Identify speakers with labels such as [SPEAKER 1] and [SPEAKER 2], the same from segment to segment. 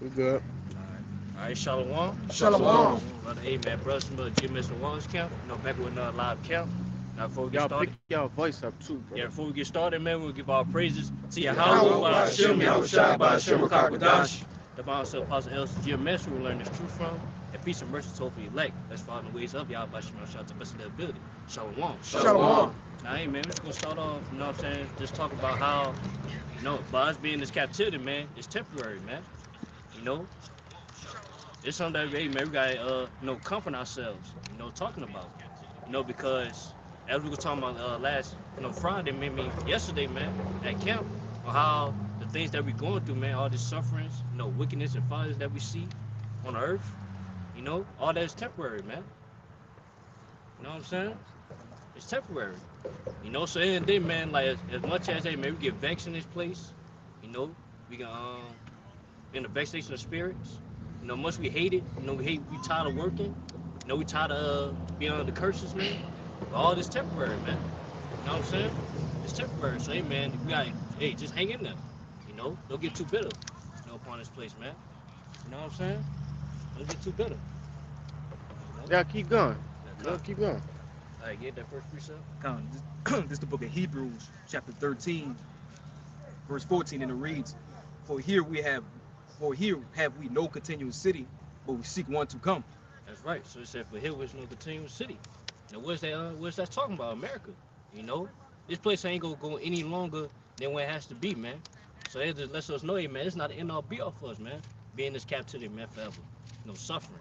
[SPEAKER 1] We good.
[SPEAKER 2] All right, Shalom.
[SPEAKER 1] Shalom.
[SPEAKER 2] Brother, hey, man, brother, some Jim Mr. Wallace camp. Back with another live camp. Now, before we get
[SPEAKER 1] Y'all pick
[SPEAKER 2] started,
[SPEAKER 1] y'all voice up too, bro.
[SPEAKER 2] man, we'll give our praises to Yahweh,
[SPEAKER 3] Yahweh
[SPEAKER 2] by
[SPEAKER 3] Ba'ashem
[SPEAKER 2] Hashem,
[SPEAKER 3] Yahushua
[SPEAKER 2] by
[SPEAKER 3] Ba'ashem
[SPEAKER 2] Hashem,
[SPEAKER 3] Rakakadash.
[SPEAKER 2] the Bible Apostle Ellis Jim Messer will learn this truth from, and peace and mercy to hopefully elect. Let's follow the ways of Yahweh, by Hashem, Yahushua, to the best of their ability. Shalom.
[SPEAKER 3] Shalom.
[SPEAKER 2] Now, hey, man, we're just going to start off, you know what I'm saying? Just talk about how, by us being in this captivity, man, it's temporary, man. You know, it's something that hey, man, we gotta comfort ourselves, talking about. Because as we were talking about last Friday, maybe yesterday, man, at camp, on how the things that we're going through, man, all these sufferings, wickedness and violence that we see on earth, all that is temporary, man. You know what I'm saying? It's temporary. So in the day, man, like as much as hey man, we get vexed in this place, we can in the vexation of spirits. Much we hate it. We tired of working. We tired of being under the curses, man. But all this temporary, man. You know what I'm saying? It's temporary. So, hey, man, we got, hey, just hang in there. Don't get too bitter, upon this place, man. You know what I'm saying? Don't get too bitter.
[SPEAKER 1] Y'all keep going.
[SPEAKER 2] Y'all
[SPEAKER 1] Keep going.
[SPEAKER 2] All right, get that first precept.
[SPEAKER 4] This is the book of Hebrews, chapter 13, verse 14, and it reads, For here have we no continuous city, but we seek one to come.
[SPEAKER 2] That's right. So it said, for here was no continuous city. Now, what's that talking about? America. This place ain't gonna go any longer than what it has to be, man. So it just lets us know, hey, man, it's not an end all be all for us, man. Being in this captivity, man, forever. Suffering.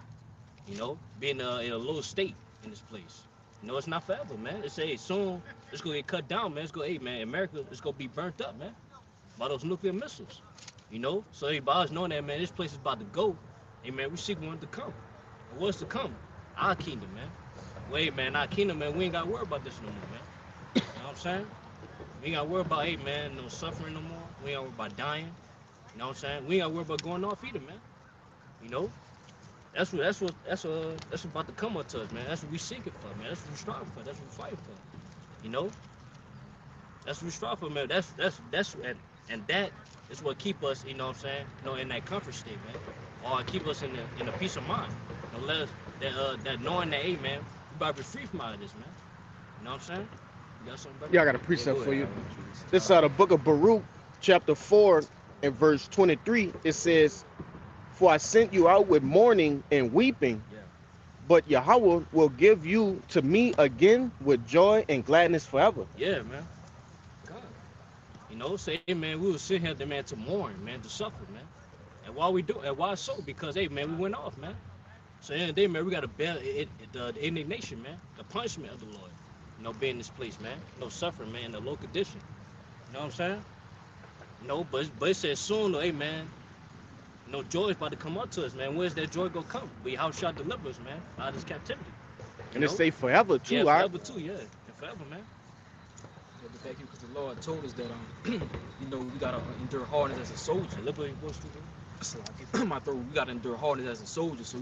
[SPEAKER 2] Being in a low state in this place. It's not forever, man. It's hey, soon it's gonna get cut down, man. It's gonna, hey, man, America is gonna be burnt up, man, by those nuclear missiles. So hey, by us knowing that, man, this place is about to go. Hey, man, we seek one to come. And what's to come? Our kingdom, man. Wait, man, our kingdom, man, we ain't gotta worry about this no more, man. You know what I'm saying? We ain't gotta worry about, hey, man, no suffering no more. We ain't gotta worry about dying. You know what I'm saying? We ain't gotta worry about going off either, man. That's what's about to come up to us, man. That's what we seeking for, man. That's what we striving for. That's what we fighting for. You know? That's what we strive for, man. And that is what keep us, you know what I'm saying, in that comfort state, man. Or keep us in a peace of mind. Let us that knowing that, hey, man, we about to be free from all of this, man. You know what I'm saying? You got something better?
[SPEAKER 1] Yeah, I got a precept for you. This is the book of Baruch, chapter 4, and verse 23. It says, For I sent you out with mourning and weeping, but Yahweh will give you to me again with joy and gladness forever.
[SPEAKER 2] Yeah, man. God. Say, hey, man, we will sit here, man, to mourn, man, to suffer, man. And why so? Because, hey, man, we went off, man. So in the day, man, we got to bear the indignation, man, the punishment of the Lord. Being in this place, man. Suffering, man, in the low condition. You know what I'm saying? But it says soon, hey, man, joy is about to come up to us, man. Where's that joy gonna come? But how shall deliver us, man, out of this captivity?
[SPEAKER 1] And it say forever, too.
[SPEAKER 2] Yeah, forever, too, yeah. And forever, man.
[SPEAKER 4] Yeah, but thank you, because the Lord told us that, we got to endure hardness as a soldier.
[SPEAKER 2] Liberate your voice, too,
[SPEAKER 4] my throat, we got to endure hardness as a soldier. So,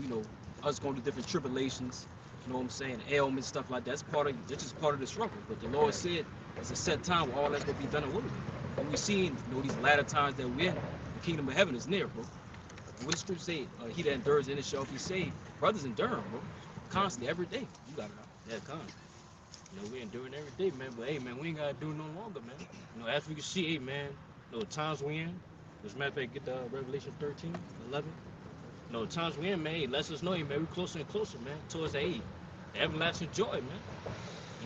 [SPEAKER 4] us going through different tribulations, you know what I'm saying, ailments, stuff like that. That's just part of the struggle. But the Lord said it's a set time where all that's going to be done and with. And we see, these latter times that we're in, the kingdom of heaven is near, bro. And what the scripture say, he that endures in it shall be saved. Brothers enduring, bro. Constantly, every day. You got it out.
[SPEAKER 2] Yeah, come. We enduring every day, man. But, hey, man, we ain't got to do it no longer, man. As we can see, hey, man, the times we in. As a matter of fact, get the Revelation 13, 11. The times we in, man, it lets us know, hey, man, we closer and closer, man, towards the everlasting joy,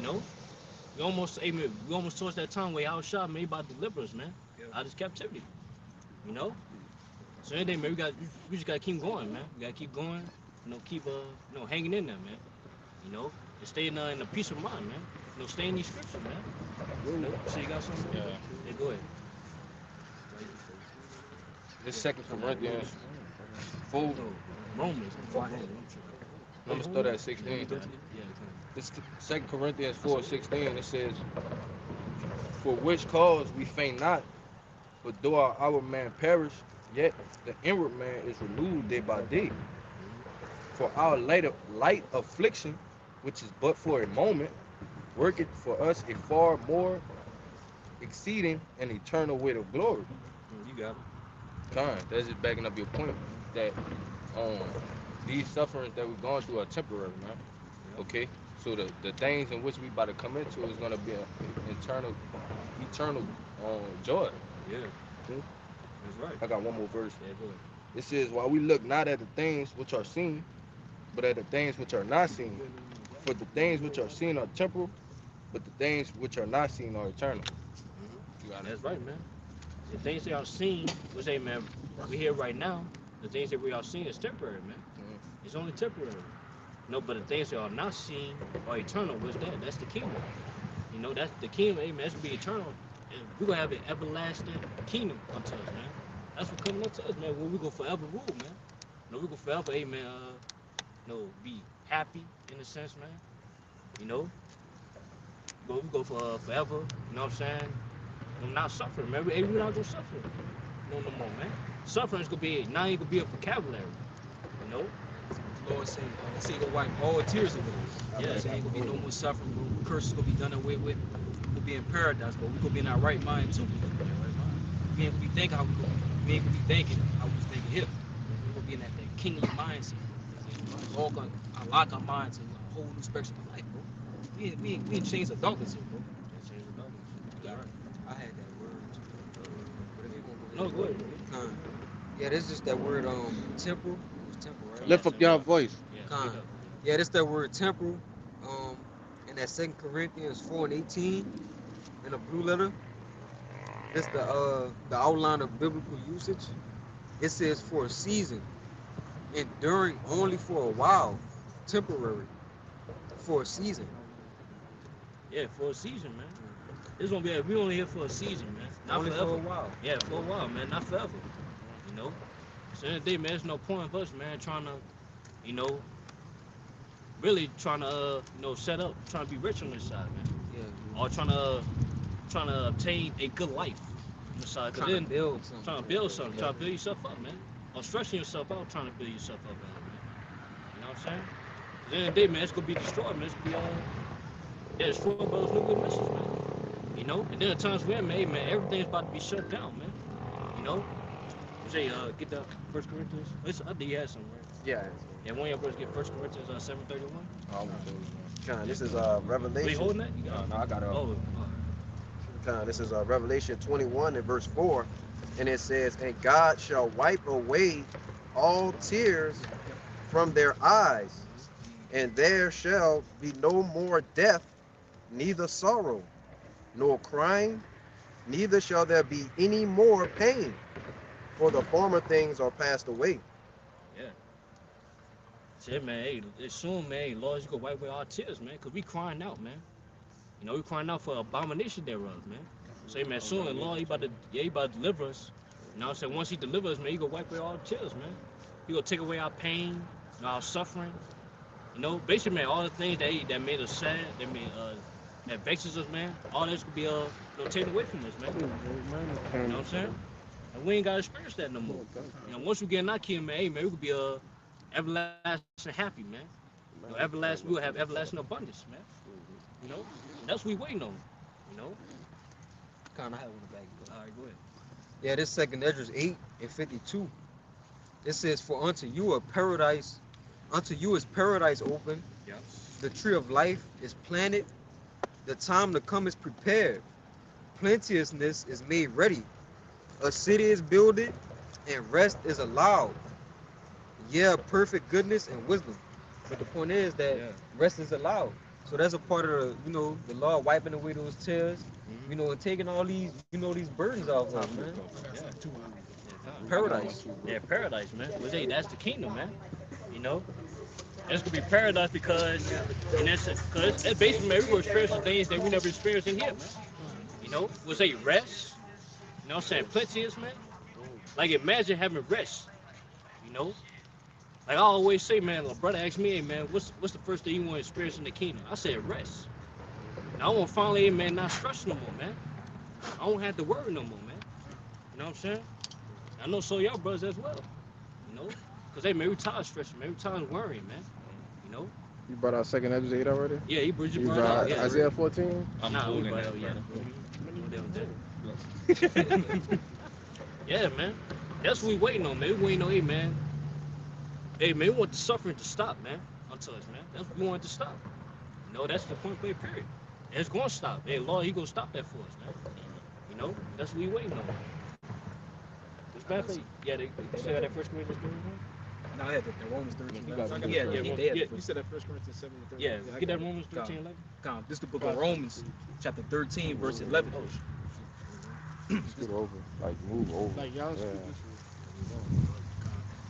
[SPEAKER 2] man. We almost towards that time where our shot, man, about to deliver us, man, out of this captivity. So anything, man, we just gotta keep going, man. We gotta keep going, keep hanging in there, man. And stay in the peace of mind, man. Stay in these scriptures, man. So you got something? Yeah, go ahead.
[SPEAKER 3] This 2 Corinthians 4.
[SPEAKER 2] Romans.
[SPEAKER 3] Romans start at 16. This 2 Corinthians 4:16. It says, For which cause we faint not, but though our outward man perish, yet the inward man is renewed day by day. For our light affliction, which is but for a moment, worketh for us a far more exceeding and eternal weight of glory.
[SPEAKER 2] You got it.
[SPEAKER 3] That's just backing up your point that um these sufferings that we're going through are temporary, man. Okay, so the things in which we about to come into is gonna be an eternal joy.
[SPEAKER 2] Yeah,
[SPEAKER 3] Okay?
[SPEAKER 2] that's right.
[SPEAKER 3] I got one more verse.
[SPEAKER 2] Yeah, go ahead.
[SPEAKER 3] It says, "While we look not at the things which are seen, but at the things which are not seen. For the things which are seen are temporal, but the things which are not seen are eternal." You got it.
[SPEAKER 2] That's right, man. The things that y'all seen, we say, man, we here right now. The things that we all seen is temporary, man.
[SPEAKER 3] Mhm.
[SPEAKER 2] It's only temporary. No, but the things that are not seen are eternal. What's that? That's the kingdom. You know, that's the kingdom. Hey, man, that's gonna be eternal. And we're gonna have an everlasting kingdom unto us, man. That's what coming up to us, man. When we gonna forever rule, man. You know, we gonna forever, hey, man, be happy in a sense, man. You know, we go for forever. You know what I'm saying? I'm not suffering, man. We're not gonna suffer no more, man. Suffering is gonna be now ain't gonna be a vocabulary, you know.
[SPEAKER 4] The Lord say, he say he gonna wipe all tears away.
[SPEAKER 2] Yeah.
[SPEAKER 4] So ain't gonna be no more suffering. No curses gonna be done away with. We'll be in paradise, but we gonna be in our right mind too. We ain't gonna be thinking how we ain't gonna be thinking how we was thinking here. We gonna be in that kingly mindset. All gonna unlock our minds and a whole new spectrum of life, bro. We ain't changed the darkness here, bro.
[SPEAKER 2] Yeah.
[SPEAKER 4] I had that word. Whatever you
[SPEAKER 2] No,
[SPEAKER 4] gonna
[SPEAKER 2] go ahead.
[SPEAKER 4] Con. Yeah, this is that word temporal. It was temporal, right?
[SPEAKER 1] Lift up your voice.
[SPEAKER 2] Yeah,
[SPEAKER 4] Con.
[SPEAKER 2] speak up.
[SPEAKER 4] Yeah, this that word temporal. In that 2 Corinthians 4:18 in a blue letter. This the outline of biblical usage. It says for a season, enduring only for a while, temporary, for a season.
[SPEAKER 2] Yeah, for a season, man. It's gonna be we only here for a season, man. Not
[SPEAKER 4] Only
[SPEAKER 2] forever.
[SPEAKER 4] for a while.
[SPEAKER 2] Yeah, for a while, man. Not forever. You know. So in the day, man, there's no point of us, man, trying to, you know, really trying to, set up, trying to be rich on this side, man.
[SPEAKER 4] Yeah.
[SPEAKER 2] Or trying to obtain a good life on the side. 'Cause
[SPEAKER 4] Trying
[SPEAKER 2] then
[SPEAKER 4] to build something.
[SPEAKER 2] trying to build something,
[SPEAKER 4] Yeah.
[SPEAKER 2] trying to build yourself up, man. Or stressing yourself out, trying to build yourself up, man. You know what I'm saying? 'Cause in the day, man, it's gonna be destroyed, man. It's gonna be destroyed by those nuclear missiles, man. You know, and then at times we're made, man, everything's about to be shut down, man. You know, say, get the First Corinthians. I think you had some, right?
[SPEAKER 5] Yeah.
[SPEAKER 2] Yeah, one of your brothers get First Corinthians 7:31.
[SPEAKER 5] This is
[SPEAKER 2] We
[SPEAKER 5] Revelation.
[SPEAKER 2] holding that? You got it?
[SPEAKER 3] No, I got it.
[SPEAKER 2] Oh,
[SPEAKER 5] This is Revelation 21 and verse 4, and it says, "And God shall wipe away all tears from their eyes, and there shall be no more death, neither sorrow, nor crying, neither shall there be any more pain, for the former things are passed away."
[SPEAKER 2] yeah. Shit, man. Hey, it's soon, man. Hey, Lord, you gonna wipe away our tears, man, cause we crying out, man. You know, we crying out for abomination thereof, man. Say, man, soon the Lord, he about to deliver us. You know what I'm saying? Once he delivers us, man, he gonna wipe away all the tears, man. He gonna take away our pain, our suffering. You know, basically, man, all the things that made us sad, that vexes us, man, all that's gonna be taken away from us, man. You know what I'm saying? And we ain't gotta experience that no more. You know, once we get in our kingdom, man, hey, man, we could be everlasting happy, man. You know, everlasting, we'll have everlasting abundance, man. You know, and that's what we waiting on. You know.
[SPEAKER 4] Kind of had one back.
[SPEAKER 2] All right, go ahead.
[SPEAKER 4] Yeah, this 2 Esdras 8:52. It says, "For unto you is paradise open.
[SPEAKER 2] Yeah.
[SPEAKER 4] The tree of life is planted. The time to come is prepared. Plenteousness is made ready. A city is builded, and rest is allowed. Yeah, perfect goodness and wisdom." But the point is that rest is allowed. So that's a part of the Lord wiping away those tears, and taking all these, these burdens off of us, man. Paradise.
[SPEAKER 2] Yeah, paradise, man. Well, hey, that's the kingdom, man. You know, it's gonna be paradise because, it's basically, man, we gonna experience the things that we never experienced in here, man. You know, we'll say rest. You know what I'm saying? Plenteous, man. Like, imagine having rest. You know, like I always say, man. A brother asked me, hey, man, what's the first thing you want to experience in the kingdom? I said rest. And I want finally, hey, man, not stress no more, man. I don't have to worry no more, man. You know what I'm saying? I know so y'all brothers as well. You know, cause hey, man, we tired of stressing, man. We tired of worrying, man. You know.
[SPEAKER 1] You brought out 2 Esdras 8 already?
[SPEAKER 2] Yeah, you brought
[SPEAKER 1] You
[SPEAKER 2] out.
[SPEAKER 1] brought
[SPEAKER 2] Yeah,
[SPEAKER 1] Isaiah 14?
[SPEAKER 2] Nah, we brought out. Yeah. Yeah, man. That's what we waiting on, man. We waiting on, hey, man. Hey, man, we want the suffering to stop, man. Unto us, man. That's what we want to stop. You know, that's the point blank period. And it's gonna stop. Hey, Lord, He gonna stop that for us, man. You know, that's what we waiting on. It's bad for you. Yeah, they still got that First Corinthians 13.
[SPEAKER 4] No, I had the Romans 13.
[SPEAKER 2] You
[SPEAKER 4] 11.
[SPEAKER 2] got it.
[SPEAKER 4] Yeah,
[SPEAKER 2] Yeah,
[SPEAKER 4] they
[SPEAKER 2] yeah.
[SPEAKER 4] had
[SPEAKER 6] You said that First Corinthians 7 and 13.
[SPEAKER 2] Yeah,
[SPEAKER 6] I
[SPEAKER 2] get that
[SPEAKER 6] got it.
[SPEAKER 2] Romans 13, 11.
[SPEAKER 4] This is the book of Romans, chapter 13, verse 11.
[SPEAKER 3] Scoot over, like move over.
[SPEAKER 6] Like y'all
[SPEAKER 3] Yeah.
[SPEAKER 6] speak this way.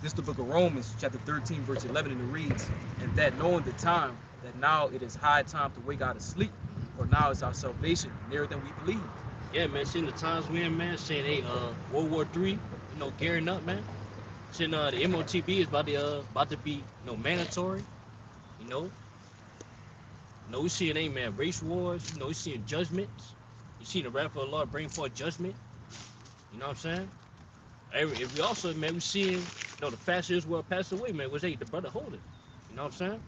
[SPEAKER 4] This is the book of Romans, chapter 13, verse 11, and it reads, "And that knowing the time, that now it is high time to wake out of sleep, for now is our salvation nearer than we believe."
[SPEAKER 2] Yeah, man, seeing the times we in, man, seeing World War III, you know, gearing up, man. Seeing the MOTB is about to be, you know, mandatory, you know. You know, we seeing, man, race wars, you know, we seeing judgments. You see the wrath of the Lord bring forth judgment. You know what I'm saying? If we also, man, we seeing, you know, the fast Israel passed away, man, was the brother Holden. You know what I'm saying?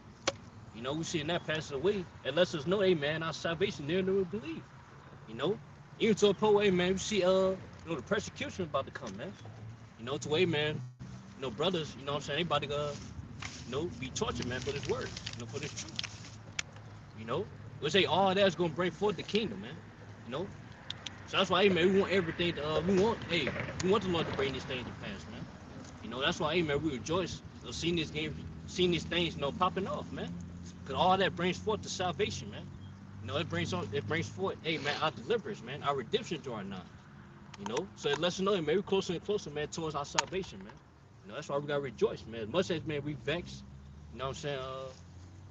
[SPEAKER 2] You know, we seeing that pass away. It lets us know, hey, man, our salvation near than we believe. You know? Even to a point, hey, man, we see, you know, the persecution about to come, man. You know, to a man, you know, brothers, you know what I'm saying, they about to, you know, be tortured, man, for this word, you know, for this truth. You know? We say all that's gonna bring forth the kingdom, man. You know? So that's why, hey, man, we want everything to, we want the Lord to bring these things to pass, man. You know, that's why, hey, man, we rejoice of seeing these things, you know, popping off, man. Because all that brings forth the salvation, man. You know, it brings forth, hey, man, our deliverance, man, our redemption drawing nigh. You know? So it lets us know, hey, man, we're closer and closer, man, towards our salvation, man. You know, that's why we gotta rejoice, man. As much as, man, we vexed, you know what I'm saying,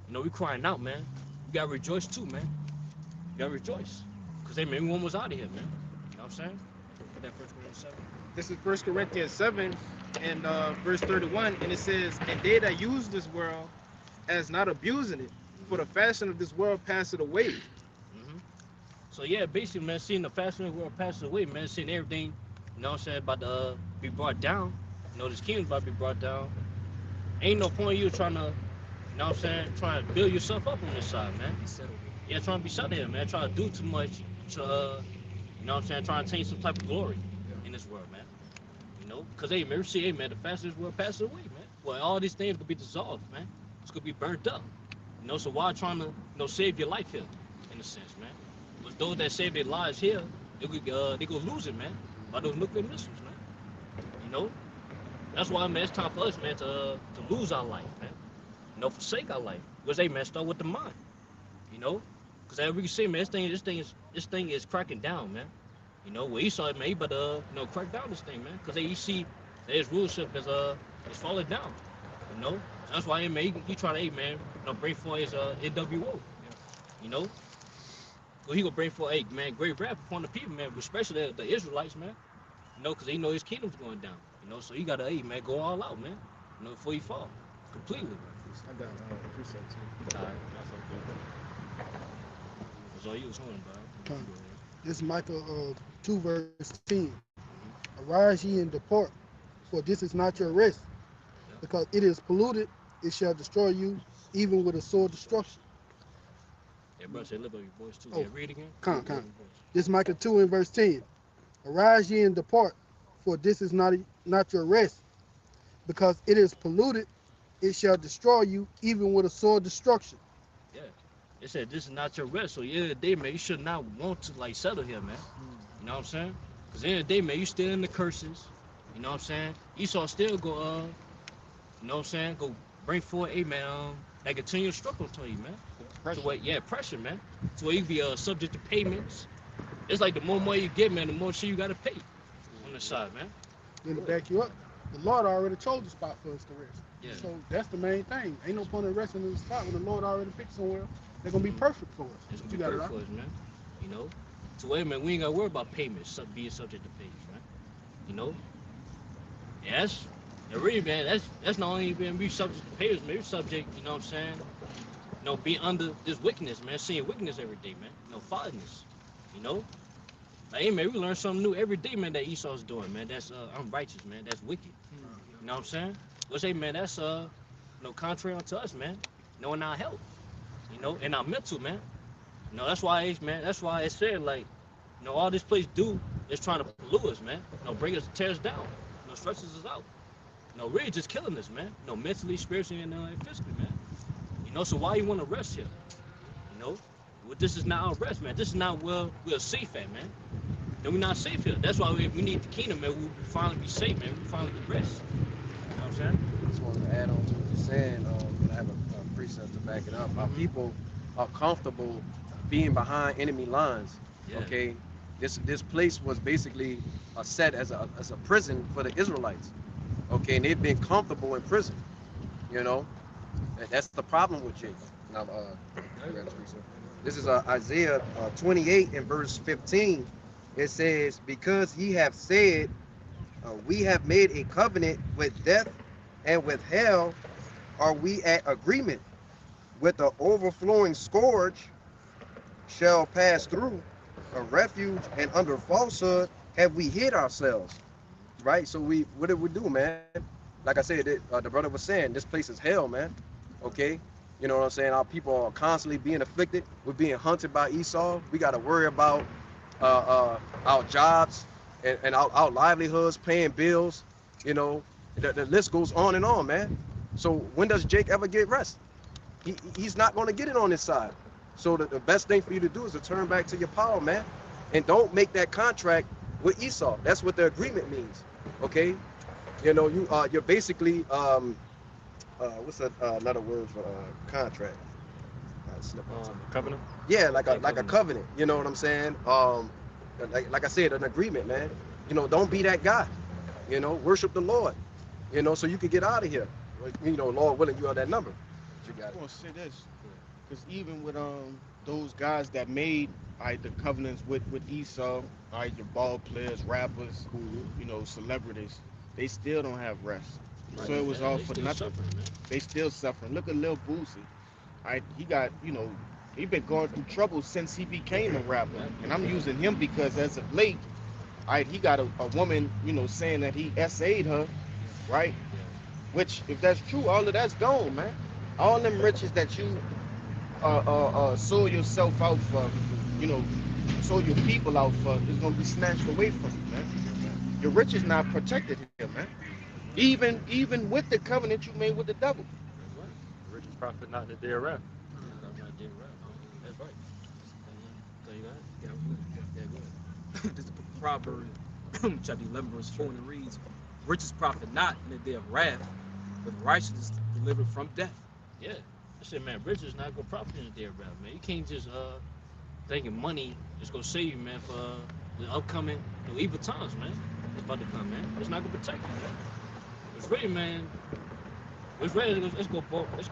[SPEAKER 2] you know, we crying out, man. We gotta rejoice too, man. We gotta rejoice. Because, hey, man, we almost out of here, man. You know what I'm saying? Get that First Corinthians 7.
[SPEAKER 6] This is 1 Corinthians 7 and verse 31, and it says, "And they that use this world as not abusing it, for the fashion of this world passeth away."
[SPEAKER 2] Mm-hmm. So, yeah, basically, man, seeing the fashion of the world pass away, man, seeing everything, you know what I'm saying, about to be brought down. You know, this kingdom's about to be brought down. Ain't no point in you trying to, you know what I'm saying, trying to build yourself up on this side, man. Yeah, trying to be settled here, man. Trying to do too much to, you know what I'm saying, trying to attain some type of glory in this world, man. You know, because, hey, man, we see, hey, man, the faster this world passes away, man. Well, all these things will be dissolved, man. It's going to be burnt up. You know, so why trying to, you know, save your life here, in a sense, man? But those that save their lives here, they going to lose it, man, by those nuclear missiles, man. You know? That's why, man, it's time for us, man, to lose our life, man. You know, forsake our life. Because, hey, man, start with the mind. You know? Because as we can see, man, this thing is cracking down, man. You know, where Esau, man, he better, you know, crack down this thing, man. Because you see that his rulership is falling down. You know? So that's why, hey, man, he trying to, hey, man, you know, bring forth his NWO. You know? Well, he gonna bring forth, hey, man, great wrath upon the people, man, especially the Israelites, man. You know, because he know his kingdom's going down. You know, so he gotta, hey, man, go all out, man. You know, before he fall completely.
[SPEAKER 6] I got precept too.
[SPEAKER 2] All right, that's okay. That's all you was on, bro.
[SPEAKER 7] This is Micah 2 verse 10. Arise ye and depart, for this is not your rest, because it is polluted, it shall destroy you, even with a sword destruction.
[SPEAKER 2] Yeah, bro, say live up your voice too.
[SPEAKER 7] Oh,
[SPEAKER 2] Yeah, read again.
[SPEAKER 7] Come. This is Micah 2 and verse 10. Arise ye and depart, for this is not your rest, because it is polluted, it shall destroy you, even with a sword destruction.
[SPEAKER 2] Yeah. It said this is not your rest. So, yeah, the day, man, you should not want to, like, settle here, man. You know what I'm saying? Because in the day, man, you still in the curses. You know what I'm saying? Esau still go, you know what I'm saying? Go bring forth, hey, man, that continual struggle to you, man.
[SPEAKER 6] Pressure.
[SPEAKER 2] To where, yeah, pressure, man. To where you be subject to payments. It's like the more money you get, man, the more shit you got to pay on the side, man.
[SPEAKER 7] Then to back you up, the Lord already chose the spot for us to rest.
[SPEAKER 2] Yeah.
[SPEAKER 7] So that's the main thing. Ain't no point in resting in the spot when the Lord already picked somewhere. They're gonna be perfect for us.
[SPEAKER 2] It's gonna
[SPEAKER 7] You
[SPEAKER 2] be
[SPEAKER 7] got it
[SPEAKER 2] perfect
[SPEAKER 7] right.
[SPEAKER 2] for us, man. You know? So, wait, man, we ain't got to worry about payments, being subject to payments, man. You know? Yeah, really, man, that's not only being we subject to payments, man, we subject, you know what I'm saying? You know, being under this wickedness, man, seeing wickedness every day, man. You know, fatness. You know? Like, hey, man, we learn something new every day, man, that Esau's doing, man. That's unrighteous, man. That's wicked. You know what I'm saying? Let's say, man, that's you know, contrary unto us, man. You know, in our health. You know, in our mental, man. You know, that's why it said, like, you know, all this place do is trying to pollute us, man. You know, bring us, tear us down. You No stresses is out. No, really just killing us, man. No, mentally, spiritually, and physically, man. You know, so why you want to rest here? You know, well, this is not our rest, man. This is not where we're safe at, man. Then we're not safe here. That's why we need the kingdom, man. We finally be safe, man. We finally be rest. You know what I'm saying?
[SPEAKER 5] I just wanted to add on to what you're saying. And I have a precept to back it up. Our people are comfortable being behind enemy lines.
[SPEAKER 2] Yeah.
[SPEAKER 5] Okay, this place was basically set as a prison for the Israelites. Okay, and they've been comfortable in prison. You know, and that's the problem with Jacob. Now, grab this precept. This is Isaiah 28 and verse 15. It says, "Because ye have said, we have made a covenant with death, and with hell are we at agreement. With the overflowing scourge shall pass through, a refuge, and under falsehood have we hid ourselves." Right? So what did we do, man? Like I said, the brother was saying, this place is hell, man. Okay? You know what I'm saying? Our people are constantly being afflicted. We're being hunted by Esau. We got to worry about our jobs and our livelihoods, paying bills. You know, the list goes on and on, man. So when does Jake ever get rest? He's not going to get it on this side. So the best thing for you to do is to turn back to your power, man, and don't make that contract with Esau. That's what the agreement means. Okay, you know, you're basically what's another word for contract?
[SPEAKER 4] Covenant.
[SPEAKER 5] Yeah, like a covenant. You know what I'm saying? Like I said, an agreement, man. You know, don't be that guy. You know, worship the Lord. You know, so you can get out of here. You know, Lord willing, you are that number. You got
[SPEAKER 1] I
[SPEAKER 5] it.
[SPEAKER 1] want to say this, because even with those guys that made the covenants with Esau, your ball players, rappers, you know, celebrities, they still don't have rest.
[SPEAKER 2] Right.
[SPEAKER 1] So it was all
[SPEAKER 2] They
[SPEAKER 1] for
[SPEAKER 2] still
[SPEAKER 1] nothing.
[SPEAKER 2] suffering, man.
[SPEAKER 1] They still suffering. Look at Lil Boosie. He got, you know, he been going through trouble since he became a rapper. And I'm using him because as of late, he got a woman, you know, saying that he SA'd her, right? Which, if that's true, all of that's gone, man. All them riches that you sold yourself out for, you know, sold your people out for, is gonna be snatched away from you, man. Your riches not protected here, man. Even with the covenant you made with the devil.
[SPEAKER 2] That's right.
[SPEAKER 4] The richest prophet not in the day of wrath.
[SPEAKER 2] That's right, damn right, man. That's right. So you got it? Yeah, go ahead.
[SPEAKER 4] This is the book of Proverbs, chapter 11, verse 4, and it reads, "Richest prophet not in the day of wrath, but righteousness delivered from death."
[SPEAKER 2] Yeah. I said, man, riches is not gonna profit in the day of wrath, man. You can't just thinking money is gonna save you, man, for the upcoming evil times, man. It's about to come, man. It's not gonna protect you, man. It's really, man. It's ready. Let's go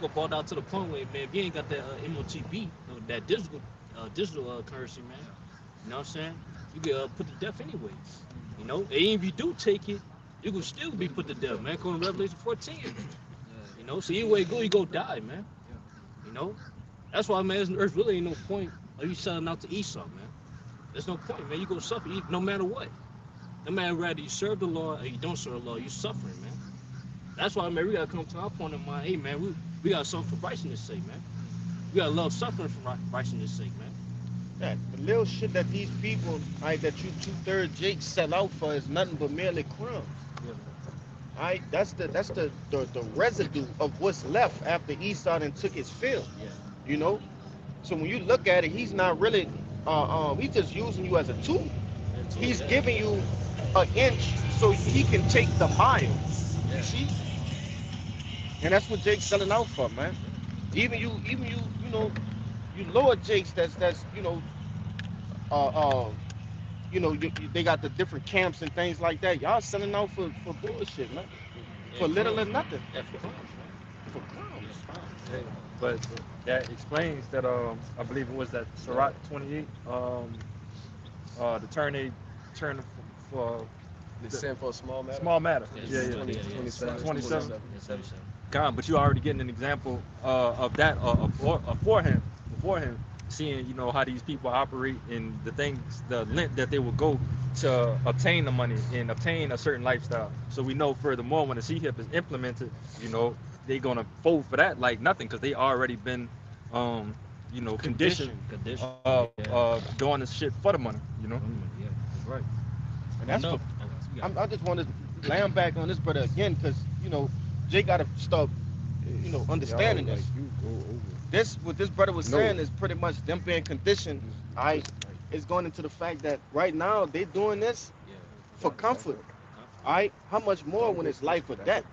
[SPEAKER 2] ball out to the point where, man, if you ain't got that MOTB, that digital currency, man. You know what I'm saying? You get put to death anyways. You know, and if you do take it, you can still be put to death, man. According to Revelation 14. You know, so either way you go die, man. You know, that's why, man, there's really ain't no point of you selling out to Esau, man. There's no point, man. You gonna suffer no matter what. No matter whether you serve the Lord or you don't serve the Lord, you suffering, man. That's why, man, we gotta come to our point of mind. Hey, man, we gotta suffer for righteousness' sake, man. We gotta love suffering for righteousness' sake, man.
[SPEAKER 1] Yeah, the little shit that these people, that you 2/3 Jake sell out for is nothing but merely crumbs.
[SPEAKER 2] Yeah.
[SPEAKER 1] That's the residue of what's left after Esau then took his fill.
[SPEAKER 2] Yeah.
[SPEAKER 1] You know? So when you look at it, he's not really he's just using you as a tool. He's giving you an inch so he can take the mile. You see? And that's what Jake's selling out for, man. Even you know, you lower Jakes that's they got the different camps and things like that. Y'all selling out for bullshit, man.
[SPEAKER 2] Yeah,
[SPEAKER 1] For little or
[SPEAKER 2] crumbs.
[SPEAKER 1] nothing.
[SPEAKER 2] Yeah, for crumbs, man.
[SPEAKER 1] For crumbs.
[SPEAKER 4] Yeah, but that explains that I believe it was that Sirach 28, the turn for
[SPEAKER 5] The sin for a small matter.
[SPEAKER 4] small matter.
[SPEAKER 2] Yeah,
[SPEAKER 4] Yeah.
[SPEAKER 5] 27.
[SPEAKER 4] 27.
[SPEAKER 2] That's what he said.
[SPEAKER 4] God, but you already getting an example of that for him, seeing, you know, how these people operate and the things, the length that they will go to obtain the money and obtain a certain lifestyle. So we know furthermore when the CHIP is implemented, you know, they're gonna fold for that like nothing because they already been, you know, conditioned
[SPEAKER 2] Condition.
[SPEAKER 4] doing this shit for the money, you know.
[SPEAKER 2] Yeah, that's right.
[SPEAKER 1] And that's
[SPEAKER 2] No.
[SPEAKER 1] what I just want to lamb back on this brother again, because Jay got to start, understanding
[SPEAKER 8] Y'all,
[SPEAKER 1] this.
[SPEAKER 8] like, you go over.
[SPEAKER 1] This what this brother was
[SPEAKER 8] No.
[SPEAKER 1] saying is pretty much them being conditioned. All right, it's going into the fact that right now they doing this for comfort. All right, how much more when it's life or death?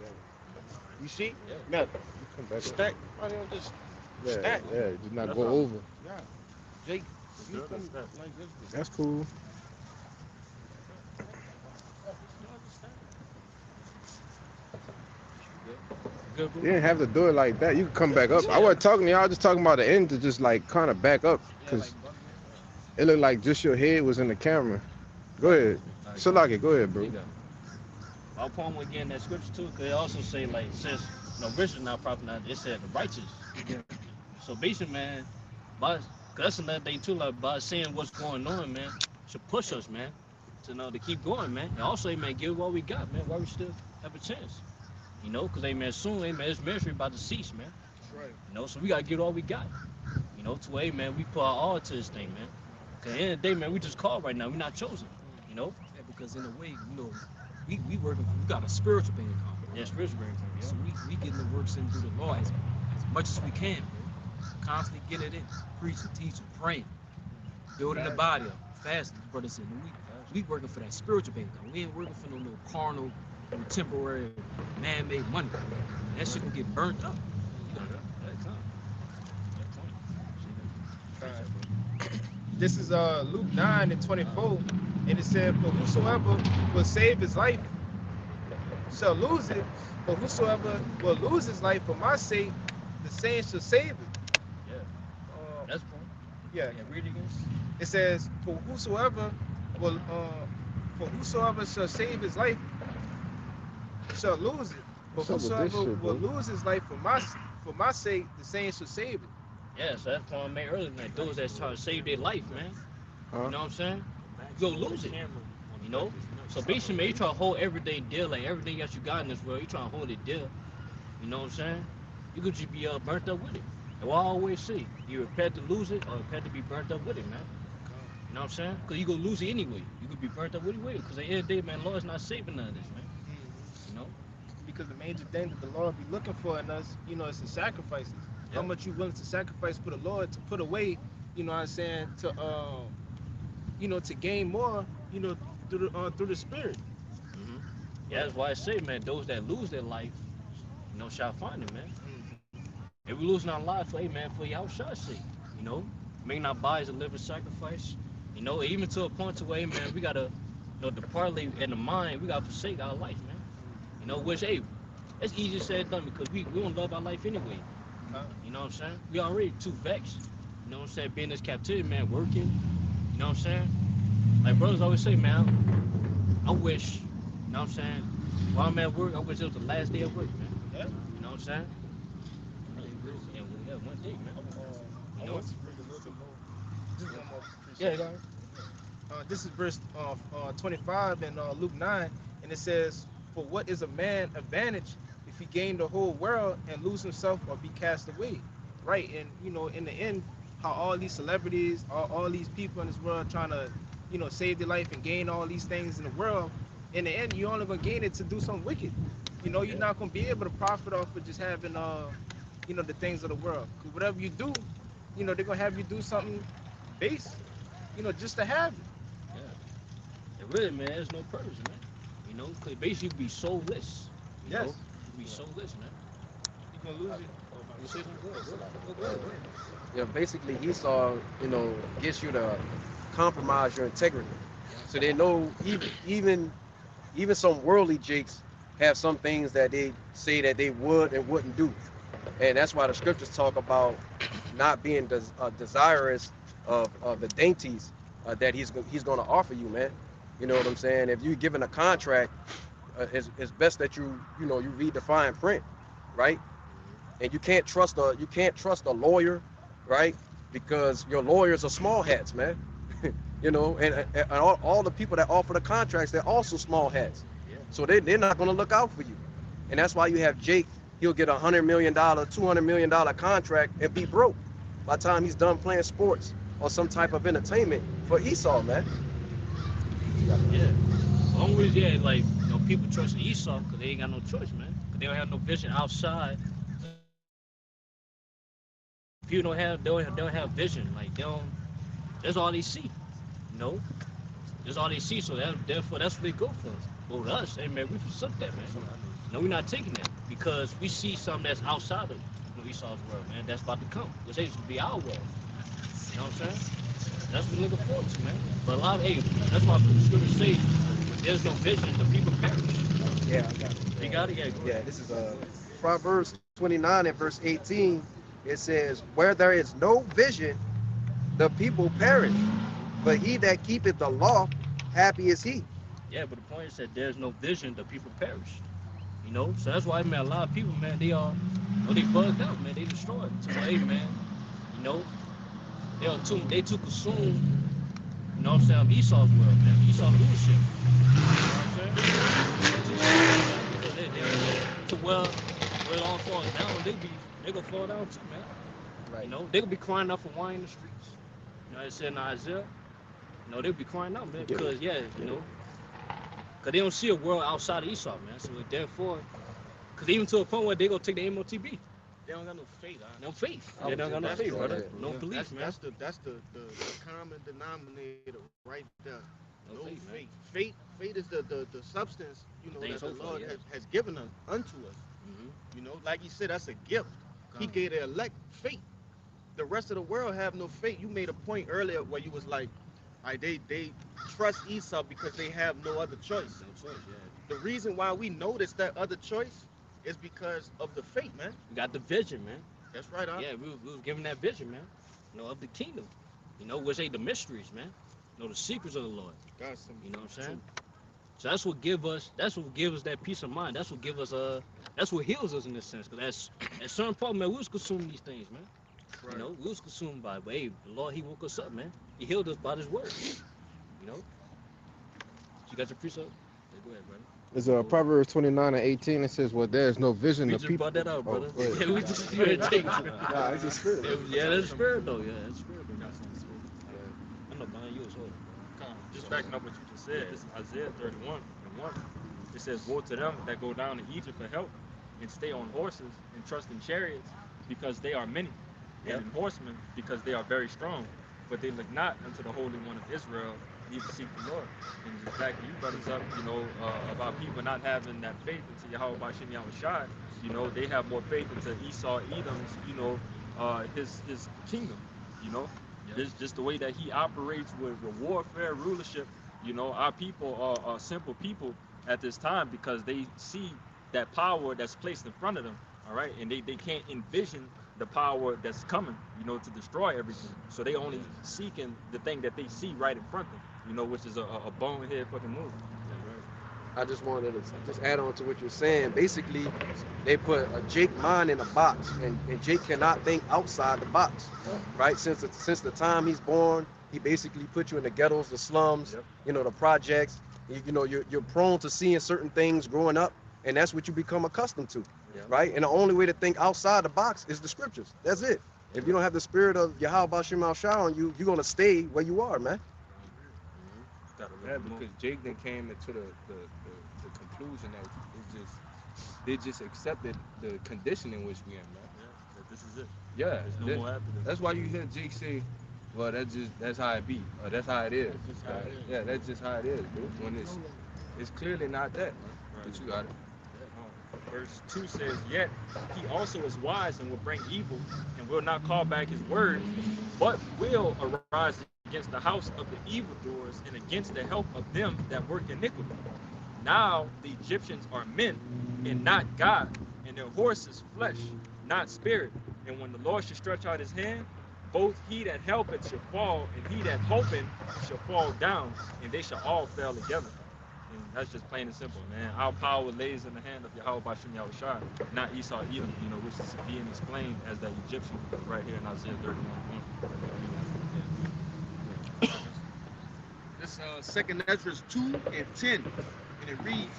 [SPEAKER 1] You see, man,
[SPEAKER 8] Come back up.
[SPEAKER 1] stack. I don't just
[SPEAKER 8] Yeah,
[SPEAKER 1] stack.
[SPEAKER 8] yeah, just not
[SPEAKER 2] That's
[SPEAKER 8] go
[SPEAKER 2] all.
[SPEAKER 8] over.
[SPEAKER 1] Yeah, Jake, you
[SPEAKER 2] That's
[SPEAKER 1] come
[SPEAKER 2] good.
[SPEAKER 1] like this.
[SPEAKER 8] That's cool.
[SPEAKER 2] Good, bro?
[SPEAKER 8] You didn't have to do it like that. You could come back up. I wasn't talking to y'all, just talking about the end to just like kind of back up because it looked like just your head was in the camera. Go ahead. Salaki, go ahead, bro.
[SPEAKER 2] You got it. I'll point one again that scripture too, because it also say like it says rich is not proper not. It said the righteous. So basically, man, by that's another thing too. Like by seeing what's going on, man, should push us, man, to keep going, man. And also, man, give what we got, man, while we still have a chance. Because man, soon, man, this ministry about to cease, man.
[SPEAKER 6] That's right.
[SPEAKER 2] So we gotta give all we got. To man, we put our all to this thing, man. Cause at the end of the day, man, we just called right now. We're not chosen.
[SPEAKER 4] Yeah, because in a way, we working. We got a spiritual bank account. Bro.
[SPEAKER 2] Yeah, spiritual brain. Yeah.
[SPEAKER 4] So we getting the works in through the law as much as we can, bro. Constantly getting it in, preaching, teaching, praying, building the body up, fasting, brother said. We working for that spiritual bank account. We ain't working for no carnal, no temporary, man-made money. That shit gonna get burnt up.
[SPEAKER 6] This is Luke 9:24, and it said, "For whosoever will save his life shall lose it, but whosoever will lose his life for my sake, the same shall save it."
[SPEAKER 2] Yeah. That's cool.
[SPEAKER 6] Yeah.
[SPEAKER 2] Yeah, read it again.
[SPEAKER 6] It says, "For whosoever shall save his life shall lose it, but
[SPEAKER 8] What's up with this
[SPEAKER 6] whosoever
[SPEAKER 8] shit,
[SPEAKER 6] will
[SPEAKER 8] bro?
[SPEAKER 6] lose his life for my sake, the same shall save it."
[SPEAKER 2] Yeah, so that's the point I made earlier, man. Those that's trying to save their life, man.
[SPEAKER 8] Huh?
[SPEAKER 2] You know what I'm saying? You gonna lose it. So basically, man, you try to hold everything dear, like everything that you got in this world, you trying to hold it dear. You know what I'm saying? You could just be burnt up with it. And what I always say, you prepare to lose it or prepare to be burnt up with it, man. You know what I'm saying? Because you gonna lose it anyway. You could be burnt up with it anyway. Because at the end of the day, man, Lord's not saving none of this, man.
[SPEAKER 6] Because the major thing that the Lord be looking for in us, is the sacrifices.
[SPEAKER 2] Yeah.
[SPEAKER 6] How much you willing to sacrifice for the Lord to put away, what I'm saying, to to gain more, through the spirit.
[SPEAKER 2] Mm-hmm. Yeah, that's why I say, man, those that lose their life, shall find it, man. If we losing our life, hey, man, for your shall sake, make our bodies a living sacrifice, even to a point to where, hey, man, we gotta, the partly in the mind, we gotta forsake our life, man. Which, hey, it's easier said than done because we don't love our life anyway. You know what I'm saying? We already too vexed. You know what I'm saying? Being in this captivity, man, working. You know what I'm saying? Like brothers always say, man, I wish, you know what I'm saying? While I'm at work, I wish it was the last day of work, man.
[SPEAKER 6] Yeah.
[SPEAKER 2] You know what I'm saying? Yeah, one day, man.
[SPEAKER 6] I want to read a little bit more. Just one more.
[SPEAKER 2] Yeah.
[SPEAKER 6] This is verse 25 in Luke 9, and it says, "For what is a man advantage if he gain the whole world and lose himself or be cast away?" Right, and in the end, how all these celebrities, all these people in this world trying to, save their life and gain all these things in the world. In the end, you're only gonna gain it to do something wicked. You're not gonna be able to profit off of just having, the things of the world. Because whatever you do, they're gonna have you do something base, just to have it.
[SPEAKER 2] Yeah. It really, man, there's no purpose, man. Because basically you be soulless.
[SPEAKER 6] Yes.
[SPEAKER 2] You be soulless, man.
[SPEAKER 6] You're gonna lose it.
[SPEAKER 2] You say something good.
[SPEAKER 5] Yeah, basically Esau, gets you to compromise your integrity. So they know even some worldly jakes have some things that they say that they would and wouldn't do. And that's why the scriptures talk about not being desirous of the dainties that he's going to offer you, man. You know what I'm saying? If you're given a contract, it's best that you read the fine print, right? And you can't trust a lawyer, right? Because your lawyers are small hats, man. And all the people that offer the contracts, they're also small hats. So they're not going to look out for you. And that's why you have Jake. He'll get $100 million, $200 million contract and be broke by the time he's done playing sports or some type of entertainment for Esau, man.
[SPEAKER 2] Yeah. As long as, like, people trust Esau because they ain't got no choice, man. Because they don't have no vision outside. People don't have vision. Like they don't. That's all they see. You know. That's all they see. So therefore, that's what they go for. But with us, hey man, we forsook that, man. No, we're not taking that because we see something that's outside of Esau's world, man. That's about to come, which is to be our world. You know what I'm saying? That's what we're looking forward to, man. But a lot of, hey, that's why the scriptures say, if there's no vision, the people perish.
[SPEAKER 5] Yeah, I got it.
[SPEAKER 2] You got it? Yeah, go
[SPEAKER 5] Yeah,
[SPEAKER 2] ahead.
[SPEAKER 5] this is Proverbs 29 and verse 18. It says, "Where there is no vision, the people perish. But he that keepeth the law, happy is he."
[SPEAKER 2] Yeah, but the point is that there's no vision, the people perish. You know? So that's why, man, a lot of people, man, they are, you know, they bugged out, man. They destroyed. So, hey, man, you know, they too consumed, you know what I'm saying, of Esau's world, man. Esau's leadership. You know what I'm saying? Because they to where it all falls down, they gonna fall down too, man.
[SPEAKER 5] Right.
[SPEAKER 2] You know, they gonna be crying out for wine in the streets. You know, it said in Isaiah, you know, they'll be crying out, man, because you know, because they don't see a world outside of Esau, man. So therefore, because even to a point where they gonna take the MOTB.
[SPEAKER 1] They don't got no faith.
[SPEAKER 2] No faith.
[SPEAKER 5] I
[SPEAKER 2] They
[SPEAKER 5] was
[SPEAKER 2] don't got no
[SPEAKER 5] just
[SPEAKER 2] faith,
[SPEAKER 5] about to
[SPEAKER 2] brother.
[SPEAKER 5] say that.
[SPEAKER 2] No belief, man.
[SPEAKER 1] That's the common denominator right there.
[SPEAKER 2] No faith, man.
[SPEAKER 1] Faith is the substance, you know,
[SPEAKER 2] Things
[SPEAKER 1] that the
[SPEAKER 2] hoped for,
[SPEAKER 1] Lord
[SPEAKER 2] yeah.
[SPEAKER 1] has given us unto us.
[SPEAKER 2] Mm-hmm.
[SPEAKER 1] You know, like you said, that's a gift. He gave the elect faith. The rest of the world have no faith. You made a point earlier where you was like, they trust Esau because they have no other choice.
[SPEAKER 2] No choice, yeah.
[SPEAKER 1] The reason why we notice that other choice is because of the faith, man.
[SPEAKER 2] We got the vision, man.
[SPEAKER 1] That's right, huh?
[SPEAKER 2] Yeah, we was given that vision, man. You know, of the kingdom. You know, which ain't the mysteries, man. You know, the secrets of the Lord.
[SPEAKER 1] Got some.
[SPEAKER 2] You know what I'm saying? So that's what give us that peace of mind. That's what give us that's what heals us in this sense. Because at certain point, man, we was consuming these things, man.
[SPEAKER 1] Right.
[SPEAKER 2] You know, we was consumed by it. But hey, the Lord, he woke us up, man. He healed us by his word. You know? You got your precept? Yeah, go ahead, brother.
[SPEAKER 8] It's Proverbs 29 and 18. It says, "Well, there is no vision."
[SPEAKER 2] We
[SPEAKER 8] The
[SPEAKER 2] just
[SPEAKER 8] people.
[SPEAKER 2] brought that out, brother.
[SPEAKER 8] go ahead.
[SPEAKER 2] Yeah, we just meditating.
[SPEAKER 5] Nah, it's a spirit.
[SPEAKER 2] Yeah, that's the spirit though. Yeah, that's the spirit though. I know behind you is holy.
[SPEAKER 4] Just backing up what you just said, this is Isaiah 31 and 1. It says, "Woe to them that go down to Egypt for help and stay on horses and trust in chariots because they are many, and in horsemen because they are very strong. But they look not unto the Holy One of Israel, neither seek the Lord." And just backing you brothers up, you know, about people not having that faith into Yahweh Bashim Yahushai. You know, they have more faith into Esau, Edom's, you know, his kingdom, you know. This just the way that he operates with warfare, rulership. You know, our people are simple people at this time because they see that power that's placed in front of them, all right? And they can't envision the power that's coming, you know, to destroy everything. So they only seeking the thing that they see right in front of them, you know, which is a bonehead fucking move.
[SPEAKER 5] I just wanted to just add on to what you're saying. Basically, they put a Jake mind in a box, and Jake cannot think outside the box, right? Since the time he's born, he basically put you in the ghettos, the slums, you know, the projects. You know, you're prone to seeing certain things growing up, and that's what you become accustomed to, right? And the only way to think outside the box is the scriptures. That's it. If you don't have the spirit of Yahweh Bashim Al-Shah on you, you're gonna stay where you are, man.
[SPEAKER 3] Yeah, because Jake then came into the conclusion that they just accepted the condition in which we in, man.
[SPEAKER 4] Yeah, this is it.
[SPEAKER 3] Yeah,
[SPEAKER 4] There's no more after this.
[SPEAKER 3] that's why you hear Jake say, "Well, that's how it be, or that's how it is." Yeah, that's just how it is, dude. When it's clearly not that, man. But you got it.
[SPEAKER 4] Verse 2 says, "Yet he also is wise and will bring evil and will not call back his word, but will arise against the house of the evildoers and against the help of them that work iniquity. Now the Egyptians are men and not God, and their horses flesh, not spirit. And when the Lord shall stretch out his hand, both he that helpeth shall fall, and he that hopeth shall fall down, and they shall all fail together." And that's just plain and simple, man. Our power lays in the hand of Yahweh Bashim Yahushai, not Esau Edom, you know, which is being explained as the Egyptian right here in Isaiah 31:1.
[SPEAKER 1] This Second Ezra 2 and 10, and it reads,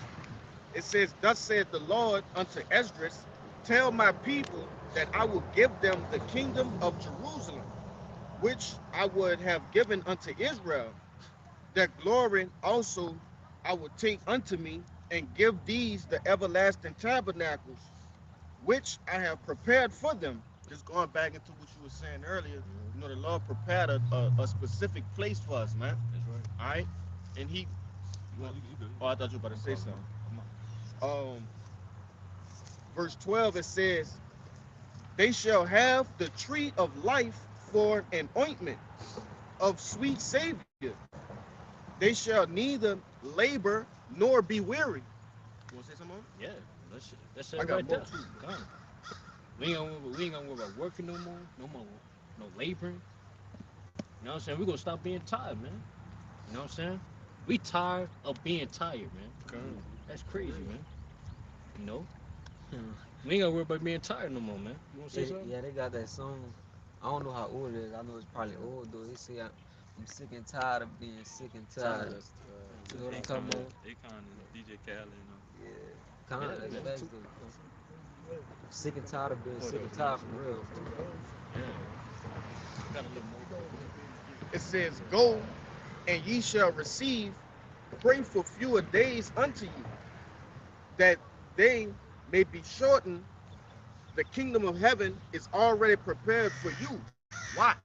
[SPEAKER 1] it says, "Thus saith the Lord unto Esdras, tell my people that I will give them the kingdom of Jerusalem, which I would have given unto Israel, that glory also I will take unto me, and give these the everlasting tabernacles, which I have prepared for them. Just going back into what you were saying earlier, you know, the Lord prepared a specific place for us, man.
[SPEAKER 2] That's right.
[SPEAKER 1] All right, and He. Oh, I thought you were about to say something. Verse 12 it says, "They shall have the tree of life for an ointment of sweet savior. They shall neither labor nor be weary." You want to say something?
[SPEAKER 2] Yeah, that's
[SPEAKER 1] I
[SPEAKER 2] it
[SPEAKER 1] got
[SPEAKER 2] right
[SPEAKER 1] more
[SPEAKER 2] there.
[SPEAKER 1] too.
[SPEAKER 2] Come. We ain't gonna worry about working no more, no laboring. You know what I'm saying? We're gonna stop being tired, man. You know what I'm saying? We tired of being tired, man.
[SPEAKER 1] Come.
[SPEAKER 2] That's crazy, man. You know? We ain't gonna worry about being tired no more, man. You wanna say
[SPEAKER 9] Yeah,
[SPEAKER 2] something?
[SPEAKER 9] yeah, they got that song. I don't know how old it is. I know it's probably old though. They say I'm sick and tired of being sick and tired. You know what I'm talking about?
[SPEAKER 4] Akon and DJ Khaled, you know.
[SPEAKER 9] Yeah, kind of
[SPEAKER 2] Yeah,
[SPEAKER 9] that's
[SPEAKER 2] man.
[SPEAKER 9] facts though. Sick and tired of being sick and tired for real.
[SPEAKER 2] Yeah. Got a little more.
[SPEAKER 1] It says, "Go, and ye shall receive. Pray for fewer days unto you, that they may be shortened. The kingdom of heaven is already prepared for you. Watch."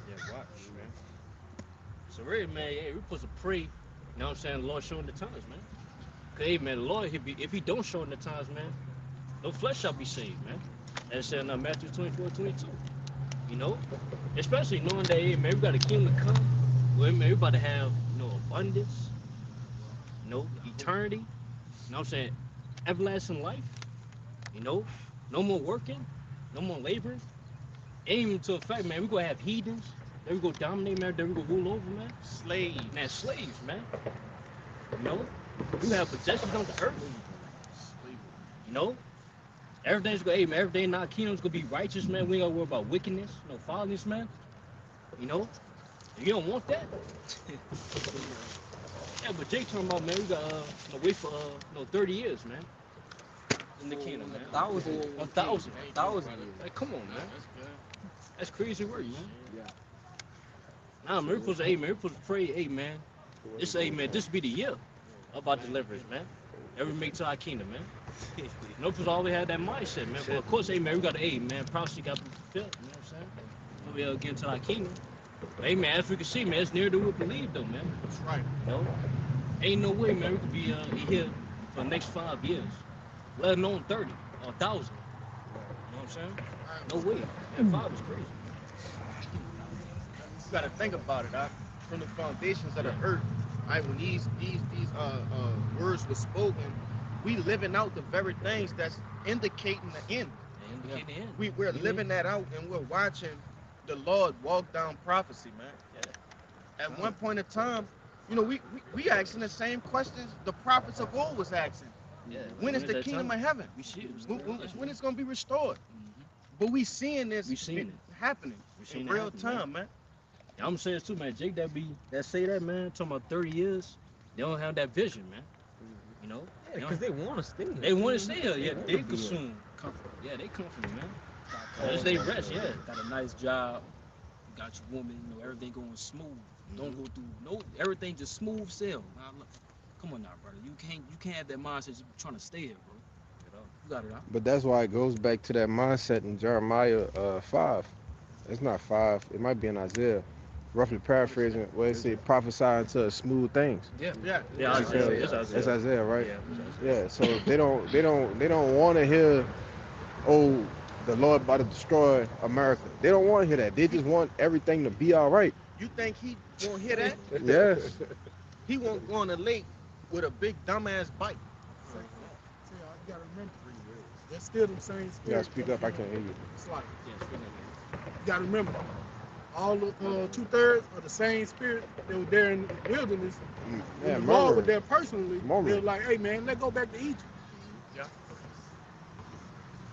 [SPEAKER 2] Yeah, watch, man. So really, man, yeah, we supposed to pray. You know what I'm saying? The Lord showing the times, man. Cause hey, man, the Lord, if He don't show in the times, man, no flesh shall be saved, man. As said in Matthew 24:22. You know, especially knowing that, hey, man, we got a kingdom to come. Well, man, we about to have, abundance, eternity. You know what I'm saying? Everlasting life. You know, no more working, no more laboring. Aiming to a fact, man, we gonna have heathens. Then we gonna dominate, man. Then we gonna rule over, man.
[SPEAKER 1] Slave.
[SPEAKER 2] Man, slaves, man. You know, we have possessions on the earth. You know, everything's gonna, hey, man, everything in our kingdom's gonna be righteous, man. We ain't gotta worry about wickedness, no foulness, man. You know, if you don't want that. Yeah, but Jake talking about, man, we got wait for 30 years, man. In the kingdom, man.
[SPEAKER 9] 1,000.
[SPEAKER 2] 1,000.
[SPEAKER 9] 1,000.
[SPEAKER 2] Like, come on, man. That's crazy work, man. Nah, man, we're supposed to pray, hey, man. This be the year about deliverance, man. Every make to our kingdom, man. You know, because always had that mindset, man. But of course, hey, man, we got to, hey, man, prophecy got to be fulfilled, you know what I'm saying? So we get into our kingdom. But, hey, man, as we can see, man, it's near to what we believe, though, man.
[SPEAKER 1] That's right.
[SPEAKER 2] You know? Ain't no way, man, we could be here for the next 5 years, let alone 30 or 1,000. You know what I'm saying? No way. That 5 is crazy.
[SPEAKER 1] You gotta think about it, from the foundations of the earth. Right, when these words were spoken, we living out the very things that's indicating the end.
[SPEAKER 2] And in the end.
[SPEAKER 1] We're living that out, and we're watching the Lord walk down prophecy, man.
[SPEAKER 2] Yeah.
[SPEAKER 1] At one point in time, you know, we asking the same questions the prophets of old was asking.
[SPEAKER 2] Yeah.
[SPEAKER 1] When is the kingdom of heaven?
[SPEAKER 2] We see it.
[SPEAKER 1] When it's gonna be restored?
[SPEAKER 2] Mhm.
[SPEAKER 1] But we seeing this
[SPEAKER 2] We seen it.
[SPEAKER 1] happening
[SPEAKER 2] We seen
[SPEAKER 1] in
[SPEAKER 2] it
[SPEAKER 1] real
[SPEAKER 2] happen,
[SPEAKER 1] time, man.
[SPEAKER 2] I'm gonna say this too, man. Jake that say that, man, talking about 30 years, they don't have that vision, man. You know?
[SPEAKER 9] Yeah, because they want to stay here.
[SPEAKER 2] They want to stay here. Yeah,
[SPEAKER 9] wanna
[SPEAKER 2] they
[SPEAKER 9] be here.
[SPEAKER 2] consume.
[SPEAKER 4] Comfort.
[SPEAKER 2] Yeah, they comfortable, man.
[SPEAKER 4] Got
[SPEAKER 2] As they rest, yeah.
[SPEAKER 4] Got a nice job. You got your woman. You know, everything going smooth. Don't go through everything just smooth sail. Nah, look, come on now, brother. You can't have that mindset just trying to stay here, bro. You got it, huh?
[SPEAKER 8] But that's why it goes back to that mindset in Jeremiah 5. It's not 5. It might be in Isaiah. Roughly paraphrasing, where it says prophesy unto smooth things.
[SPEAKER 2] Yeah,
[SPEAKER 8] Yeah,
[SPEAKER 2] Isaiah. It's Isaiah.
[SPEAKER 8] It's Isaiah, right?
[SPEAKER 2] Yeah, it's Isaiah.
[SPEAKER 8] Yeah. So they don't want to hear, oh, the Lord about to destroy America. They don't want to hear that. They just want everything to be all right.
[SPEAKER 1] You think he won't hear that?
[SPEAKER 8] Yes.
[SPEAKER 1] He won't go on the lake with a big dumbass bike.
[SPEAKER 7] See, you gotta remember, that's still the same
[SPEAKER 8] You gotta
[SPEAKER 7] spirit.
[SPEAKER 8] speak up. I can't hear you.
[SPEAKER 7] It's like,
[SPEAKER 2] Yeah, it's really
[SPEAKER 7] you gotta remember, all the 2/3 are the same spirit that was there in the wilderness.
[SPEAKER 8] Yeah,
[SPEAKER 7] When the Lord was
[SPEAKER 8] murmuring.
[SPEAKER 7] there personally, they
[SPEAKER 8] Murmuring.
[SPEAKER 7] were like, hey man, let's go back to Egypt.
[SPEAKER 1] Yeah.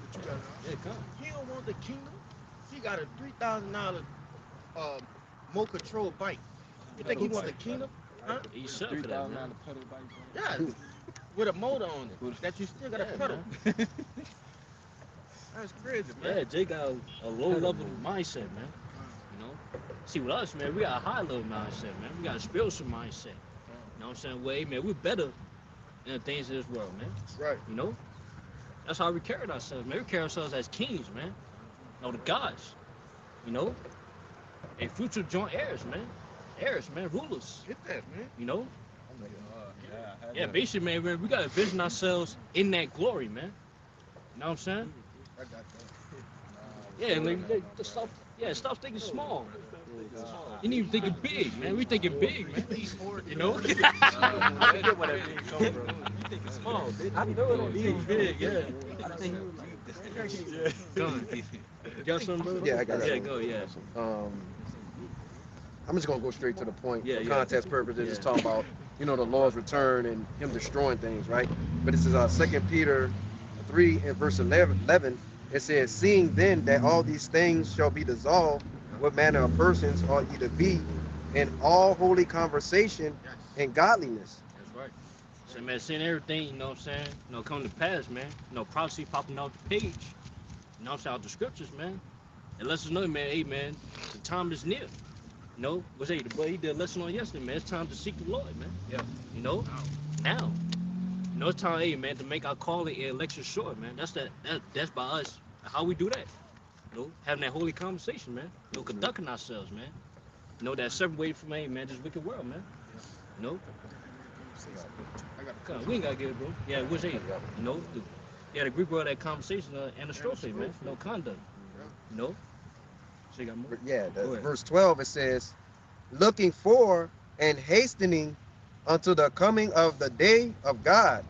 [SPEAKER 7] But you gotta,
[SPEAKER 2] Yeah, come.
[SPEAKER 1] He don't want the kingdom. He got a $3,000 Mocha Troll bike. You think he want the kingdom? Huh?
[SPEAKER 2] He's set for that, man.
[SPEAKER 4] pedal bike.
[SPEAKER 1] Yeah, with a motor on it that you still gotta
[SPEAKER 2] Yeah,
[SPEAKER 1] pedal.
[SPEAKER 2] man.
[SPEAKER 1] That's crazy, man.
[SPEAKER 2] Yeah, Jake got a low level mindset, man. You know? See, with us, man, we got a high level mindset, man. We got a spiritual mindset. You know what I'm saying? Well, hey, man, we're better and the things of this world, man.
[SPEAKER 1] Right.
[SPEAKER 2] You know? That's how we carry ourselves, man. We carry ourselves as kings, man. No, the gods. You know? A future joint heirs, man. Heirs, man. Rulers.
[SPEAKER 1] Get that, man.
[SPEAKER 2] You know?
[SPEAKER 3] Yeah,
[SPEAKER 2] Basically, man, we gotta envision ourselves in that glory, man. You know what I'm saying?
[SPEAKER 1] I got that.
[SPEAKER 2] Yeah, like, stop thinking small. You need to think big, man. We thinking big, man. You know?
[SPEAKER 4] I get where that big come from. You think it's small, bitch. I know it
[SPEAKER 2] Think big, yeah.
[SPEAKER 4] I think
[SPEAKER 2] Go on. You got something, brother?
[SPEAKER 5] Yeah, I got
[SPEAKER 2] Yeah,
[SPEAKER 5] something.
[SPEAKER 2] go, yeah.
[SPEAKER 5] I'm just gonna go straight to the point
[SPEAKER 2] Yeah,
[SPEAKER 5] for
[SPEAKER 2] yeah.
[SPEAKER 5] context purposes. Just
[SPEAKER 2] Yeah.
[SPEAKER 5] talking about, you know, the Lord's return and Him destroying things, right? But this is 2 Peter 3 and verse 11. It says, "Seeing then that all these things shall be dissolved, what manner of persons ought ye to be in all holy conversation and godliness?"
[SPEAKER 2] That's right. So, man, seeing everything, you know what I'm saying? You know, come to pass, man. You know, prophecy popping out the page. You know what I'm saying? Out the scriptures, man. It lets us know, man, hey, man, the time is near. You know, what's that? The boy, he did a lesson on yesterday, man. It's time to seek the Lord, man.
[SPEAKER 4] Yeah.
[SPEAKER 2] You know? Now. You know, it's time, hey, man, to make our calling and election short, man. That's by us. How we do that? You know, having that holy conversation, man. You know, conducting ourselves, man. You know, that separated from, hey, man, this wicked world, man. You know?
[SPEAKER 1] I got
[SPEAKER 2] Come on, we ain't gotta get it, bro. Yeah, what's it? You know, the Greek word of that conversation and the strophe, man. No conduct. You know? So you got more?
[SPEAKER 5] Yeah,
[SPEAKER 2] Go ahead.
[SPEAKER 5] verse 12 it says, "Looking for and hastening unto the coming of the day of God,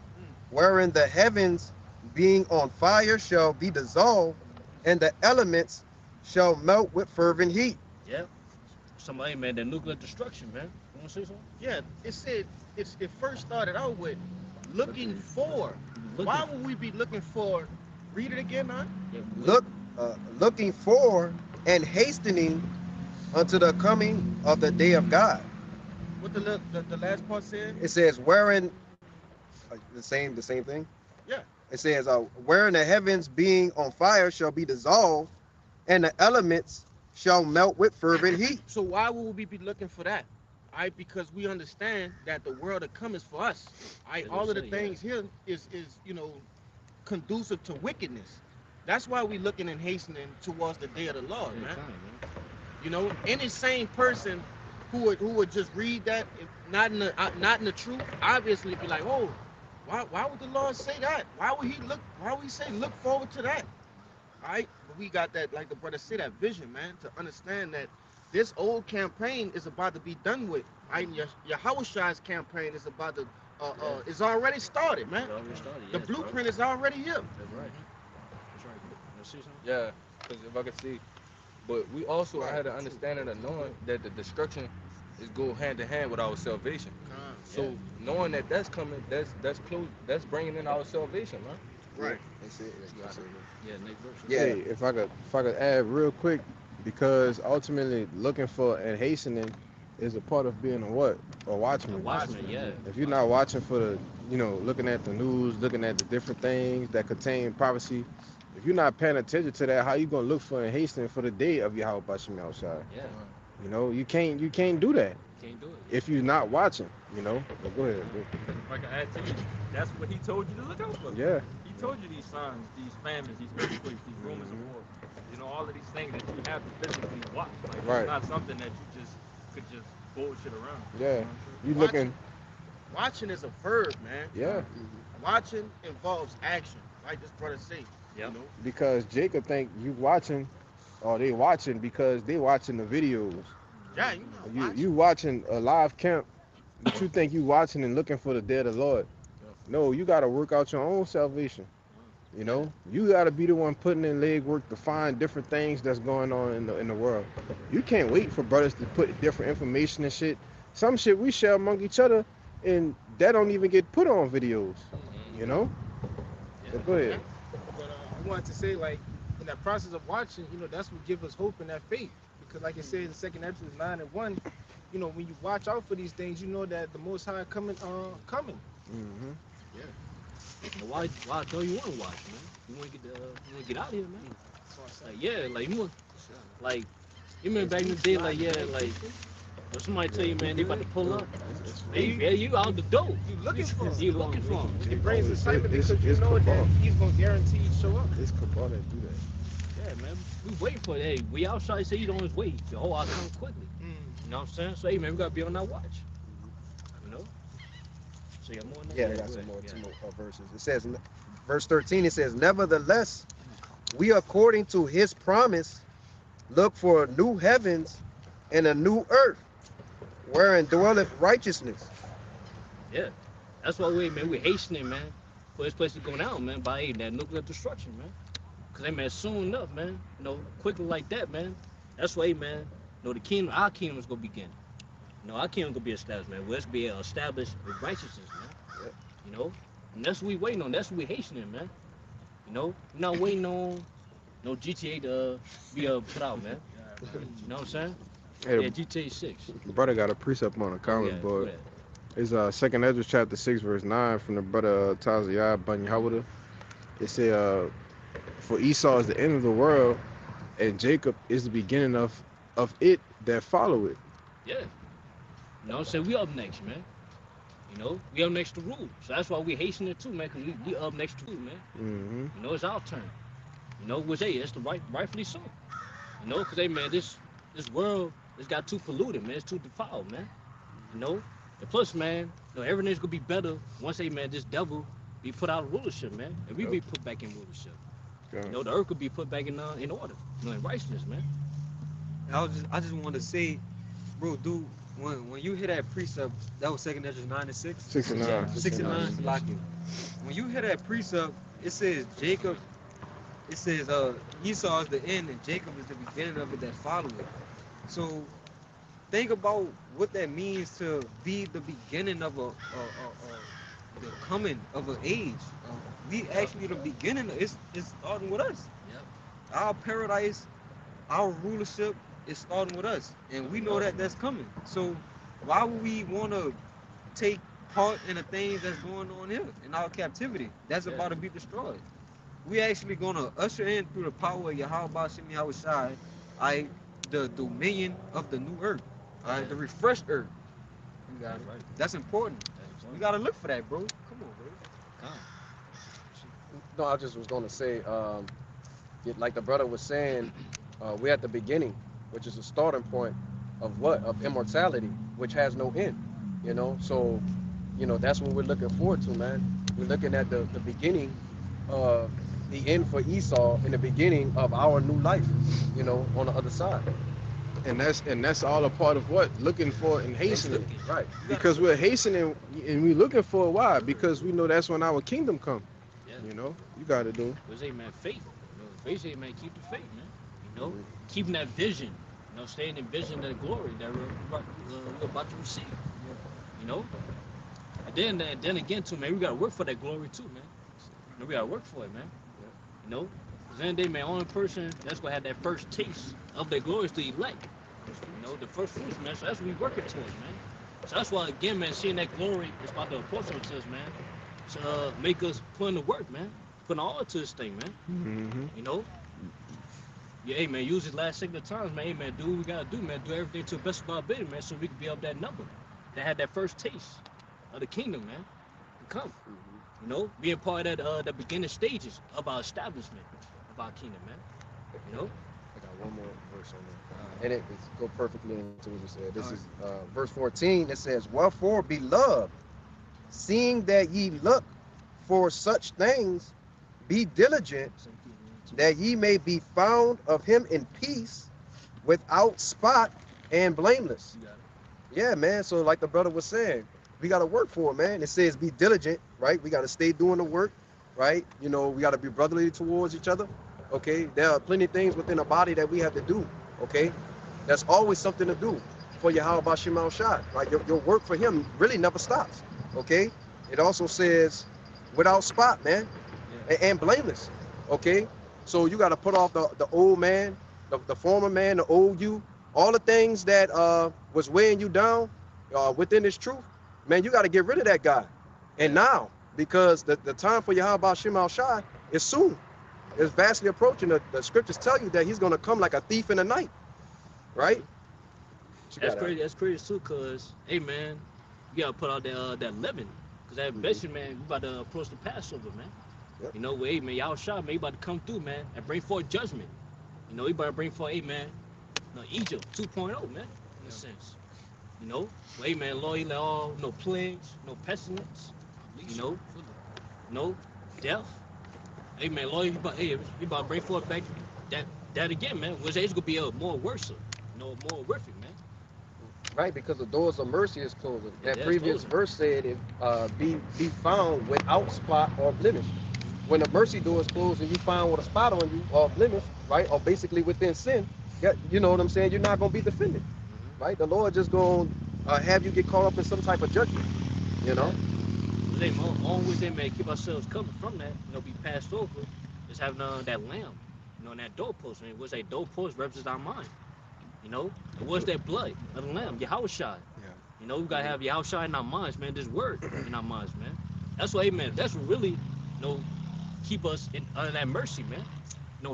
[SPEAKER 5] wherein the heavens being on fire shall be dissolved, and the elements shall melt with fervent heat."
[SPEAKER 2] Yeah. Somebody, man, that nuclear destruction, man. You wanna say something?
[SPEAKER 1] Yeah, it said it first started out with looking for.
[SPEAKER 2] Looking.
[SPEAKER 1] Why would we be looking for? Read it again, huh?
[SPEAKER 2] Yeah,
[SPEAKER 5] Looking for and hastening unto the coming of the day of God.
[SPEAKER 1] What the last part said?
[SPEAKER 5] It says, wherein the same thing.
[SPEAKER 1] Yeah.
[SPEAKER 5] It says, wherein the heavens being on fire shall be dissolved, and the elements shall melt with fervent heat.
[SPEAKER 1] So why would we be looking for that? All right, because we understand that the world to come is for us. All right,
[SPEAKER 2] That's
[SPEAKER 1] all
[SPEAKER 2] what
[SPEAKER 1] of the
[SPEAKER 2] I'm saying,
[SPEAKER 1] things here is you know conducive to wickedness. That's why we looking and hastening towards the day of the Lord,
[SPEAKER 2] Yeah,
[SPEAKER 1] man.
[SPEAKER 2] time, man.
[SPEAKER 1] You know, any sane person who would just read that, not in the truth, obviously be like, oh, why would the Lord say that? Why would he say look forward to that? All right, but we got that, like the brother said, that vision, man, to understand that this old campaign is about to be done with. Right? Your Hawashai's campaign is about to is already started, man.
[SPEAKER 2] It already started,
[SPEAKER 1] The
[SPEAKER 2] yes,
[SPEAKER 1] blueprint is already here.
[SPEAKER 2] That's right. That's right. You see something?
[SPEAKER 3] Yeah, because if I could see, but we also had an understanding of knowing that the destruction is go hand in hand with our salvation. So knowing that that's coming, that's close, that's bringing in our salvation, man.
[SPEAKER 1] Right.
[SPEAKER 2] Yeah, next verse.
[SPEAKER 5] Yeah.
[SPEAKER 8] Hey, if I could add real quick, because ultimately looking for and hastening is a part of being a what? A watchman.
[SPEAKER 2] Watchmen, yeah.
[SPEAKER 8] If you're not watching for the, looking at the news, looking at the different things that contain prophecy, if you're not paying attention to that, how you gonna look for and hasten for the day of Yahweh Bashim outside?
[SPEAKER 2] Yeah.
[SPEAKER 8] You can't do that
[SPEAKER 2] Can't do it.
[SPEAKER 8] if you're not watching. But go ahead.
[SPEAKER 4] If I can add to you, that's what he told you to look out for.
[SPEAKER 8] Yeah.
[SPEAKER 4] He told you these signs, these famines, these earthquakes, these rumors of war. All of these things that you have to physically watch. Like,
[SPEAKER 8] Right.
[SPEAKER 4] It's not something that you just could just bullshit around.
[SPEAKER 8] Yeah. You
[SPEAKER 1] Watching.
[SPEAKER 8] looking?
[SPEAKER 1] Watching is a verb, man.
[SPEAKER 8] Yeah.
[SPEAKER 1] Watching involves action, like this brother say.
[SPEAKER 2] Yeah.
[SPEAKER 1] You know?
[SPEAKER 8] Because Jacob think you watching, or they watching because they watching the videos.
[SPEAKER 1] Yeah, you know.
[SPEAKER 8] You watching a live camp, but you think you watching and looking for the day of the Lord. No, you got to work out your own salvation. You got to be the one putting in leg work to find different things that's going on in the world. You can't wait for brothers to put different information and shit. Some shit we share among each other, and that don't even get put on videos. But go ahead.
[SPEAKER 6] But I wanted to say, like, in that process of watching, that's what gives us hope and that faith. Because, like it says in 2 Exodus 9:1, when you watch out for these things, you know that the Most High coming.
[SPEAKER 8] Mm-hmm.
[SPEAKER 2] Why don't you want to watch, man? You want to get out of here, man. Like, yeah, like you want, like, you remember back in the day, like, yeah, like, If somebody tell you, man, they about to pull up, hey,
[SPEAKER 6] You-
[SPEAKER 2] yeah, you out the door.
[SPEAKER 6] You looking for him.
[SPEAKER 2] You looking for him.
[SPEAKER 6] It brings excitement
[SPEAKER 8] It's-
[SPEAKER 6] because you
[SPEAKER 8] it's
[SPEAKER 6] know that
[SPEAKER 8] cabal.
[SPEAKER 6] he's gonna guarantee show up.
[SPEAKER 8] It's cabal that do that.
[SPEAKER 2] Yeah, man. We waiting for it. Hey, we outside, say he's on his way. The whole out come quickly. You know what I'm saying? So, hey, man, we got to be on that watch. You know? So, you got more on that?
[SPEAKER 5] Yeah, I
[SPEAKER 2] Go
[SPEAKER 5] got some
[SPEAKER 2] ahead.
[SPEAKER 5] more,
[SPEAKER 2] Yeah.
[SPEAKER 5] two more verses. It says, verse 13, it says, nevertheless, we according to his promise look for new heavens and a new earth, wherein dwelleth righteousness.
[SPEAKER 2] Yeah. That's why we hastening, man, for this place to go down, man, by hey, that nuclear destruction, man. Because, hey, man, soon enough, man, you know, quickly like that, man. That's why, hey, man, you know, the kingdom, our kingdom is going to begin. You know, our kingdom going to be established, man. Let's be established with righteousness, man.
[SPEAKER 5] Yep.
[SPEAKER 2] You know? And that's what we waiting on. That's what we hastening, man. You know? We're not waiting on no GTA to be put out, man. You know what I'm saying?
[SPEAKER 8] Hey,
[SPEAKER 2] Yeah, GTA 6.
[SPEAKER 8] the brother got a precept on the comment
[SPEAKER 2] Yeah,
[SPEAKER 8] board.
[SPEAKER 2] go ahead.
[SPEAKER 8] It's 2nd Ezra chapter 6 verse 9 from the brother Taziah Ben Yehuda. It say for Esau is the end of the world, and Jacob is the beginning of it that follow it.
[SPEAKER 2] Yeah. You know what I'm saying? We up next, man. You know, we up next to rule. So that's why we hastening too, man, because we up next to rule, man.
[SPEAKER 8] Mm-hmm.
[SPEAKER 2] You know, it's our turn. You know, which, hey, it's the rightfully so. You know, because, hey, man, this world, it's got too polluted, man. It's too defiled, man. You know? And plus, man, you know, everything's going to be better once, hey, man, this devil be put out of rulership, man. And we be put back in rulership.
[SPEAKER 8] Yeah.
[SPEAKER 2] You know, the earth could be put back in order. You know, in righteousness, man.
[SPEAKER 9] I just want to say, bro, dude, when you hear that precept, that was 2nd Ezra 9 and 6.
[SPEAKER 8] 69.
[SPEAKER 9] 69, like it. When you hear that precept, it says Jacob, it says Esau is the end and Jacob is the beginning of it that follow it. So think about what that means to be the beginning of the coming of an age. We actually the beginning. It's starting with us.
[SPEAKER 2] Yep.
[SPEAKER 9] Our paradise, our rulership is starting with us, and we know that that's coming. So why would we want to take part in the things that's going on here in our captivity that's
[SPEAKER 2] Yeah.
[SPEAKER 9] about to be destroyed? We actually gonna usher in through the power of Yahweh Shemi Yahushai, the dominion of the new earth, the refreshed earth. You got it.
[SPEAKER 2] Right.
[SPEAKER 9] That's important. We gotta look for that, bro. Come on, bro.
[SPEAKER 2] Come.
[SPEAKER 5] No, I just was going to say, like the brother was saying, we're at the beginning, which is a starting point of what? Of immortality, which has no end, you know? So, you know, that's what we're looking forward to, man. We're looking at the beginning of the end for Esau and the beginning of our new life, you know, on the other side.
[SPEAKER 8] And that's all a part of what? Looking for and hastening.
[SPEAKER 5] Right.
[SPEAKER 8] Because we're hastening and we're looking for it. Why? Because we know that's when our kingdom come.
[SPEAKER 2] Yeah.
[SPEAKER 8] You know, you got to do.
[SPEAKER 2] Because, hey, man, faith. You know, basically, man, keep the faith, man. You know, keeping that vision. You know, staying in vision of the glory that we're about to receive. You know? And then again, too, man, we got to work for that glory, too, man. You know, we got to work for it, man. You know? Because then day, man, only person that's going to have that first taste of that glory is the elect. You know, the first fruits, man. So that's what we working towards, man. So that's why, again, man, seeing that glory is about to approach us, man. To make us put in the work, man. Put all to this thing, man.
[SPEAKER 8] Mm-hmm.
[SPEAKER 2] You know? Yeah, hey, man, use it last signal times, man. Hey, man, do what we got to do, man. Do everything to the best of our ability, man, so we can be up that number. That had that first taste of the kingdom, man. To come. You know? Being part of that, the beginning stages of our establishment of our kingdom, man. You know?
[SPEAKER 5] I got one more verse on there. And it go perfectly into what you said. This is verse 14. It says, wherefore, beloved, seeing that ye look for such things, be diligent that ye may be found of him in peace, without spot and blameless. Yeah, man. So like the brother was saying, we got to work for it, man. It says be diligent, right? We got to stay doing the work, right? You know, we got to be brotherly towards each other. Okay, there are plenty of things within the body that we have to do. Okay, that's always something to do for Yahweh Shema Shai. Right, your work for him really never stops. Okay, it also says without spot, man, and blameless. Okay, so you got to put off the old man, the former man, the old you, all the things that was weighing you down within this truth. Man, you got to get rid of that guy, and now because the time for Yahweh Shema Shai is soon. It's vastly approaching. The scriptures tell you that he's going to come like a thief in the night, right? you
[SPEAKER 2] That's
[SPEAKER 5] got
[SPEAKER 2] crazy. That's crazy too, cause hey man, you gotta put out that lemon, cause that
[SPEAKER 5] Mhm.
[SPEAKER 2] basically man, we about to approach the Passover, man.
[SPEAKER 5] Yep.
[SPEAKER 2] You know, hey man, y'all shot, man, you about to come through, man, and bring forth judgment. You know, you about to bring forth, hey man, no Egypt 2.0, man, in a sense. You know, well, hey man, Lord, you let all no plagues, no pestilence, you know, no death. Hey man, Lord, you about to bring forth back that again, man. Which it's gonna be more worse, more horrific, man.
[SPEAKER 5] right, because the doors of mercy is closing.
[SPEAKER 2] Yeah,
[SPEAKER 5] That
[SPEAKER 2] that's
[SPEAKER 5] previous
[SPEAKER 2] closing.
[SPEAKER 5] verse said, "If be found without spot or blemish." When the mercy door is closed and you found with a spot on you or blemish, right, or basically within sin, yeah, you know what I'm saying? You're not gonna be defended, right? The Lord just gonna have you get caught up in some type of judgment, you know.
[SPEAKER 2] They always they may keep ourselves covered from that, be passed over, is having that lamb, and that doorpost. And what's that doorpost represents our mind, and what's that blood of the lamb, Yahushua.
[SPEAKER 8] Yeah.
[SPEAKER 2] We gotta have Yahushua in our minds, man. This word in our minds, man. That's what, amen. That's what really, keep us under that mercy, man.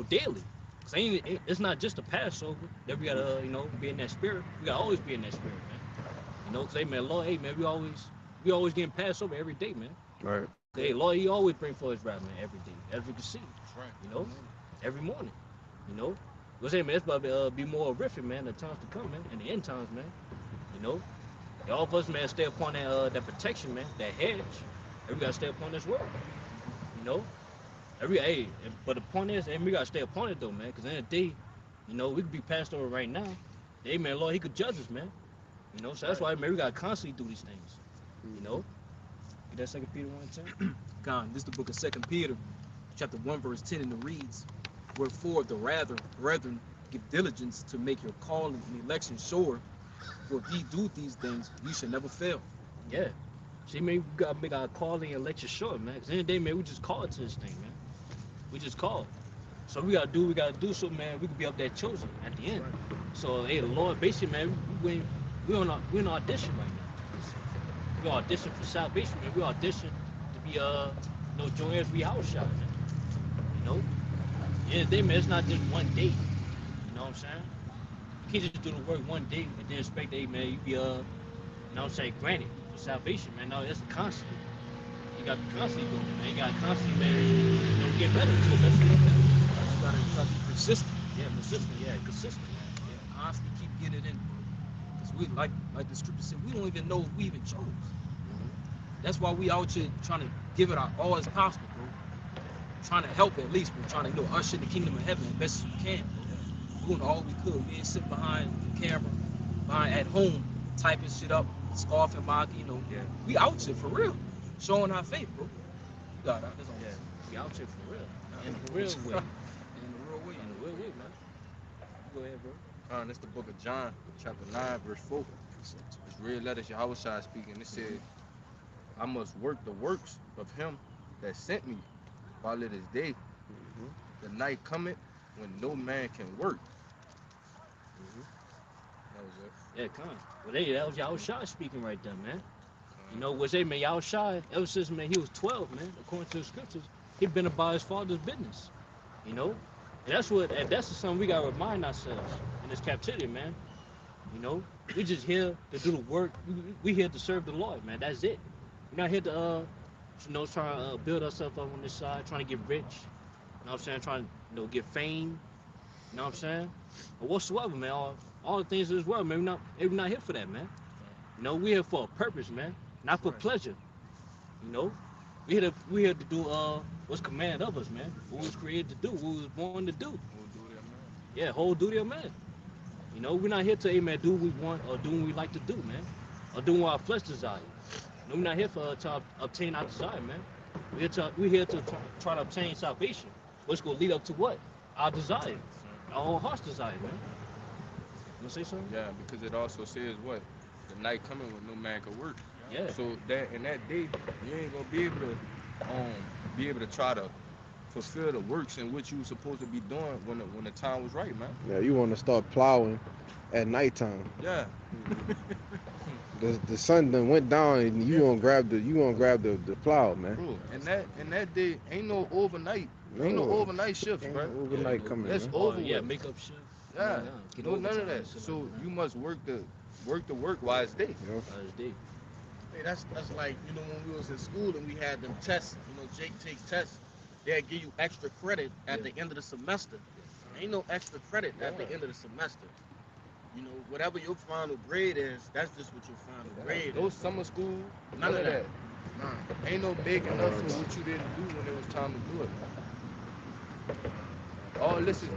[SPEAKER 2] Daily. Cause it's not just a Passover that we gotta, be in that spirit. We gotta always be in that spirit, man. Cause amen, Lord, hey man, we always getting passed over every day, man.
[SPEAKER 8] Right.
[SPEAKER 2] Hey, Lord, He always bring forth His wrath, man, every day, as we can see.
[SPEAKER 4] That's right.
[SPEAKER 2] Every morning. Because hey man, it's about to be more horrific, man, the times to come, man, and the end times, man. All of us, man, stay upon that protection, man, that hedge. And we gotta stay upon this word. But the point is, and we gotta stay upon it though, man, because in the day, we could be passed over right now. Hey man, Lord, He could judge us, man. So that's why, man, we gotta constantly do these things. Get that 2 Peter 1:10.
[SPEAKER 4] God, this is the book of 2 Peter, chapter 1, verse 10, and it reads, "Wherefore the rather, brethren, give diligence to make your calling and election sure. For if ye do these things, ye shall never fail."
[SPEAKER 2] Yeah. See, man, we gotta make our calling and lecture short, man. Because in the day, man, we just called to this thing, man. We just called. So we gotta do so, man. We could be up there chosen at the end. So, hey, the Lord, basically, man, we on audition right now. We audition for salvation, man. We audition to be join us, we house shot, man. In the day, man, it's not just one day. You know what I'm saying? You can't just do the work one day and then expect, hey, man, you be granted for salvation, man. No, it's constant. You got to be constantly doing it, man. You got to constantly, man, get better to it. That's what
[SPEAKER 4] You gotta be persistent.
[SPEAKER 2] Consistent.
[SPEAKER 4] Constantly keep getting it in. Because we, like the scripture said, we don't even know if we even chose. That's why we out here trying to give it our all as possible, bro. Trying to help at least. We're trying to, usher in the kingdom of heaven as best as we can, bro. Doing all we could. We ain't sitting behind the camera, at home, typing shit up, scoffing, mocking, We out here for real. Showing our faith, bro. You got it. That's all.
[SPEAKER 2] Yeah, we out here for real. In the real way.
[SPEAKER 4] In the real way.
[SPEAKER 2] In the real way, man. Go ahead, bro.
[SPEAKER 3] That's the book of John, chapter 9, verse 4. It's red letters, Yahushua speaking. It said, "I must work the works of Him that sent me while it is day. The night cometh when no man can work." That was it.
[SPEAKER 2] Yeah, come on. Well, hey, that was Yahushua speaking right there, man. What's hey, man, Yahushua, ever since, man, he was 12, man, according to the scriptures, he been about his father's business, And that's something we got to remind ourselves in this captivity, man. We just here to do the work. We here to serve the Lord, man. That's it. We're not here to, try to build ourselves up on this side, trying to get rich. You know what I'm saying? Trying to get fame. You know what I'm saying? Or whatsoever, man. All the things of this world, man. We're not here for that, man. We're here for a purpose, man. Not for pleasure. We here to do what's commanded of us, man. What we was created to do, what we was born to do. Yeah, whole duty of man. We're not here to, amen, do what we want or do what we like to do, man. Or do what our flesh desires. We're not here to obtain our desire, man. We're here to try to obtain salvation. What's going to lead up to what? Our desire. Our own heart's desire, man. You want to say something?
[SPEAKER 3] Yeah, because it also says what? The night coming when no man can work.
[SPEAKER 2] Yeah.
[SPEAKER 3] So that in that day, you ain't gonna be able to try to fulfill the works in which you were supposed to be doing when the time was right, man.
[SPEAKER 8] Yeah, you want to start plowing at nighttime.
[SPEAKER 3] Yeah.
[SPEAKER 8] The sun done went down and you gonna grab the plow, man.
[SPEAKER 3] Bro, in that day ain't no overnight. Ain't no overnight shifts,
[SPEAKER 8] Ain't
[SPEAKER 3] bro.
[SPEAKER 8] no overnight coming,
[SPEAKER 3] That's
[SPEAKER 8] man.
[SPEAKER 3] over
[SPEAKER 2] Yeah,
[SPEAKER 3] with.
[SPEAKER 2] makeup shift.
[SPEAKER 3] Yeah,
[SPEAKER 2] Get
[SPEAKER 3] no, none of
[SPEAKER 2] overtime
[SPEAKER 3] that.
[SPEAKER 2] and shit
[SPEAKER 3] So
[SPEAKER 2] like that.
[SPEAKER 3] you must work the work while it's day.
[SPEAKER 8] You know?
[SPEAKER 2] That's deep.
[SPEAKER 1] Hey, that's like, you know, when we was in school and we had them tests, you know, Jake takes tests, they'll give you extra credit at the end of the semester. Ain't no extra credit at the end of the semester. You know, whatever your final grade is, that's just what your final grade
[SPEAKER 3] No
[SPEAKER 1] is.
[SPEAKER 3] summer school,
[SPEAKER 1] None of that.
[SPEAKER 3] Nah, ain't no making up for what you didn't do when it was time to do it. Oh, this is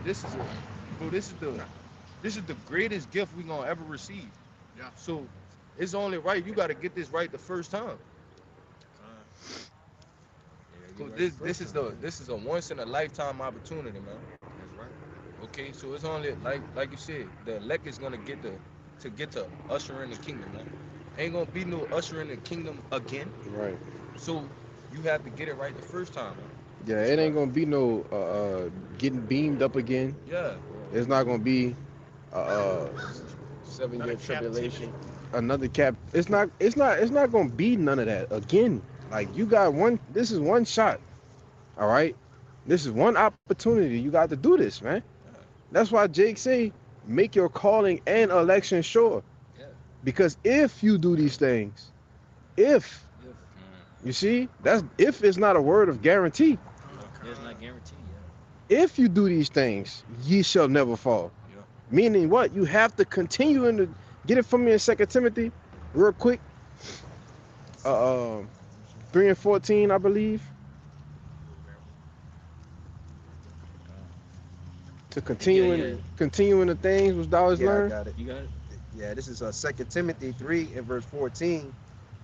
[SPEAKER 3] the greatest gift we gonna ever receive.
[SPEAKER 1] Yeah.
[SPEAKER 3] So it's only right you got to get this right the first time. So this is a once in a lifetime opportunity, man.
[SPEAKER 2] That's right.
[SPEAKER 3] Okay, so it's only like you said, the elect is gonna get to usher in the kingdom, man. Ain't gonna be no usher in the kingdom again.
[SPEAKER 8] Right.
[SPEAKER 3] So you have to get it right the first time, man.
[SPEAKER 8] Yeah, it ain't gonna be no getting beamed up again.
[SPEAKER 3] Yeah.
[SPEAKER 8] It's not gonna be
[SPEAKER 3] 7-year tribulation.
[SPEAKER 8] another cap. It's not gonna be none of that again. Like you got one. This is one shot. All right. This is one opportunity. You got to do this, man. That's why Jake say, make your calling and election sure.
[SPEAKER 3] Yeah.
[SPEAKER 8] Because if you do these things, if you see, that's if it's not a word of guarantee.
[SPEAKER 2] It's not guaranteed.
[SPEAKER 8] If you do these things, ye shall never fall.
[SPEAKER 3] Yeah.
[SPEAKER 8] Meaning what? You have to continue in the, get it from me in 2 Timothy, real quick. 3 and 14, I believe. To continue in the things which thou hast
[SPEAKER 5] Yeah, I
[SPEAKER 8] learned.
[SPEAKER 5] got it.
[SPEAKER 2] You got it.
[SPEAKER 5] Yeah, this is 2 Timothy 3 and verse 14.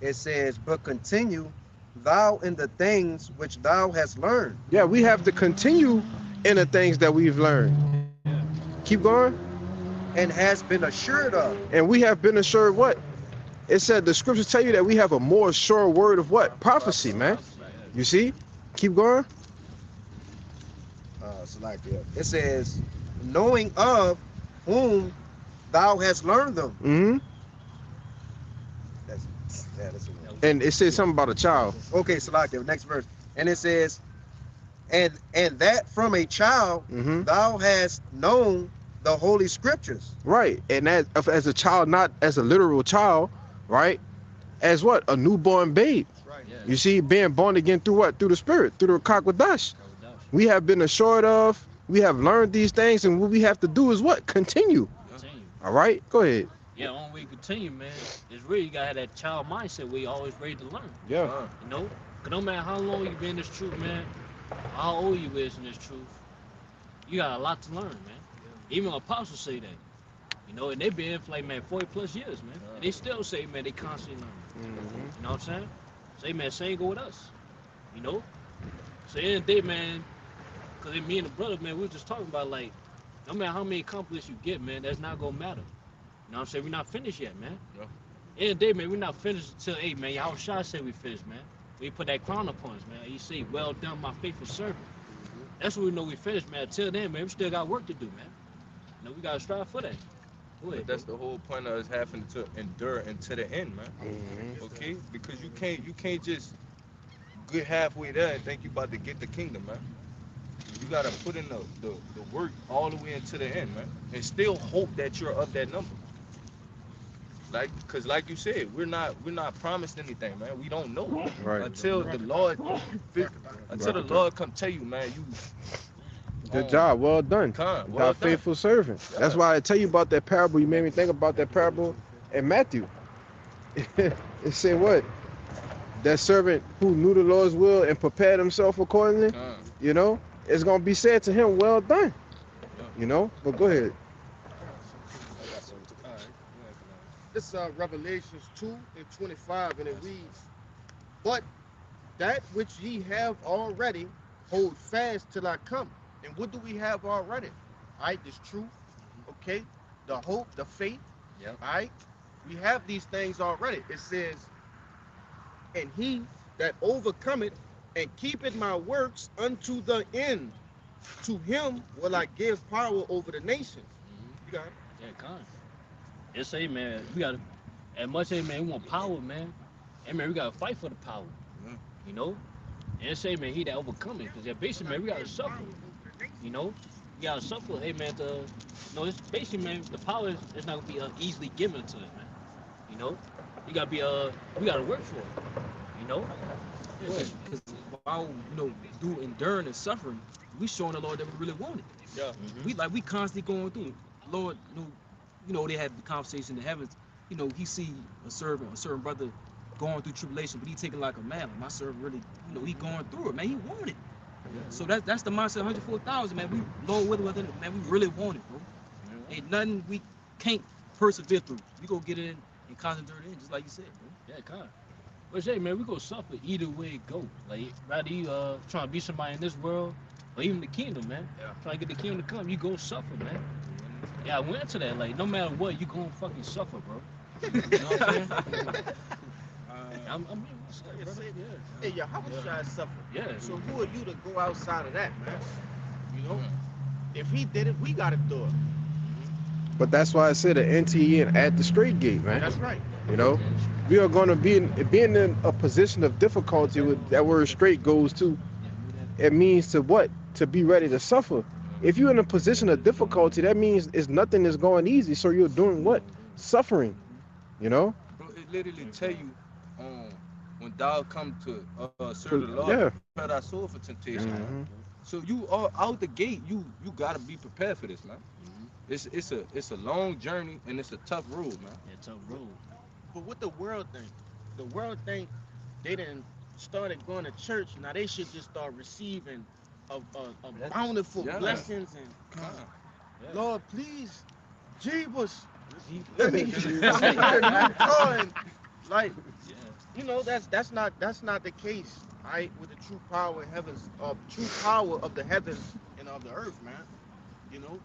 [SPEAKER 5] It says, but continue thou in the things which thou hast learned.
[SPEAKER 8] Yeah, we have to continue in the things that we've learned. Keep going.
[SPEAKER 5] And has been assured of.
[SPEAKER 8] And we have been assured what? It said the scriptures tell you that we have a more sure word of what? Prophecy, man. You see? Keep going.
[SPEAKER 5] It says, knowing of whom thou hast learned them.
[SPEAKER 8] Mm-hmm.
[SPEAKER 5] That's
[SPEAKER 8] And it says something about a child.
[SPEAKER 5] okay, Salakia, next verse. And it says, and that from a child
[SPEAKER 8] Mm-hmm.
[SPEAKER 5] thou hast known the holy scriptures.
[SPEAKER 8] Right. And that as a child, not as a literal child, right? As what? A newborn babe.
[SPEAKER 5] Right.
[SPEAKER 2] Yeah.
[SPEAKER 8] You see, being born again through what? Through the Spirit, through the Kakwadash. We have been assured of, we have learned these things, and what we have to do is what? Continue.
[SPEAKER 2] Continue.
[SPEAKER 8] All right? Go ahead.
[SPEAKER 2] Yeah, only way you continue, man, is really you gotta have that child mindset where you always ready to learn.
[SPEAKER 8] Yeah.
[SPEAKER 2] You know? Cause no matter how long you been in this truth, man, how old you is in this truth, you got a lot to learn, man. Even apostles say that. You know, and they been in for like, man, 40 plus years, man. And they still say, man, they constantly learn.
[SPEAKER 8] Mm-hmm.
[SPEAKER 2] You know what I'm saying? Say, man, same go with us. You know? So in the day, man, because me and the brother, man, we were just talking about, like, no matter how many accomplishments you get, man, that's not going to matter. You know what I'm saying? We're not finished yet, man.
[SPEAKER 3] Yeah.
[SPEAKER 2] In the day, man, we're not finished until, hey, man, y'all shy say we finished, man. We put that crown upon us, man. You say, well done, my faithful servant. That's when we know we finished, man. Until then, man, we still got work to do, man. You know, we got to strive for that. Go ahead,
[SPEAKER 3] But that's the whole point of us having to endure until the end, man.
[SPEAKER 8] Mm-hmm.
[SPEAKER 3] Okay? Because you can't just get halfway there and think you about to get the kingdom, man. You gotta put in the work all the way into the end, man. And still hope that you're of that number. Cause like you said, we're not promised anything, man. We don't know.
[SPEAKER 8] Right.
[SPEAKER 3] Until the Lord come tell you, man, you
[SPEAKER 8] Good job. Well done.
[SPEAKER 3] Well
[SPEAKER 8] Thou
[SPEAKER 3] done.
[SPEAKER 8] faithful servant. That's
[SPEAKER 3] Yeah.
[SPEAKER 8] why I tell you about that parable. You made me think about that parable in Matthew. It said what? That servant who knew the Lord's will and prepared himself accordingly, you know, it's going to be said to him, well done. You know, but go ahead.
[SPEAKER 1] This is Revelations 2 and 25, and it reads, but that which ye have already, hold fast till I come. And what do we have already? All right, this truth, okay? The hope, the faith,
[SPEAKER 2] Yep.
[SPEAKER 1] all right? We have these things already. It says, and he that overcometh and keepeth my works unto the end, to him will I give power over the nations. You got it?
[SPEAKER 2] Yeah, con. It's say, man, we gotta, as much as, man, we want power, man. And, man, we gotta fight for the power. You know? And it say, man, he that overcome it. Because, basically, man, we gotta suffer. You know? You gotta suffer, hey man. No, it's basically, man. The power is not gonna be easily given to it, man. You know, you gotta be we gotta work for it. You know.
[SPEAKER 4] Because while do enduring and suffering, we showing the Lord that we really want it.
[SPEAKER 3] Yeah.
[SPEAKER 4] We constantly going through. Lord, they had the conversation in the heavens. He see a certain brother going through tribulation, but he take it like a man. Like, my servant really, he going through it, man. He want it. So that's the mindset. 104,000, man. We Lord with it, man. We really want it, bro. Ain't nothing we can't persevere through. We go get it in and concentrate it in, just like you said, bro.
[SPEAKER 2] Yeah, kind. But hey, man, we gonna suffer either way it go. Like, rather you trying to be somebody in this world, or even the kingdom, man.
[SPEAKER 3] Yeah.
[SPEAKER 2] Trying to get the kingdom to come, you gonna suffer, man. Yeah, I went into that. Like, no matter what, you gonna fucking suffer, bro. You know what I'm saying? I'm being myself, brother.
[SPEAKER 1] Hey, yo, how much I suffer?
[SPEAKER 2] Yeah.
[SPEAKER 1] So who are you to go outside of that, man? You know, if he did it, we gotta do it.
[SPEAKER 8] But that's why I said an NTE and at the straight gate, man.
[SPEAKER 1] That's right.
[SPEAKER 8] You know, we are going to being in a position of difficulty. With that word straight goes to, it means to what? To be ready to suffer. If you're in a position of difficulty, that means nothing is going easy. So you're doing what? Suffering. You know.
[SPEAKER 3] Bro, it literally tell you, when thou come to serve the Lord,
[SPEAKER 8] Yeah.
[SPEAKER 3] prepare thy soul for temptation.
[SPEAKER 8] Mhm.
[SPEAKER 3] So you are out the gate. You gotta be prepared for this, man. It's a long journey and it's a tough road, man.
[SPEAKER 2] Yeah, tough road.
[SPEAKER 1] But what the world think? The world think they didn't started going to church. Now they should just start receiving a bountiful blessings and Lord, please, Jesus, let me get a new car. And, like, that's not the case, right? With the true power of heavens, true power of the heavens and of the earth, man.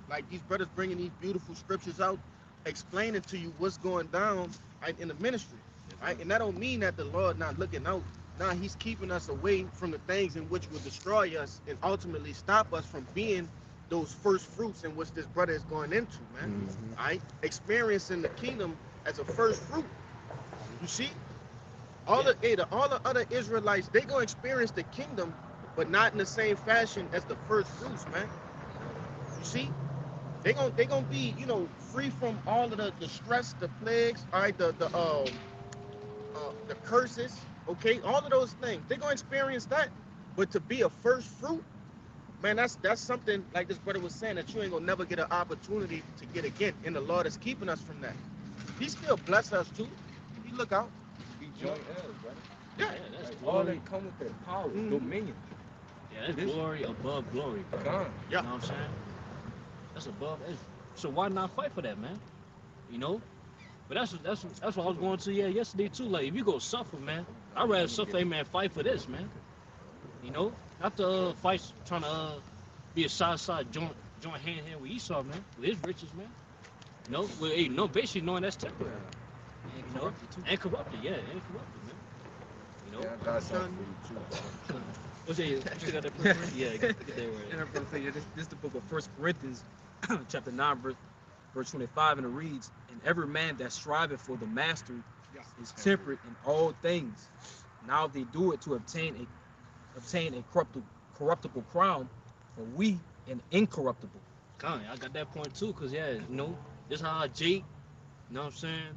[SPEAKER 1] Like these brothers bringing these beautiful scriptures out, explaining to you what's going down, right, in the ministry, right? And that don't mean that the Lord not looking out. Nah, he's keeping us away from the things in which will destroy us and ultimately stop us from being those first fruits in which this brother is going into, man. Right? Experiencing the kingdom as a first fruit. You see? All the other Israelites, they gonna experience the kingdom, but not in the same fashion as the first fruits, man. You see? They gonna be, free from all of the stress, the plagues, all right, the curses, okay, all of those things. They're gonna experience that. But to be a first fruit, man, that's something, like this brother was saying, that you ain't gonna never get an opportunity to get again. And the Lord is keeping us from that. He still bless us too. You look out.
[SPEAKER 3] Be joint heirs, brother.
[SPEAKER 1] Yeah,
[SPEAKER 2] that's
[SPEAKER 3] Like,
[SPEAKER 2] glory.
[SPEAKER 3] all that come with that power, dominion.
[SPEAKER 2] Yeah, that's glory above glory, bro.
[SPEAKER 3] Come.
[SPEAKER 1] Yeah.
[SPEAKER 2] You know what I'm saying? That's above. So why not fight for that, man? But that's what I was going to yesterday too. Like, if you go suffer, man, I'd rather suffer, man, fight for this, man. Not to fight trying to be a side joint hand with Esau, man, with his riches, man. Basically knowing that's temporary. And corrupted, yeah, and corrupted, man.
[SPEAKER 3] Yeah, I got something for you too, brother.
[SPEAKER 2] What's that? You still got that preference? Yeah, get that right.
[SPEAKER 4] And I'm gonna say, this is the book of 1 Corinthians, chapter 9, verse 25, and it reads, "And every man that striveth for the mastery is temperate in all things. Now they do it to obtain a corruptible crown, but we an incorruptible."
[SPEAKER 2] I got that point too, cause this how Jake, you know what I'm saying?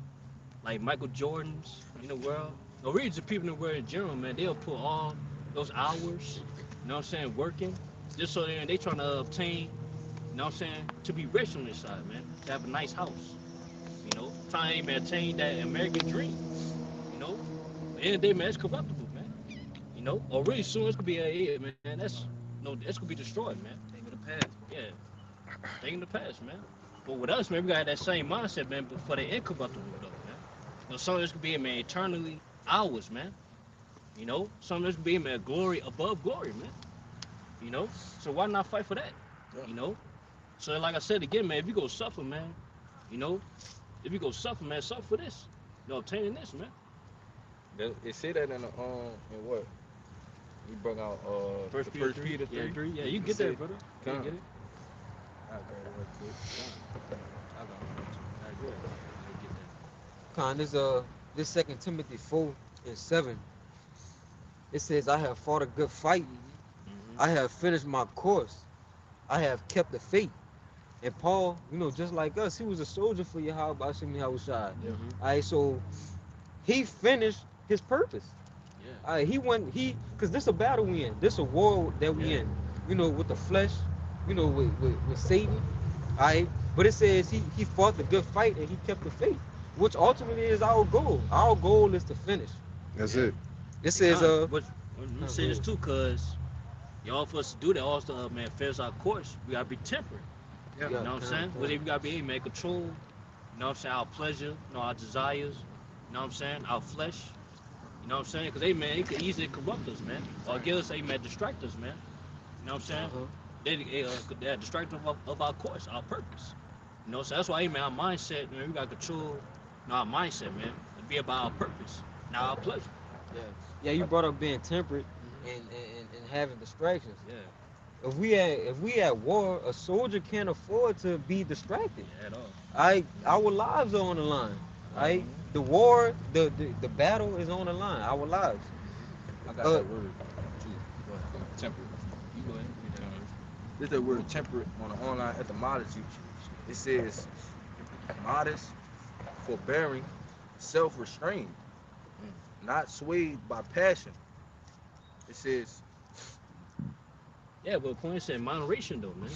[SPEAKER 2] Like Michael Jordan's in the world, or really just people in the world in general, man, they'll put all those hours, you know what I'm saying, working, just so they trying to obtain, you know what I'm saying, to be rich on this side, man, to have a nice house, trying to maintain that American dream, At the end of the day, man, it's corruptible, man, or really soon it's gonna be man, that's gonna be destroyed, man.
[SPEAKER 4] Thing of the past.
[SPEAKER 2] Yeah, thing in the past, man. But with us, man, we got that same mindset, man, but for the incorruptible, though, man. Some of this could be, man, eternally ours, man. Some of this could be, man, glory above glory, man. So why not fight for that? So like I said again, man, if you go suffer, man, if you go suffer, man, suffer for this. Obtaining this, man.
[SPEAKER 3] It say that in the in what? We brought out
[SPEAKER 2] First
[SPEAKER 3] Peter 3.
[SPEAKER 2] Yeah, 3. Yeah, you get that, brother. You
[SPEAKER 3] Come.
[SPEAKER 2] get it.
[SPEAKER 3] I got it real quick. I got it.
[SPEAKER 2] All right, good. You get that.
[SPEAKER 9] This 2 Timothy 4:7. It says, "I have fought a good fight. I have finished my course. I have kept the faith. And Paul, you know, just like us, he was a soldier for Yahweh Hashem Yahushua.
[SPEAKER 2] Yeah.
[SPEAKER 9] All right, so he finished his purpose.
[SPEAKER 2] Yeah.
[SPEAKER 9] All right, because this a battle we in. This a war that we in. You know, with the flesh, you know, with Satan. All right, but it says he fought the good fight and he kept the faith, which ultimately is our goal. Our goal is to finish.
[SPEAKER 8] That's
[SPEAKER 2] Yeah.
[SPEAKER 8] it.
[SPEAKER 9] It says,
[SPEAKER 2] But let me say this too, cause y'all for us to do that, also, man, finish our course. We gotta be temperate.
[SPEAKER 6] Yeah.
[SPEAKER 2] You know what I'm saying? But we gotta be, hey, man, control. You know what I'm saying? Our pleasure, you know, our desires. You know what I'm saying? Our flesh. You know what I'm saying? Cause hey, man, it could easily corrupt us, man, or give us, hey, man, distract us, man. You know what I'm saying? They distract us of our course, our purpose. You know, so that's why, hey, man, our mindset, man, we gotta control, you know, our mindset, man, and be about our purpose, not our pleasure.
[SPEAKER 9] yeah, you brought up being temperate and having distractions.
[SPEAKER 2] Yeah,
[SPEAKER 9] If we at war, a soldier can't afford to be distracted.
[SPEAKER 2] yeah, at all.
[SPEAKER 9] Our lives are on the line. The war, the battle is on the line. Our lives.
[SPEAKER 3] I got that word too. Temperate.
[SPEAKER 2] You go ahead.
[SPEAKER 3] This is the word temperate on the online etymology. It says modest, forbearing, self-restrained, not swayed by passion. It says,
[SPEAKER 2] Yeah, but point said moderation though, man.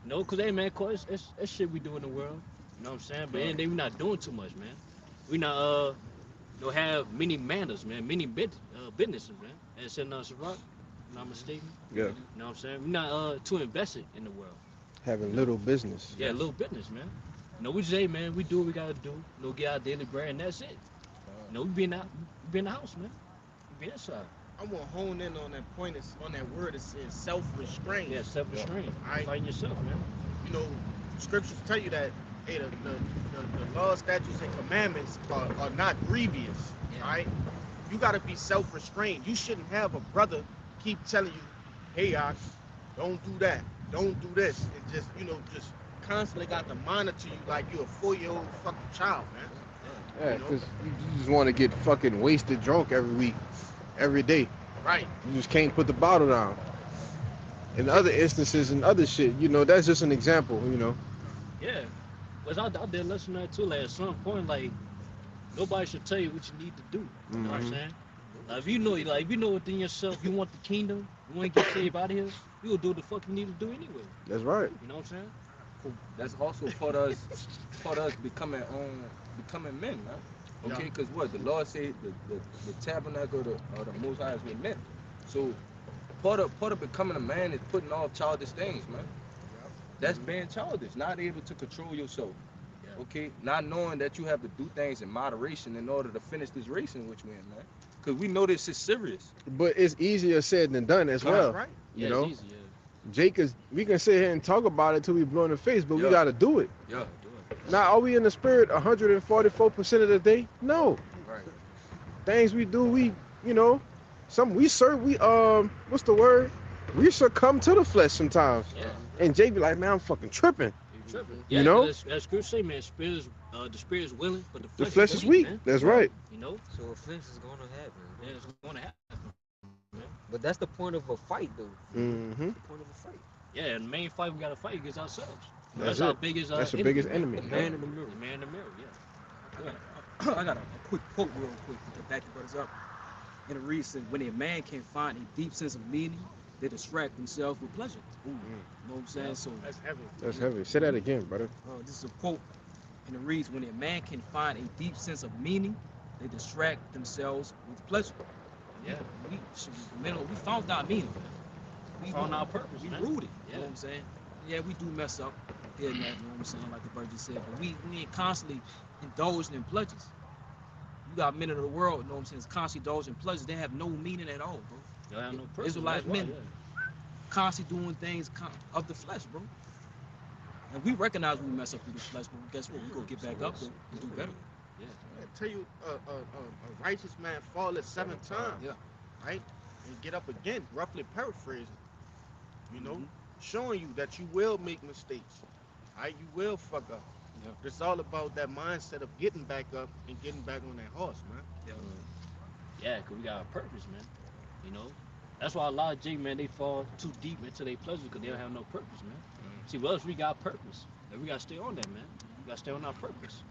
[SPEAKER 2] No, cause hey, man, cause that's shit we do in the world. You know what I'm saying? But then we not doing too much, man. We not don't have many manners, man. Many businesses, man. And said Sirach, not mistaken.
[SPEAKER 8] Yeah.
[SPEAKER 2] You know what I'm saying? We're not too invested in the world.
[SPEAKER 8] Having little business.
[SPEAKER 2] Yeah, little business, man. You know, we just, hey, man, we do what we gotta do. You know, get our daily bread, and that's it. You know, we be in the house, man. We be inside.
[SPEAKER 6] I want to hone in on that point. On that word. It says self-restraint.
[SPEAKER 2] Yeah, self-restraint.
[SPEAKER 6] Right.
[SPEAKER 2] Fighting yourself, man.
[SPEAKER 6] You know, scriptures tell you that, hey, the law, statutes, and commandments are not grievous.
[SPEAKER 2] Yeah.
[SPEAKER 6] Right. You got to be self-restrained. You shouldn't have a brother keep telling you, hey, don't do that, don't do this, and just, you know, just constantly got to monitor you like you're a 4-year-old fucking child, man.
[SPEAKER 8] Yeah,
[SPEAKER 6] You know?
[SPEAKER 8] because you just want to get fucking wasted drunk every week, every day.
[SPEAKER 6] Right.
[SPEAKER 8] You just can't put the bottle down. In other instances and other shit, you know, that's just an example, you know.
[SPEAKER 2] Yeah. But I did listen to that too. Like at some point, like nobody should tell you what you need to do. You know what I'm saying? Like if you know within yourself you want the kingdom, you want to get saved out of here, you will do what the fuck you need to do anyway.
[SPEAKER 8] That's right.
[SPEAKER 2] You know what I'm saying?
[SPEAKER 3] that's also part of us becoming men, man. Okay, because what the Lord said, the tabernacle of the Most High is with men. So part of becoming a man is putting off childish things, man. That's being childish, not able to control yourself.
[SPEAKER 2] Yeah.
[SPEAKER 3] Okay, not knowing that you have to do things in moderation in order to finish this race in which we're in, man. Because we know this is serious.
[SPEAKER 8] But it's easier said than done as well.
[SPEAKER 6] Right.
[SPEAKER 8] You
[SPEAKER 2] Yeah,
[SPEAKER 8] know,
[SPEAKER 2] it's easy, yeah.
[SPEAKER 8] Jake is, we can sit here and talk about it till we blue in the face, but we
[SPEAKER 3] Yeah.
[SPEAKER 8] got to do it.
[SPEAKER 3] Yeah.
[SPEAKER 2] Do it.
[SPEAKER 8] Now, are we in the spirit 144% of the day? No.
[SPEAKER 3] Right.
[SPEAKER 8] Things we do, you know, what's the word? We succumb to the flesh sometimes.
[SPEAKER 2] Yeah.
[SPEAKER 8] And Jake be like, man, I'm fucking tripping.
[SPEAKER 2] You tripping.
[SPEAKER 8] You
[SPEAKER 2] Yeah,
[SPEAKER 8] know?
[SPEAKER 2] That's scripture say, man, the spirit is willing, but
[SPEAKER 8] The flesh is weak.
[SPEAKER 2] man.
[SPEAKER 8] That's right.
[SPEAKER 2] You know?
[SPEAKER 9] So offense is gonna happen.
[SPEAKER 2] Yeah, it's gonna happen.
[SPEAKER 9] But that's the point of a fight, though.
[SPEAKER 8] Mm-hmm.
[SPEAKER 9] The point of a fight.
[SPEAKER 2] Yeah, and the main fight we gotta fight against ourselves.
[SPEAKER 8] That's
[SPEAKER 2] our
[SPEAKER 8] it.
[SPEAKER 2] biggest
[SPEAKER 8] That's the
[SPEAKER 2] enemy,
[SPEAKER 8] biggest
[SPEAKER 2] man.
[SPEAKER 8] enemy.
[SPEAKER 9] The man in the mirror.
[SPEAKER 2] The man in the mirror, yeah.
[SPEAKER 4] I got a quick quote real quick to back the brothers up. And it reads, said, when a man can find a deep sense of meaning, they distract themselves with pleasure. Ooh. You know what I'm saying? So
[SPEAKER 6] That's heavy.
[SPEAKER 8] That's heavy. Say that again, brother.
[SPEAKER 4] this is a quote, and it reads, when a man can find a deep sense of meaning, they distract themselves with pleasure.
[SPEAKER 2] Yeah.
[SPEAKER 4] We found our meaning.
[SPEAKER 2] We found our purpose,
[SPEAKER 4] We
[SPEAKER 2] man.
[SPEAKER 4] rooted.
[SPEAKER 2] Yeah.
[SPEAKER 4] You know what I'm saying? Yeah, we do mess up here and that, you know what I'm saying, like the brother just said, but we ain't constantly indulging in pleasures. You got men of the world, you know what I'm saying, is constantly indulging in pleasures. They have no meaning at all, bro.
[SPEAKER 2] Y'all have no purpose.
[SPEAKER 4] Israelite
[SPEAKER 2] that's why,
[SPEAKER 4] men.
[SPEAKER 2] yeah.
[SPEAKER 4] Constantly doing things of the flesh, bro. And we recognize when we mess up through the flesh, but guess what? We go get back up, though, and do better.
[SPEAKER 6] I tell you, a righteous man falleth 7 times.
[SPEAKER 4] Yeah.
[SPEAKER 6] Right? And get up again, roughly paraphrasing. You know, showing you that you will make mistakes. Right? You will fuck up.
[SPEAKER 4] Yeah.
[SPEAKER 6] It's all about that mindset of getting back up and getting back on that horse, man.
[SPEAKER 2] Yeah, because we got a purpose, man. You know? That's why a lot of J man they fall too deep into their pleasure because they don't have no purpose, man. See, with us we got purpose, and we gotta stay on that, man. We gotta stay on our purpose,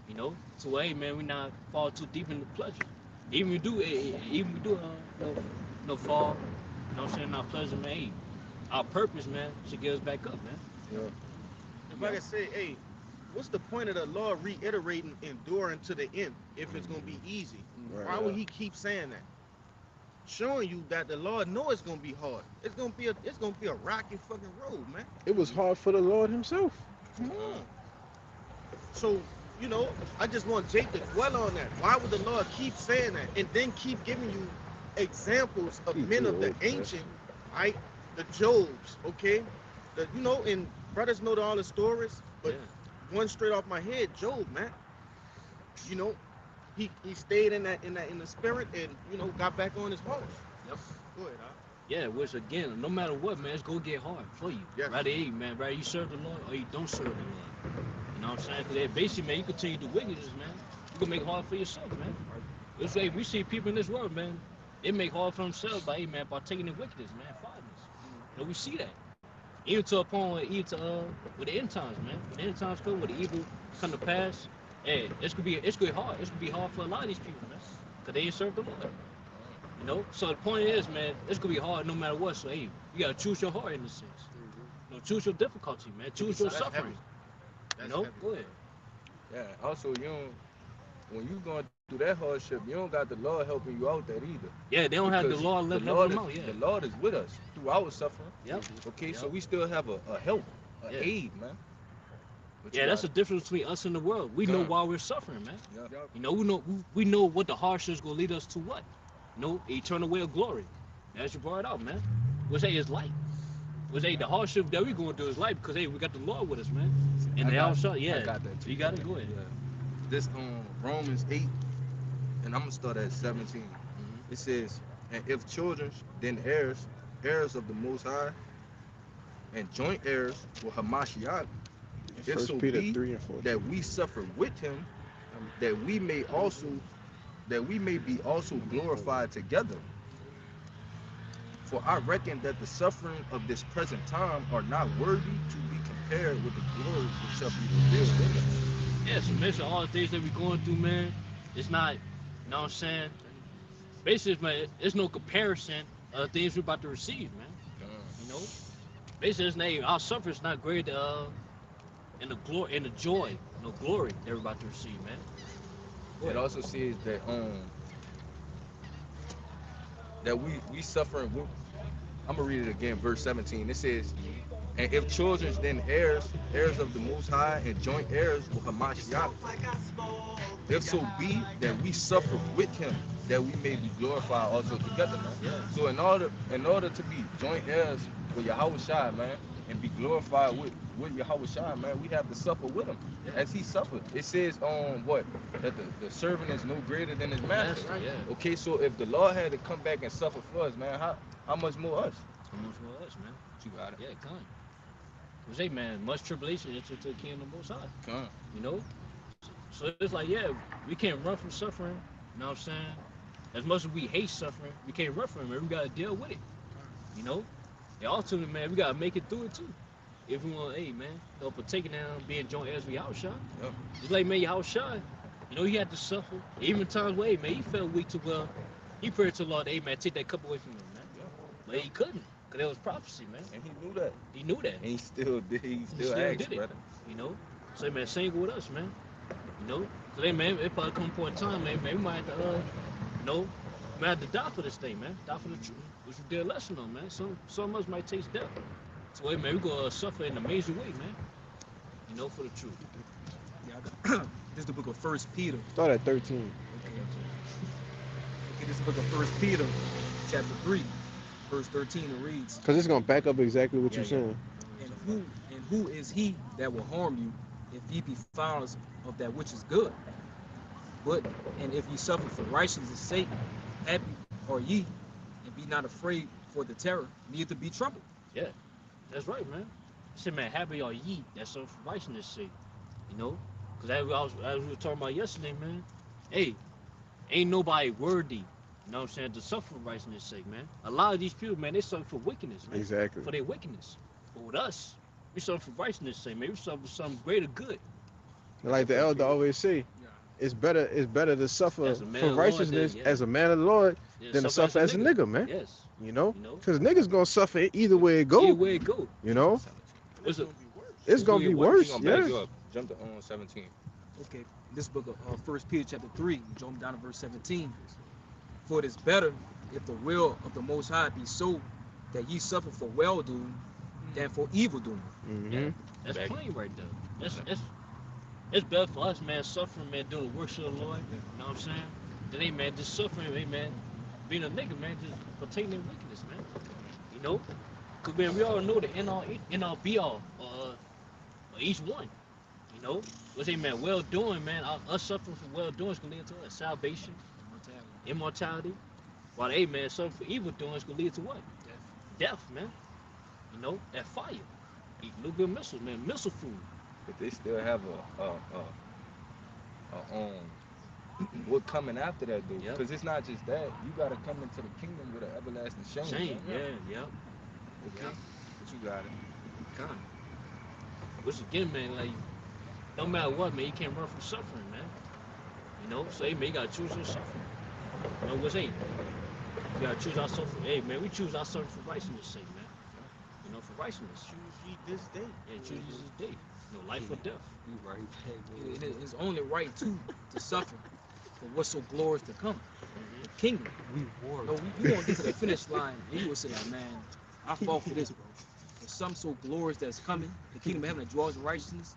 [SPEAKER 2] you know. So hey, man, we not fall too deep into pleasure. Even we do, no fall. You know what I'm saying? Our pleasure, man. Hey, our purpose, man, should get us back up, man.
[SPEAKER 3] Yeah.
[SPEAKER 1] If I can say, hey, what's the point of the Lord reiterating enduring to the end if it's gonna be easy?
[SPEAKER 8] Right.
[SPEAKER 1] Why would he keep saying that? Showing you that the Lord know it's gonna be hard. It's gonna be a rocky fucking road, man.
[SPEAKER 8] It was hard for the Lord himself.
[SPEAKER 1] Come on. So, you know, I just want Jake to dwell on that. Why would the Lord keep saying that and then keep giving you examples of men of the ancient, right? The Jobs, okay? You know, and brothers know all the stories, but one straight off my head, Job, man. You know, he stayed in the spirit and, you know, got back on his horse.
[SPEAKER 2] Yep.
[SPEAKER 1] Go ahead, huh?
[SPEAKER 2] Yeah, which again, no matter what, man, it's gonna get hard for you.
[SPEAKER 1] Yes.
[SPEAKER 2] Right? Hey, man, right? You serve the Lord or you don't serve the Lord. You know what I'm saying? Because basically, man, you continue to do wickedness, man. You can make it hard for yourself, man. It's like we see people in this world, man. They make hard for themselves by, hey, man, partaking in wickedness, man, fighting. You know, we see that. Even to a point where with the end times, man. When the end times come, when the evil come to pass, hey, it's gonna be hard. It's gonna be hard for a lot of these people, man, because they ain't serve the Lord. You know, so the point is, man, it's gonna be hard no matter what. So hey, you gotta choose your heart in a sense. You know, choose your difficulty, man. Choose your suffering. You know, go ahead.
[SPEAKER 3] Yeah. Also, when you going through that hardship, you don't got the Lord helping you out that either.
[SPEAKER 2] Yeah, they don't have the
[SPEAKER 3] Because
[SPEAKER 2] Lord
[SPEAKER 3] the
[SPEAKER 2] leveling
[SPEAKER 3] Lord
[SPEAKER 2] them
[SPEAKER 3] is,
[SPEAKER 2] out. Yeah.
[SPEAKER 3] the Lord is with us through our suffering.
[SPEAKER 2] Yep.
[SPEAKER 3] Okay, so
[SPEAKER 2] Yep.
[SPEAKER 3] we still have a help,
[SPEAKER 2] Yeah.
[SPEAKER 3] aid, man. But
[SPEAKER 2] Yeah,
[SPEAKER 3] you
[SPEAKER 2] that's the
[SPEAKER 3] gotta-
[SPEAKER 2] difference between us and the world. We know
[SPEAKER 3] Come.
[SPEAKER 2] why we're suffering, man.
[SPEAKER 3] Yeah.
[SPEAKER 2] You know, we know what the hardship is gonna lead us to. What? You know, eternal way of glory. As you brought it out, man. We'll say it's light. We'll say the hardship that we're gonna do is light because hey, we got the Lord with us, man. And
[SPEAKER 3] I
[SPEAKER 2] they
[SPEAKER 3] got-
[SPEAKER 2] all shot. Yeah.
[SPEAKER 3] I got that too.
[SPEAKER 2] You got it. Go ahead.
[SPEAKER 3] Yeah. This Romans 8, and I'm gonna start at 17. It says, and if children, then heirs of the Most High, and joint heirs with Hamashiach, if
[SPEAKER 8] First
[SPEAKER 3] so
[SPEAKER 8] Peter
[SPEAKER 3] be
[SPEAKER 8] 3 and 4.
[SPEAKER 3] that we suffer with him, that we may be also glorified together. For I reckon that the suffering of this present time are not worthy to be compared with the glory which shall be revealed in us.
[SPEAKER 2] Yeah, so mention all the things that we're going through, man. It's not, you know what I'm saying? Basically, man, there's no comparison of the things we're about to receive, man. You know? Basically, it's not, our suffering is not great in the glory, in the joy, no glory that we're about to receive, man. Go
[SPEAKER 3] It
[SPEAKER 2] ahead.
[SPEAKER 3] also says that we suffering with. I'm gonna read it again, verse 17. It says, and if children, then heirs of the Most High, and joint heirs with Hamashiach, if so be that we suffer with him, that we may be glorified also together, man.
[SPEAKER 2] Yeah.
[SPEAKER 3] So in order to be joint heirs with Yahweh Shai, man, and be glorified with Yahweh Shai, man, we have to suffer with him as he suffered. It says what? That the servant is no greater than his master.
[SPEAKER 2] Master, yeah.
[SPEAKER 3] Okay, so if the Lord had to come back and suffer for us, man, how much more us?
[SPEAKER 2] How much more us, man?
[SPEAKER 3] You got it.
[SPEAKER 2] Yeah, come. We say, man, much tribulation into the kingdom of Most High.
[SPEAKER 3] Come.
[SPEAKER 2] You know? So it's like, yeah, we can't run from suffering. You know what I'm saying? As much as we hate suffering, we can't run from it, man. We gotta deal with it. You know? And ultimately, man, we gotta make it through it too. If we want, hey, man, you know, partaking down, being joint heirs with Yahushua.
[SPEAKER 3] Yep.
[SPEAKER 2] Just like, man, Yahushua, you know, he had to suffer. Even times where, hey, man, he felt weak to well. He prayed to the Lord, hey, man, take that cup away from him, man.
[SPEAKER 3] Yeah.
[SPEAKER 2] But he couldn't, because there was prophecy, man.
[SPEAKER 3] And he knew that.
[SPEAKER 2] He knew that.
[SPEAKER 3] And he still did. He still
[SPEAKER 2] still
[SPEAKER 3] asked,
[SPEAKER 2] did it.
[SPEAKER 3] brother.
[SPEAKER 2] You know? So, man, same with us, man. You know? So, hey, man, it probably come a point in time, man, we might have to, you know, we might have to die for this thing, man. Die for the truth. Which we did a lesson on, man. Some of us might taste death. So, hey, man, we're going to suffer in an amazing way, man. You know, for the truth.
[SPEAKER 4] Yeah, this is the book of First Peter.
[SPEAKER 8] Start at 13.
[SPEAKER 4] Okay, this is the book of First Peter, chapter 3, verse 13, and reads,
[SPEAKER 8] Because it's going to back up exactly what
[SPEAKER 2] Yeah,
[SPEAKER 8] you're saying.
[SPEAKER 4] and who is he that will harm you if ye be followers of that which is good? And if ye suffer for righteousness' sake, happy are ye, and be not afraid for the terror, neither be troubled.
[SPEAKER 2] Yeah, that's right, man. I said, man, happy are ye that suffer for righteousness' sake. You know? Because as we were talking about yesterday, man, hey, ain't nobody worthy You know what I'm saying? To suffer for righteousness' sake, man. A lot of these people, man, they suffer for wickedness, man.
[SPEAKER 8] Exactly.
[SPEAKER 2] For their wickedness. But with us, we suffer for righteousness' sake, man. We suffer for some greater good.
[SPEAKER 8] Like the elder always say, it's better to suffer
[SPEAKER 2] As a man
[SPEAKER 8] for
[SPEAKER 2] of the Lord,
[SPEAKER 8] righteousness
[SPEAKER 2] yeah.
[SPEAKER 8] as a man of the Lord
[SPEAKER 2] Yeah,
[SPEAKER 8] than to suffer as a nigga, man.
[SPEAKER 2] Yes.
[SPEAKER 8] You know?
[SPEAKER 2] You know?
[SPEAKER 8] Because niggas gonna suffer either way it go.
[SPEAKER 2] Either way it go.
[SPEAKER 8] You know?
[SPEAKER 2] It's a,
[SPEAKER 8] It's gonna be worse.
[SPEAKER 3] Gonna back
[SPEAKER 8] Yeah.
[SPEAKER 3] you up. Jump to 17.
[SPEAKER 4] Okay, this book of 1 Peter chapter 3, jump down to verse 17. For it is better if the will of the Most High be so that ye suffer for well doing than for evil doing.
[SPEAKER 8] Mm-hmm.
[SPEAKER 2] that's plain right there. It's better for us, man, suffering, man, doing the works of the Lord. You know what I'm saying? Then, hey, man, just suffering, hey, man, being a nigga, man, just partaking in wickedness, man. You know? Because, man, we all know the end all be all each one. You know? What's hey, man, well doing, man, us suffering for well doing is going to lead to what? Salvation, immortality. While, hey, man, suffering for evil doing is going to lead to what? Death, man. You know? That fire. Eat a little bit of missile, man, missile food.
[SPEAKER 3] But they still have what coming after that though?
[SPEAKER 2] Yep.
[SPEAKER 3] Because it's not just that. You gotta come into the kingdom with an everlasting shame.
[SPEAKER 2] Shame, yeah.
[SPEAKER 3] Okay. But you got it.
[SPEAKER 2] Kind of. Which again, man, like, no matter what, man, you can't run from suffering, man. You know, so hey, man, you gotta choose your suffering. You know what's hey? You gotta choose our suffering. Hey, man, we choose our suffering for righteousness' sake, man. You know, for righteousness.
[SPEAKER 1] Choose ye this day.
[SPEAKER 2] Yeah, choose ye this day. You know, life or death.
[SPEAKER 9] You right.
[SPEAKER 4] It's only right to suffer for what's so glorious to come. The kingdom.
[SPEAKER 9] We war.
[SPEAKER 4] No, you won't get to the finish line and you will say, like, man, I fought for this, bro. There's something so glorious that's coming. The kingdom of heaven that draws righteousness,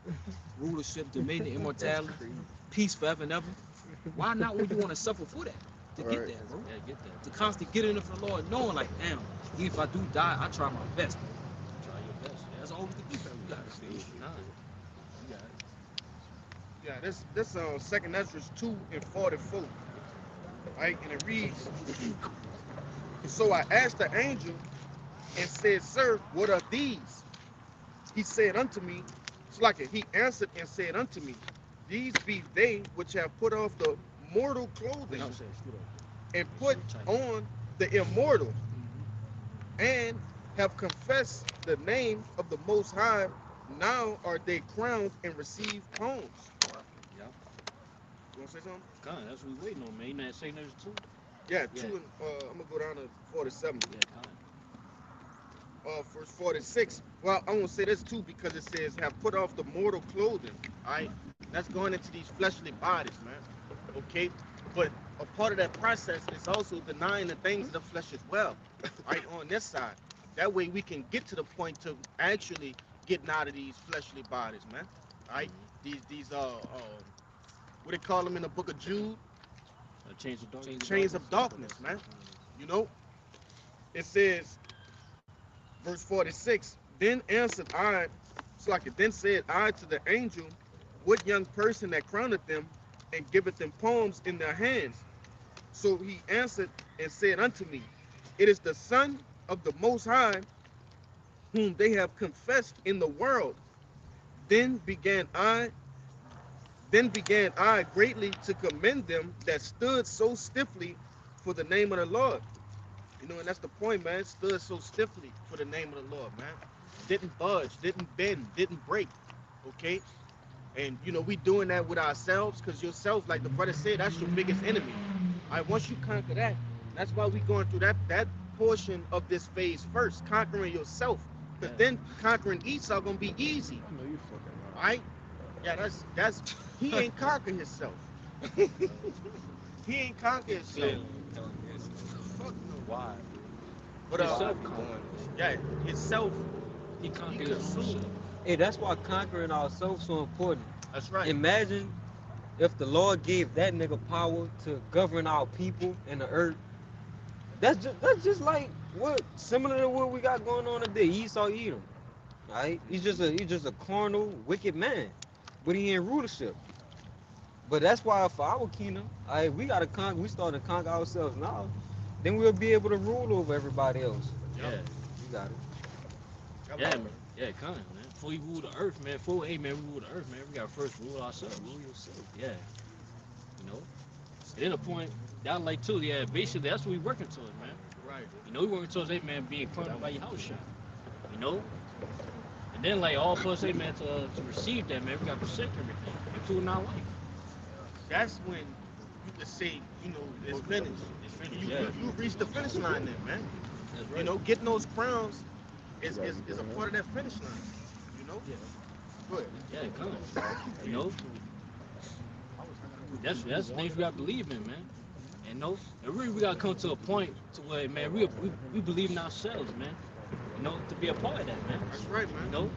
[SPEAKER 4] rulership, dominion, immortality, peace forever and ever. Why not when you want to suffer for that? To get
[SPEAKER 8] Right.
[SPEAKER 4] that, bro.
[SPEAKER 2] Yeah, get that.
[SPEAKER 4] To constantly get in it for the Lord, knowing like, damn, even if I do die, I try my best.
[SPEAKER 2] Try your best.
[SPEAKER 4] That's all we can do, fam. We got to
[SPEAKER 2] Yeah. Nah.
[SPEAKER 1] Yeah, this 2nd Ezra 2:44, right? And it reads, so I asked the angel and said, sir, what are these? He said unto me, it's like he answered and said unto me, these be they which have put off the mortal clothing and put on the immortal, and have confessed the name of the Most High. Now are they crowned and receive poems.
[SPEAKER 2] Yeah.
[SPEAKER 1] You want to say something?
[SPEAKER 2] God, that's what we waiting on, man. You know that St. Ezra 2?
[SPEAKER 1] Yeah,
[SPEAKER 2] Yeah.
[SPEAKER 1] 2 and I'm gonna go down to 47.
[SPEAKER 2] Yeah, kind
[SPEAKER 1] Verse 46. Well, I won't say this too because it says have put off the mortal clothing. Alright? That's going into these fleshly bodies, man. Okay? But a part of that process is also denying the things of the flesh as well. Right on this side. That way we can get to the point to actually getting out of these fleshly bodies, man. Alright? These what they call them in the book of Jude?
[SPEAKER 2] Chains of darkness.
[SPEAKER 1] Chains of darkness, man. You know? It says, verse 46, then answered I, it's like it then said I to the angel, what young person that crowneth them and giveth them poems in their hands? So he answered and said unto me, it is the Son of the Most High, whom they have confessed in the world. Then began I greatly to commend them that stood so stiffly for the name of the Lord. You know, and that's the point, man. Stood so stiffly for the name of the Lord, man. Didn't budge, didn't bend, didn't break. Okay? And, you know, we doing that with ourselves because yourself, like the brother said, that's your biggest enemy. All right, once you conquer that, that's why we going through that portion of this phase first, conquering yourself. Because then conquering Esau going to be easy.
[SPEAKER 8] I know you fucking
[SPEAKER 1] All right? Yeah, that's he ain't conquer himself. He ain't conquer himself. Fuck no.
[SPEAKER 3] Why?
[SPEAKER 1] But
[SPEAKER 3] Why be doing this?
[SPEAKER 1] yeah, himself,
[SPEAKER 2] He
[SPEAKER 1] he
[SPEAKER 2] conquered his own
[SPEAKER 1] consumed.
[SPEAKER 2] self.
[SPEAKER 9] Hey, that's why conquering ourselves so important.
[SPEAKER 1] That's right.
[SPEAKER 9] Imagine if the Lord gave that nigga power to govern our people and the earth. That's just like what similar to what we got going on today. Esau Edom, right? He's just a carnal, wicked man, but he in rulership. But that's why for our kingdom, we gotta conquer. We start to conquer ourselves now. Then we'll be able to rule over everybody else.
[SPEAKER 2] Yeah.
[SPEAKER 9] You got it.
[SPEAKER 2] Yeah, man. Yeah, kind of, man. Before you rule the earth, man. Before, hey, man, we rule the earth, man. We got to first rule ourselves.
[SPEAKER 9] Rule yourself.
[SPEAKER 2] Yeah. You know? And then the point, that like too, yeah. Basically, that's what we working towards, man.
[SPEAKER 6] Right.
[SPEAKER 2] You know, we working towards, hey man, being crowned by your house shot. You know, and then like all of us, hey man, to receive that, man, we got to forsake everything, including our life.
[SPEAKER 1] That's when you could say, you know, it's finished.
[SPEAKER 2] It's finished.
[SPEAKER 1] You,
[SPEAKER 2] Yeah.
[SPEAKER 1] you reach the finish line then, man.
[SPEAKER 2] That's
[SPEAKER 1] You
[SPEAKER 2] right.
[SPEAKER 1] know, getting those crowns is a part of that finish line. You know?
[SPEAKER 2] Yeah.
[SPEAKER 1] Good.
[SPEAKER 2] Yeah, it comes. You know, that's the things we got to believe in, man. And no, and really we got to come to a point to where, man, we believe in ourselves, man. You know, to be a part of that, man.
[SPEAKER 1] That's right,
[SPEAKER 2] You
[SPEAKER 1] man.
[SPEAKER 2] know,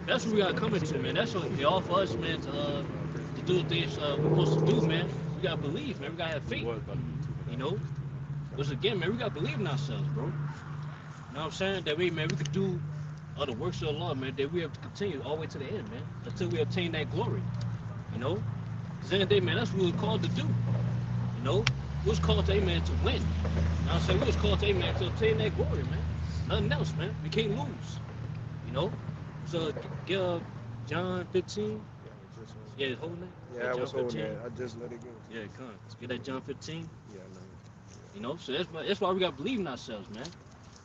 [SPEAKER 2] that's what we got to come into, man. That's what they offer us, man, to do the things we're supposed to do, man. We got to believe, man. We got to have faith. You know, because again, man, we got to believe in ourselves, bro. You know what I'm saying? That way, man, we could do other works of the Lord, man. That we have to continue all the way to the end, man, until we obtain that glory. You know, because in the day, man, that's what we were called to do. You know, we was called to, amen, to win. You know what I'm saying? We was called to, amen, to obtain that glory, man. Nothing else, man. We can't lose. You know? So, get John 15. Yeah, holding that?
[SPEAKER 5] Yeah, I
[SPEAKER 2] John
[SPEAKER 5] was holding
[SPEAKER 2] 15.
[SPEAKER 5] that. I just let it go.
[SPEAKER 2] Yeah, come on. Let's get that John 15.
[SPEAKER 5] Yeah, no.
[SPEAKER 2] You know? So that's why we got to believe in ourselves, man.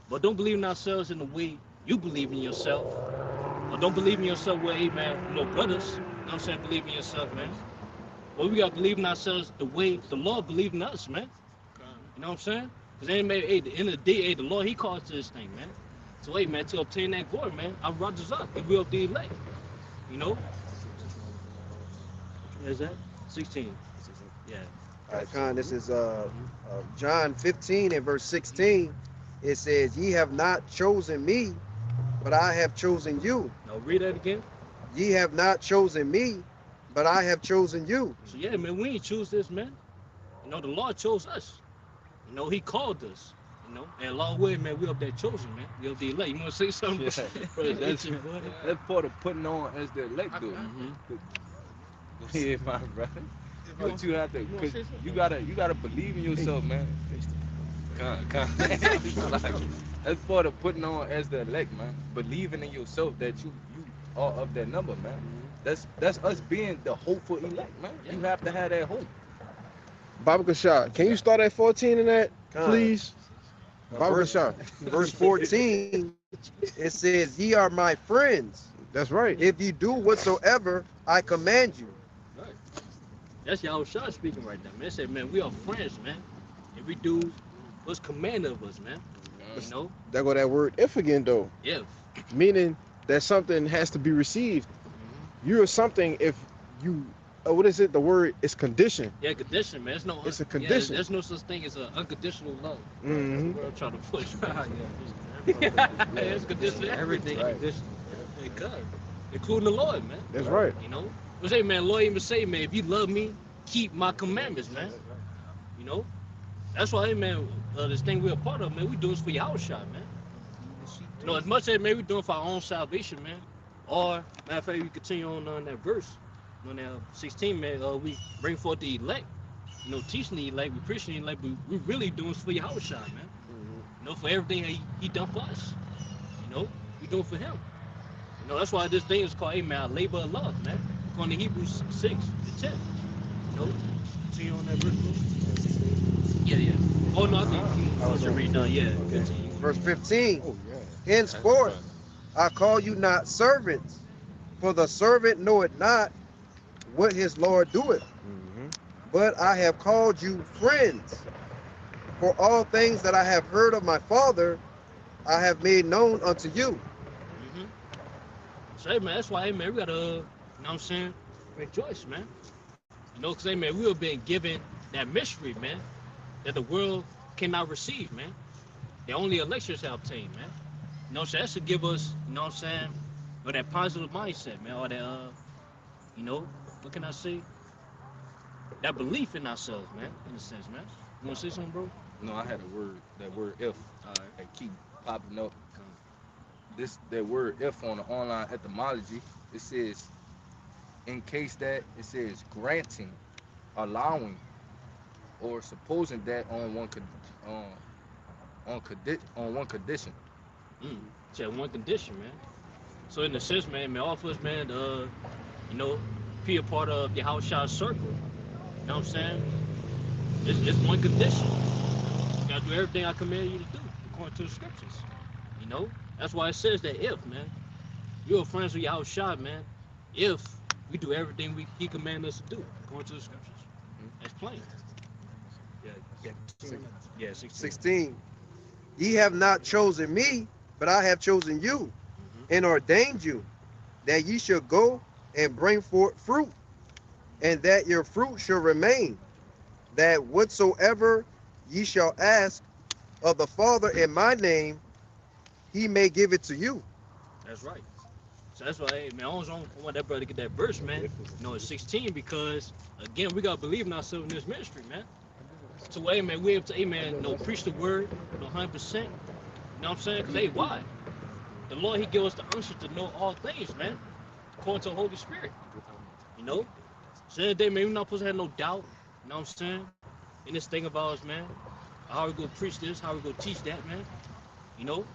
[SPEAKER 2] But don't believe in ourselves in the way you believe in yourself. Or don't believe in yourself where, amen, you know, brothers, you know what I'm saying, believe in yourself, man. But we got to believe in ourselves the way the Lord believed in us, man. You know what I'm saying? Because hey, at the end of the day, hey, the Lord, he calls to this thing, man. So, hey, man, to obtain that glory, man, our brothers up. If we of the elect. You know? What is that? 16. Yeah.
[SPEAKER 5] All right, Con, this is John 15 and verse 16. It says, "Ye have not chosen me, but I have chosen you.
[SPEAKER 2] Now, read that again.
[SPEAKER 5] Ye have not chosen me, but I have chosen you."
[SPEAKER 2] So, yeah, man, we ain't choose this, man. You know, the Lord chose us. You know, he called us. You know, and along with it, man, we up there chosen, man. We up the elect. You want to say something?
[SPEAKER 3] Yeah. Bro, that's part of putting on as the elect, though.
[SPEAKER 2] Mm-hmm.
[SPEAKER 3] Go ahead, my brother. But you have to,
[SPEAKER 1] wanna
[SPEAKER 3] cause
[SPEAKER 1] say something?
[SPEAKER 3] you gotta believe in yourself, man. That's part of putting on as the elect, man. Believing in yourself that you are of that number, man. That's us being the hopeful elect, man. You have to have that hope.
[SPEAKER 8] Baba Kashab, can you start at 14 in that,
[SPEAKER 5] Con.
[SPEAKER 8] please? Baba
[SPEAKER 5] Verse,
[SPEAKER 8] Kashab.
[SPEAKER 5] verse 14, it says, "Ye are my friends,
[SPEAKER 8] That's right.
[SPEAKER 5] if ye do whatsoever I command you."
[SPEAKER 2] Right. That's Yahweh Shah speaking right there, man. They said, man, we are friends, man. If we do what's commanded of us, man. You know?
[SPEAKER 8] There go that word if again, though.
[SPEAKER 2] Yeah.
[SPEAKER 8] Meaning that something has to be received. You're something if you, what is it? The word is conditioned.
[SPEAKER 2] Yeah, condition, man.
[SPEAKER 8] It's a
[SPEAKER 2] Yeah,
[SPEAKER 8] condition.
[SPEAKER 2] there's no such thing as an unconditional love.
[SPEAKER 8] Mhm.
[SPEAKER 2] That's what I'm trying to push.
[SPEAKER 6] Yeah.
[SPEAKER 2] Yeah, it's conditional.
[SPEAKER 9] Everything
[SPEAKER 8] Right.
[SPEAKER 9] conditional.
[SPEAKER 2] It does. Including the Lord, man.
[SPEAKER 8] That's right.
[SPEAKER 2] You know? We say, man, Lord even say, man, if you love me, keep my commandments, man. You know? That's why, hey, man, this thing we're a part of, man, we do this for your house shot, man. You know, as much as, man, we doing for our own salvation, man. Or, matter of fact, we continue on that verse. On that 16, man, we bring forth the elect. You know, teaching the elect, we preaching the elect, but we really doing this for your house shot, man. You know, for everything he done for us. You know, we doing for him. You know, that's why this thing is called, hey, man, a labor of love, man. According to Hebrews 6 and 10. You know, continue on that verse, bro. Yeah, yeah. Oh, no, I think I should read done. Yeah, continue.
[SPEAKER 5] Verse 15,
[SPEAKER 8] Oh, yeah.
[SPEAKER 5] "Henceforth I call you not servants, for the servant knoweth not what his Lord doeth,
[SPEAKER 8] Mhm.
[SPEAKER 5] but I have called you friends. For all things that I have heard of my Father, I have made known unto you."
[SPEAKER 2] Mm-hmm. So, hey, man, that's why, hey, man, we gotta, you know what I'm saying, rejoice, man. You know, because, hey, man, we have been given that mystery, man, that the world cannot receive, man. The only elections have obtained, man. You know what I'm saying? That should give us, you know what I'm saying, or that positive mindset, man, or that, you know, what can I say? That belief in ourselves, man, in a sense, man. You want to say something, bro?
[SPEAKER 3] No, I had that word if,
[SPEAKER 2] All right.
[SPEAKER 3] that keep popping up. That word if on the online etymology, it says, in case that, it says granting, allowing, or supposing that on one condition.
[SPEAKER 2] So one condition, man. So in a sense, man, all of us, man, you know, be a part of the house shot circle. You know what I'm saying? It's one condition. You gotta do everything I command you to do, according to the scriptures. You know? That's why it says that if, man, you're friends with Yahweh Shai, man, if we do everything he commanded us to do, according to the scriptures. That's plain. Yeah, 16.
[SPEAKER 5] 16. Ye have not chosen me, but I have chosen you and ordained you that ye should go and bring forth fruit, and that your fruit shall remain, that whatsoever ye shall ask of the Father in my name, he may give it to you.
[SPEAKER 2] That's right. So that's why, hey, man, I want that brother to get that verse, man. You know, it's 16 because, again, we got to believe in ourselves in this ministry, man. So, hey, man, we able to, hey, man, preach the word, 100%. You know what I'm saying? Because, hey, why? The Lord, he give us the unction to know all things, man, according to the Holy Spirit. You know? So, the day, man, we're not supposed to have no doubt, you know what I'm saying, in this thing of ours, man. How we going to preach this, how we going to teach that, man. You know?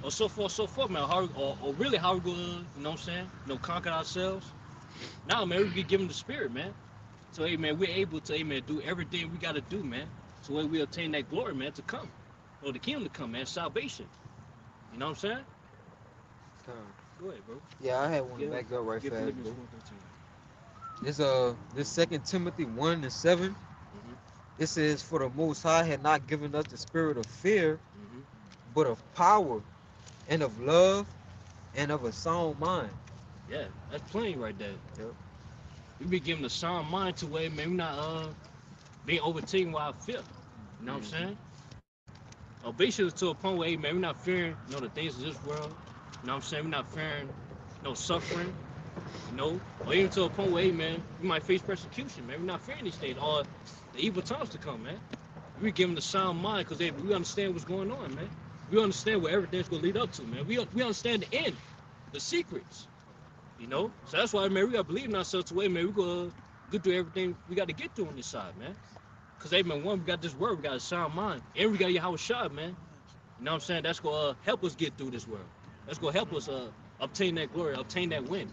[SPEAKER 2] Or so forth, man. How, or really how we going to, you know what I'm saying, conquer ourselves. Now, man, we be given the Spirit, man. So, hey, man, we're able to, hey, man, do everything we got to do, man. So we obtain that glory, man, to come. Or the kingdom to come, man, salvation. You know what I'm saying? Go ahead, bro.
[SPEAKER 9] Yeah, I had one to back up right fast, bro. This 2 Timothy 1:7. It says, for the Most High had not given us the spirit of fear, but of power and of love and of a sound mind.
[SPEAKER 2] Yeah, that's plain right there.
[SPEAKER 9] Yep.
[SPEAKER 2] We be given a sound mind to where, man, we not being overtaken by our fear. You know what I'm saying? Basically to a point where, hey, man, we're not fearing, the things of this world. You know what I'm saying? We're not fearing, suffering, or even to a point where, hey, man, we might face persecution, man. We're not fearing these things, or the evil times to come, man. We're given the sound mind because we understand what's going on, man. We understand where everything's going to lead up to, man. We understand the end, the secrets, So that's why, man, we got to believe in ourselves to way, man, we going to get through everything we got to get through on this side, man. Because, hey, man, one, we got this word, we got a sound mind, and we got Yahweh Shai, man. You know what I'm saying? That's going to help us get through this world. That's going to help us obtain that glory, obtain that win.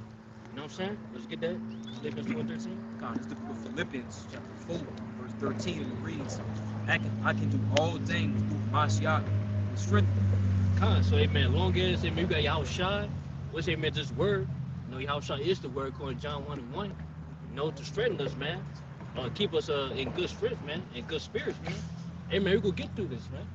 [SPEAKER 2] You know what I'm saying? Let's get that. Philippians 4:13.
[SPEAKER 4] God, it's the book of Philippians, chapter 4, verse 13, and it reads, I can do all things through Mashiach, who strengthens me.
[SPEAKER 2] So, hey, man, long as, hey, man, we got Yahweh Shai, let's say, man, this word, Yahweh Shai is the word according to John 1:1, to strengthen us, man. Keep us in good strength, man, in good spirits, man. Hey, man, we're going to get through this, man.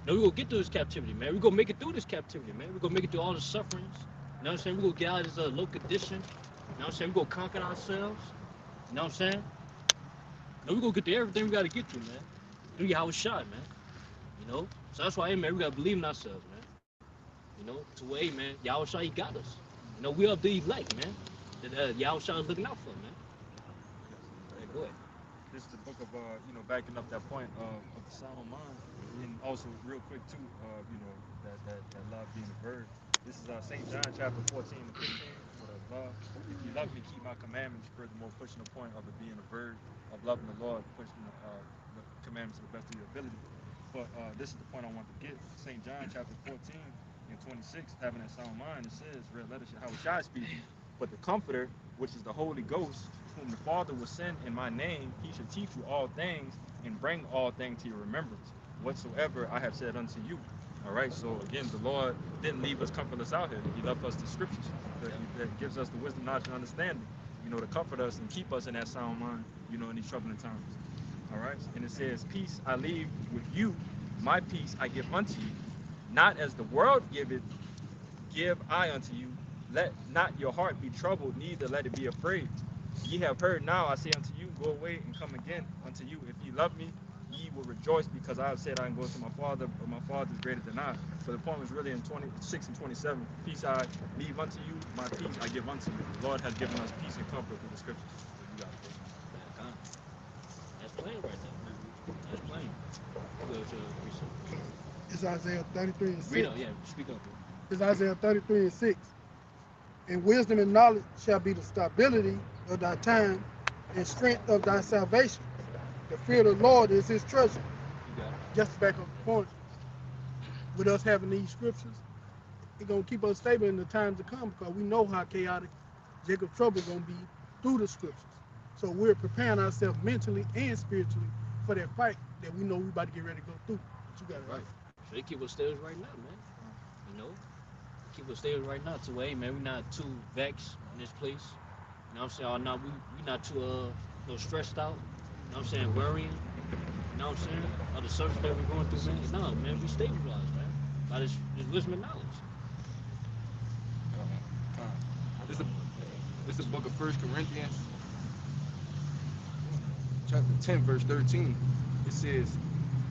[SPEAKER 2] We're going to get through this captivity, man. We're going to make it through this captivity, man. We're going to make it through all the sufferings. You know what I'm saying? We're going to get out of this low condition. You know what I'm saying? We're going to conquer ourselves. You know what I'm saying? We're going to get to everything we got to get to, man. Through Yahweh Shai, man. So that's why, hey, man, we got to believe in ourselves, man. To where, hey, man, Yahweh Shai, he got us. We are the elect, man. That Yahweh Shai is looking out for, man. Go ahead.
[SPEAKER 4] This is the book of, backing up that point of the sound mind, and also real quick too, that love being a verb. This is St. John chapter 14 and 15. If you love me, keep my commandments. Furthermore, pushing the point of it being a verb of loving the Lord, pushing the commandments to the best of your ability. But this is the point I want to get. St. John chapter 14 and 26, having that sound mind, it says, "Red letter Yahweh Shai speaking, but the Comforter, which is the Holy Ghost, whom the Father will send in my name, he shall teach you all things and bring all things to your remembrance, whatsoever I have said unto you." All right, so again, the Lord didn't leave us comfortless out here. He left us the scriptures that gives us the wisdom, knowledge, and understanding, to comfort us and keep us in that sound mind, in these troubling times. All right, and it says, "Peace I leave with you, my peace I give unto you. Not as the world giveth, give I unto you. Let not your heart be troubled, neither let it be afraid. Ye have heard, now I say unto you, go away and come again unto you. If ye love me, ye will rejoice, because I have said I am going to my Father, but my Father is greater than I." So the point was really in 26 and 27. "Peace I leave unto you, my peace I give unto you." The Lord has given us peace and comfort through the scriptures. So you got it.
[SPEAKER 2] That's plain right there, man. That's plain.
[SPEAKER 7] It's Isaiah 33 and 6.
[SPEAKER 2] Read up, yeah, speak up.
[SPEAKER 7] It's Isaiah 33 and 6. "And wisdom and knowledge shall be the stability of thy time and strength of thy salvation. The fear of the Lord is his treasure." Just to back up the point, with us having these scriptures, it's going to keep us stable in the times to come, because we know how chaotic Jacob's trouble is going to be through the scriptures. So we're preparing ourselves mentally and spiritually for that fight that we know we about to get ready to go through. But you got it right.
[SPEAKER 2] So they keep us stairs right now, man. You know, keep us stairs right now to where, hey, man, we not too vexed in this place. You know what I'm saying? Or not, we not too no stressed out. You know what I'm saying? Worrying. You know what I'm saying? All the surgery that we're going through, man. No, man, we stabilized, man. By this wisdom and knowledge.
[SPEAKER 3] This is the book of 1 Corinthians, chapter 10, verse 13. It says,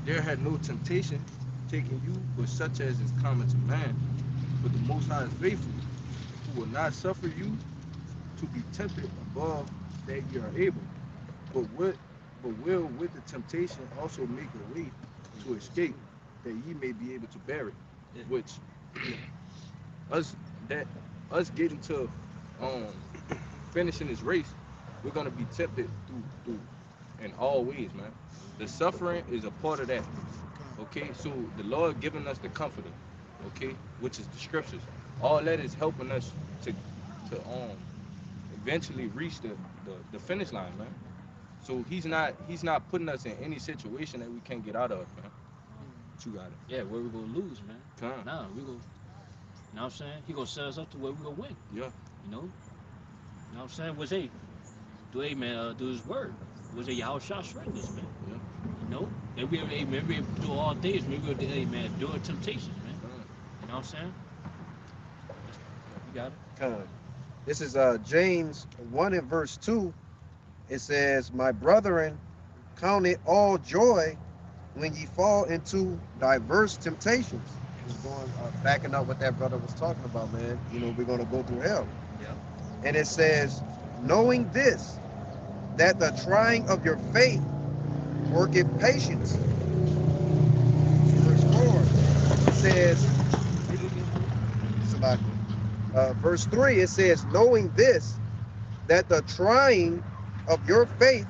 [SPEAKER 3] there had no temptation taken you, but such as is common to man. But the Most High is faithful, who will not suffer you to be tempted above that you are able, but will with the temptation also make a way to escape, that ye may be able to bear it. Which us getting to finishing this race, we're gonna be tempted through in all ways, man. The suffering is a part of that. Okay, so the Lord giving us the comforter, okay, which is the scriptures. All that is helping us to eventually reach the finish line, man. So he's not putting us in any situation that we can't get out of, man. But you got it.
[SPEAKER 2] Yeah, where we gonna lose, man?
[SPEAKER 3] Time.
[SPEAKER 2] Nah, we go. You know what I'm saying? He gonna set us up to where we gonna win.
[SPEAKER 3] Yeah.
[SPEAKER 2] You know? You know what I'm saying? Was hey, do his word. Was hey, Yahweh Shah strengthen us, man.
[SPEAKER 3] Yeah.
[SPEAKER 2] You know? And we able to do all things, maybe we'll hey man, do it temptations, man. You know what I'm saying? You got it.
[SPEAKER 5] This is James 1 and verse 2. It says, my brethren, count it all joy when ye fall into diverse temptations. Going backing up what that brother was talking about, man. You know, we're gonna go through hell.
[SPEAKER 2] Yeah.
[SPEAKER 5] And it says, knowing this, that the trying of your faith worketh patience. Verse 4 says, verse 3, it says, knowing this, that the trying of your faith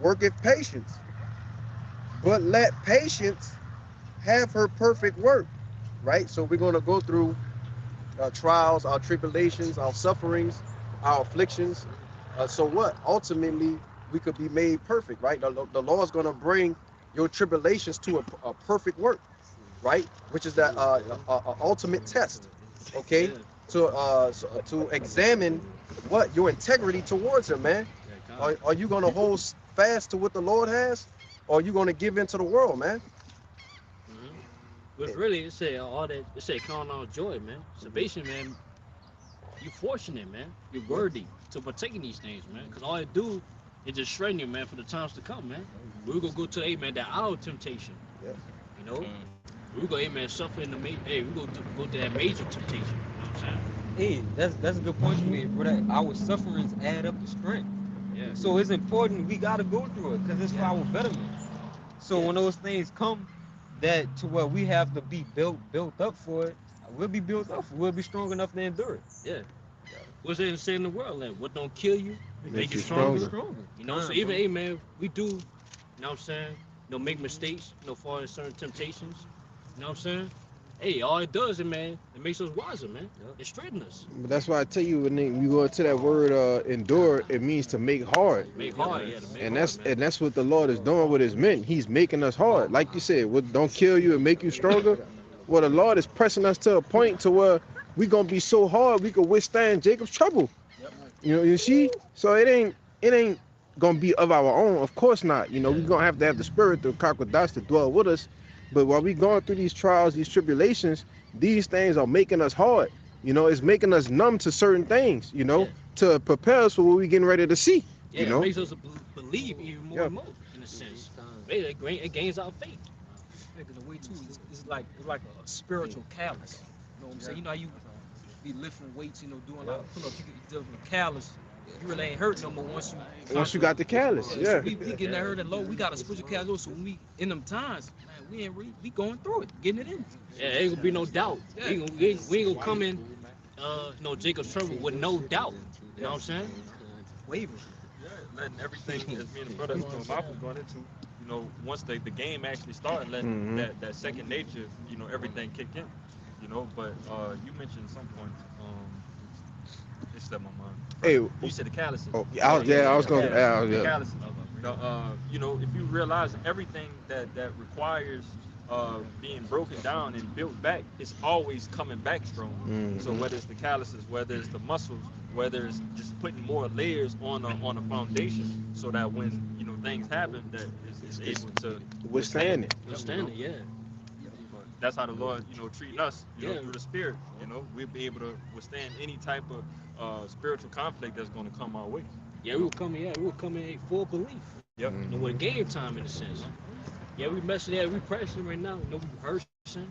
[SPEAKER 5] worketh patience. But let patience have her perfect work. Right? So we're going to go through trials, our tribulations, our sufferings, our afflictions. So what? Ultimately, we could be made perfect, right? The Lord is going to bring your tribulations to a perfect work, right? Which is that ultimate test, okay? To examine what your integrity towards Him, man. Are you going to hold fast to what the Lord has, or are you going to give in to the world, man?
[SPEAKER 2] But really, it say all that. It say count on joy, man. Salvation, man. You fortunate, man. You're worthy to partake in these things, man. Cause all it do is just straighten you, man, for the times to come, man. We're gonna go to man that our temptation.
[SPEAKER 5] Yeah.
[SPEAKER 2] You know, we're gonna man suffer in the we go to that major temptation. You know what I'm saying?
[SPEAKER 9] Hey, that's a good point you made, bro. That our sufferings add up to strength.
[SPEAKER 2] Yeah.
[SPEAKER 9] So it's important we gotta go through it, cause it's for our betterment. So when those things come, that to where we have to be built up for it, we'll be built up. We'll be strong enough to endure it.
[SPEAKER 2] Yeah. What's it say in the world? Like, what don't kill you, make you
[SPEAKER 9] Stronger.
[SPEAKER 2] You know, so even man, we do, you know what I'm saying, make mistakes, far as certain temptations. You know what I'm saying? Hey, all it does is, man, it makes us wiser, man. It straightens us.
[SPEAKER 8] But that's why I tell you when you go to that word endure, it means to make hard.
[SPEAKER 2] Make hard, yeah. To make
[SPEAKER 8] And
[SPEAKER 2] hard,
[SPEAKER 8] that's what the Lord is doing with His men. He's making us hard. Like you said, what don't kill you and make you stronger. Well, the Lord is pressing us to a point to where we're gonna be so hard we could withstand Jacob's trouble. You know, you see? So it ain't gonna be of our own. Of course not. You know, we're gonna have to have the spirit of Kakwadash to dwell with us. But while we going through these trials, these tribulations, these things are making us hard. You know, it's making us numb to certain things, to prepare us for what we're getting ready to see.
[SPEAKER 2] Yeah,
[SPEAKER 8] you know?
[SPEAKER 2] It makes us believe even more and more, in a sense. It gains our faith.
[SPEAKER 4] Taken away too. It's like a spiritual callus. You know what I'm saying? You know how you be lifting weights, doing a lot of pull-ups. You get develop a callus. You really ain't hurt no more once you
[SPEAKER 8] got the callus.
[SPEAKER 4] So
[SPEAKER 8] Yeah.
[SPEAKER 4] we getting that hurt at low. We got a spiritual callus. So when we in them times, man, we going through it, getting it in.
[SPEAKER 2] Yeah, ain't gonna be no doubt.
[SPEAKER 4] Yeah.
[SPEAKER 2] We ain't gonna come in, Jacob's trouble with no doubt. You know what I'm saying?
[SPEAKER 4] Wavering.
[SPEAKER 10] Yeah, letting everything, as me and the brother Michael going into, once the game actually started, letting that second nature, everything kick in. But you mentioned some points. It slipped my mind.
[SPEAKER 8] Hey,
[SPEAKER 4] You said the calluses.
[SPEAKER 8] oh, I was going to,
[SPEAKER 10] The
[SPEAKER 8] yeah.
[SPEAKER 10] callous. You know, if you realize everything that requires being broken down and built back, it's always coming back strong. So whether it's the calluses, whether it's the muscles, whether it's just putting more layers on a foundation, so that when you know things happen, that is able to
[SPEAKER 8] Withstand it.
[SPEAKER 2] Withstand it, yeah.
[SPEAKER 10] But that's how the Lord, you know, treat us, you know,
[SPEAKER 2] Yeah.
[SPEAKER 10] through the Spirit. You know, we'll be able to withstand any type of spiritual conflict that's going to come our way.
[SPEAKER 2] Yeah, we were coming in full belief.
[SPEAKER 10] Yep.
[SPEAKER 2] You know, with game time in a sense. Yeah, we messing we practicing right now. You know, we rehearsing. You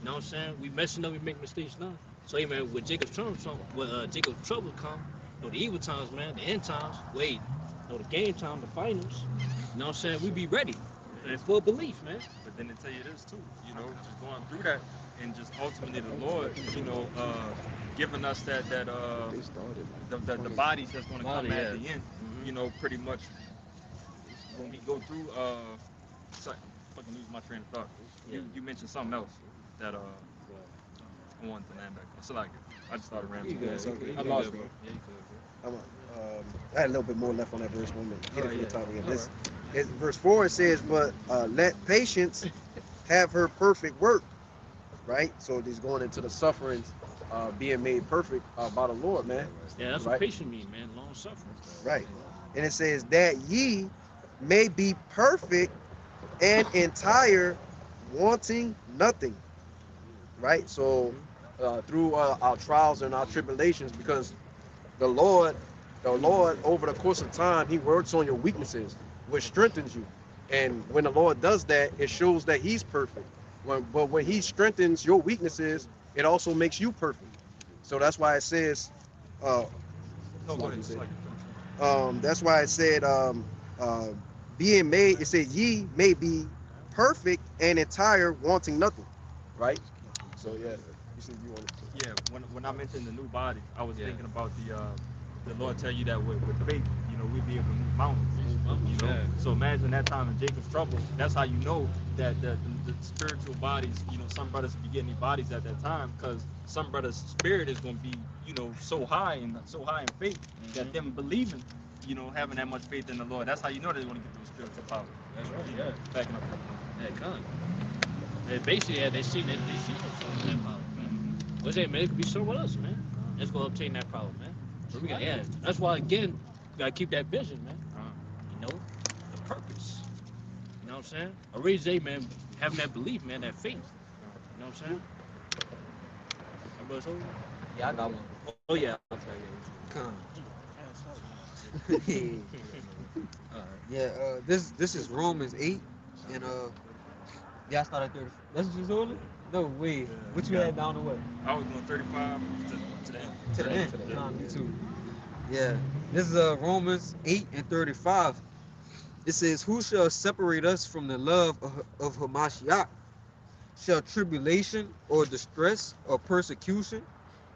[SPEAKER 2] know what I'm saying? We messing up, we make mistakes now. So hey man, when Jacob's trouble come, you know, the evil times, man, the end times, you know, the game time, the finals, you know what I'm saying? We be ready. In full belief, man.
[SPEAKER 10] But then they tell you this too, you know, just going through that and just ultimately the Lord, you know, giving us that the bodies that's going to come at the end, you know, pretty much when we go through fucking lose my train of thought. You mentioned something else that I wanted to land back on. So like I just started rambling. I lost it.
[SPEAKER 5] I had a little bit more left on that verse 1 minute. Get it from the top again. It's verse 4, it says, but let patience have her perfect work. Right? So this going into the sufferings being made perfect by the Lord, man.
[SPEAKER 2] Yeah, that's what patience means, man. Long suffering.
[SPEAKER 5] Right. And it says that ye may be perfect and entire, wanting nothing. Right? So through our trials and our tribulations, because the Lord over the course of time, he works on your weaknesses, which strengthens you. And when the Lord does that, it shows that he's perfect. But when he strengthens your weaknesses, it also makes you perfect. So that's why it says that's why it said being made, it said ye may be perfect and entire, wanting nothing. Right? So yeah, you said you wanted to.
[SPEAKER 10] Yeah, when I mentioned the new body, I was thinking about the Lord tell you that with faith, you know, we'd be able to move mountains. You know, so imagine that time in Jacob's trouble. That's how you know that the spiritual bodies, you know, some brothers be getting their bodies at that time, because some brothers' spirit is going to be, you know, so high in faith that them believing, you know, having that much faith in the Lord. That's how you know they want to get those spiritual power.
[SPEAKER 2] That's right. Yeah.
[SPEAKER 10] Backing up.
[SPEAKER 2] Yeah, come. They basically they see themselves in that power, man. What's that, man? It could be someone else, man. Let's go obtain that power, man. So we got, that's why again, we gotta keep that vision, man. You know, the purpose. You know what I'm saying? I raise day, man, having that belief, man, that faith. You know what I'm saying? Everybody's over?
[SPEAKER 9] Yeah, I got one.
[SPEAKER 2] Oh yeah.
[SPEAKER 9] This is Romans 8, and yeah, I started 30. That's what you told me? No, wait. What you had down to what?
[SPEAKER 10] I was doing 35 to the end.
[SPEAKER 9] To the end. Nah, me too. Yeah. This is Romans 8 and 35. It says, who shall separate us from the love of Hamashiach? Shall tribulation or distress or persecution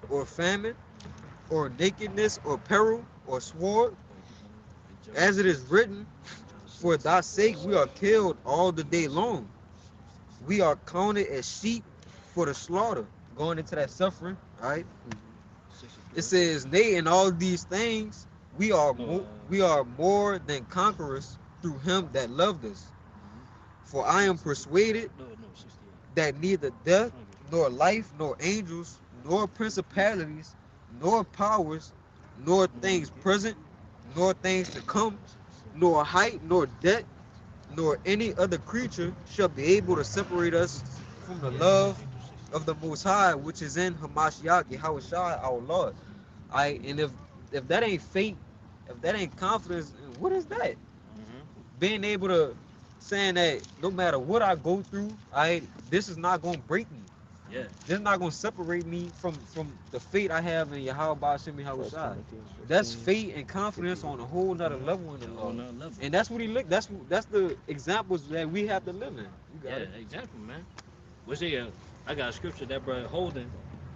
[SPEAKER 9] or famine or nakedness or peril or sword? As it is written, for thy sake we are killed all the day long. We are counted as sheep for the slaughter. Going into that suffering, right? It says, nay, in all these things we are more than conquerors through him that loved us. For I am persuaded that neither death, nor life, nor angels, nor principalities, nor powers, nor things present, nor things to come, nor height, nor depth, nor any other creature shall be able to separate us from the love of the Most High, which is in Hamashiach, Yahushua, our Lord. And if that ain't faith, if that ain't confidence, what is that? Being able to saying that no matter what I go through, this is not gonna break me.
[SPEAKER 2] Yeah.
[SPEAKER 9] This is not gonna separate me from the faith I have in Yahweh Ba'ashem Yahushua. That's faith and confidence on a whole nother level in the Lord. And that's what he looked. That's the examples that we have to live in. You got it.
[SPEAKER 2] Example, man. What's it? I got a scripture that brother holding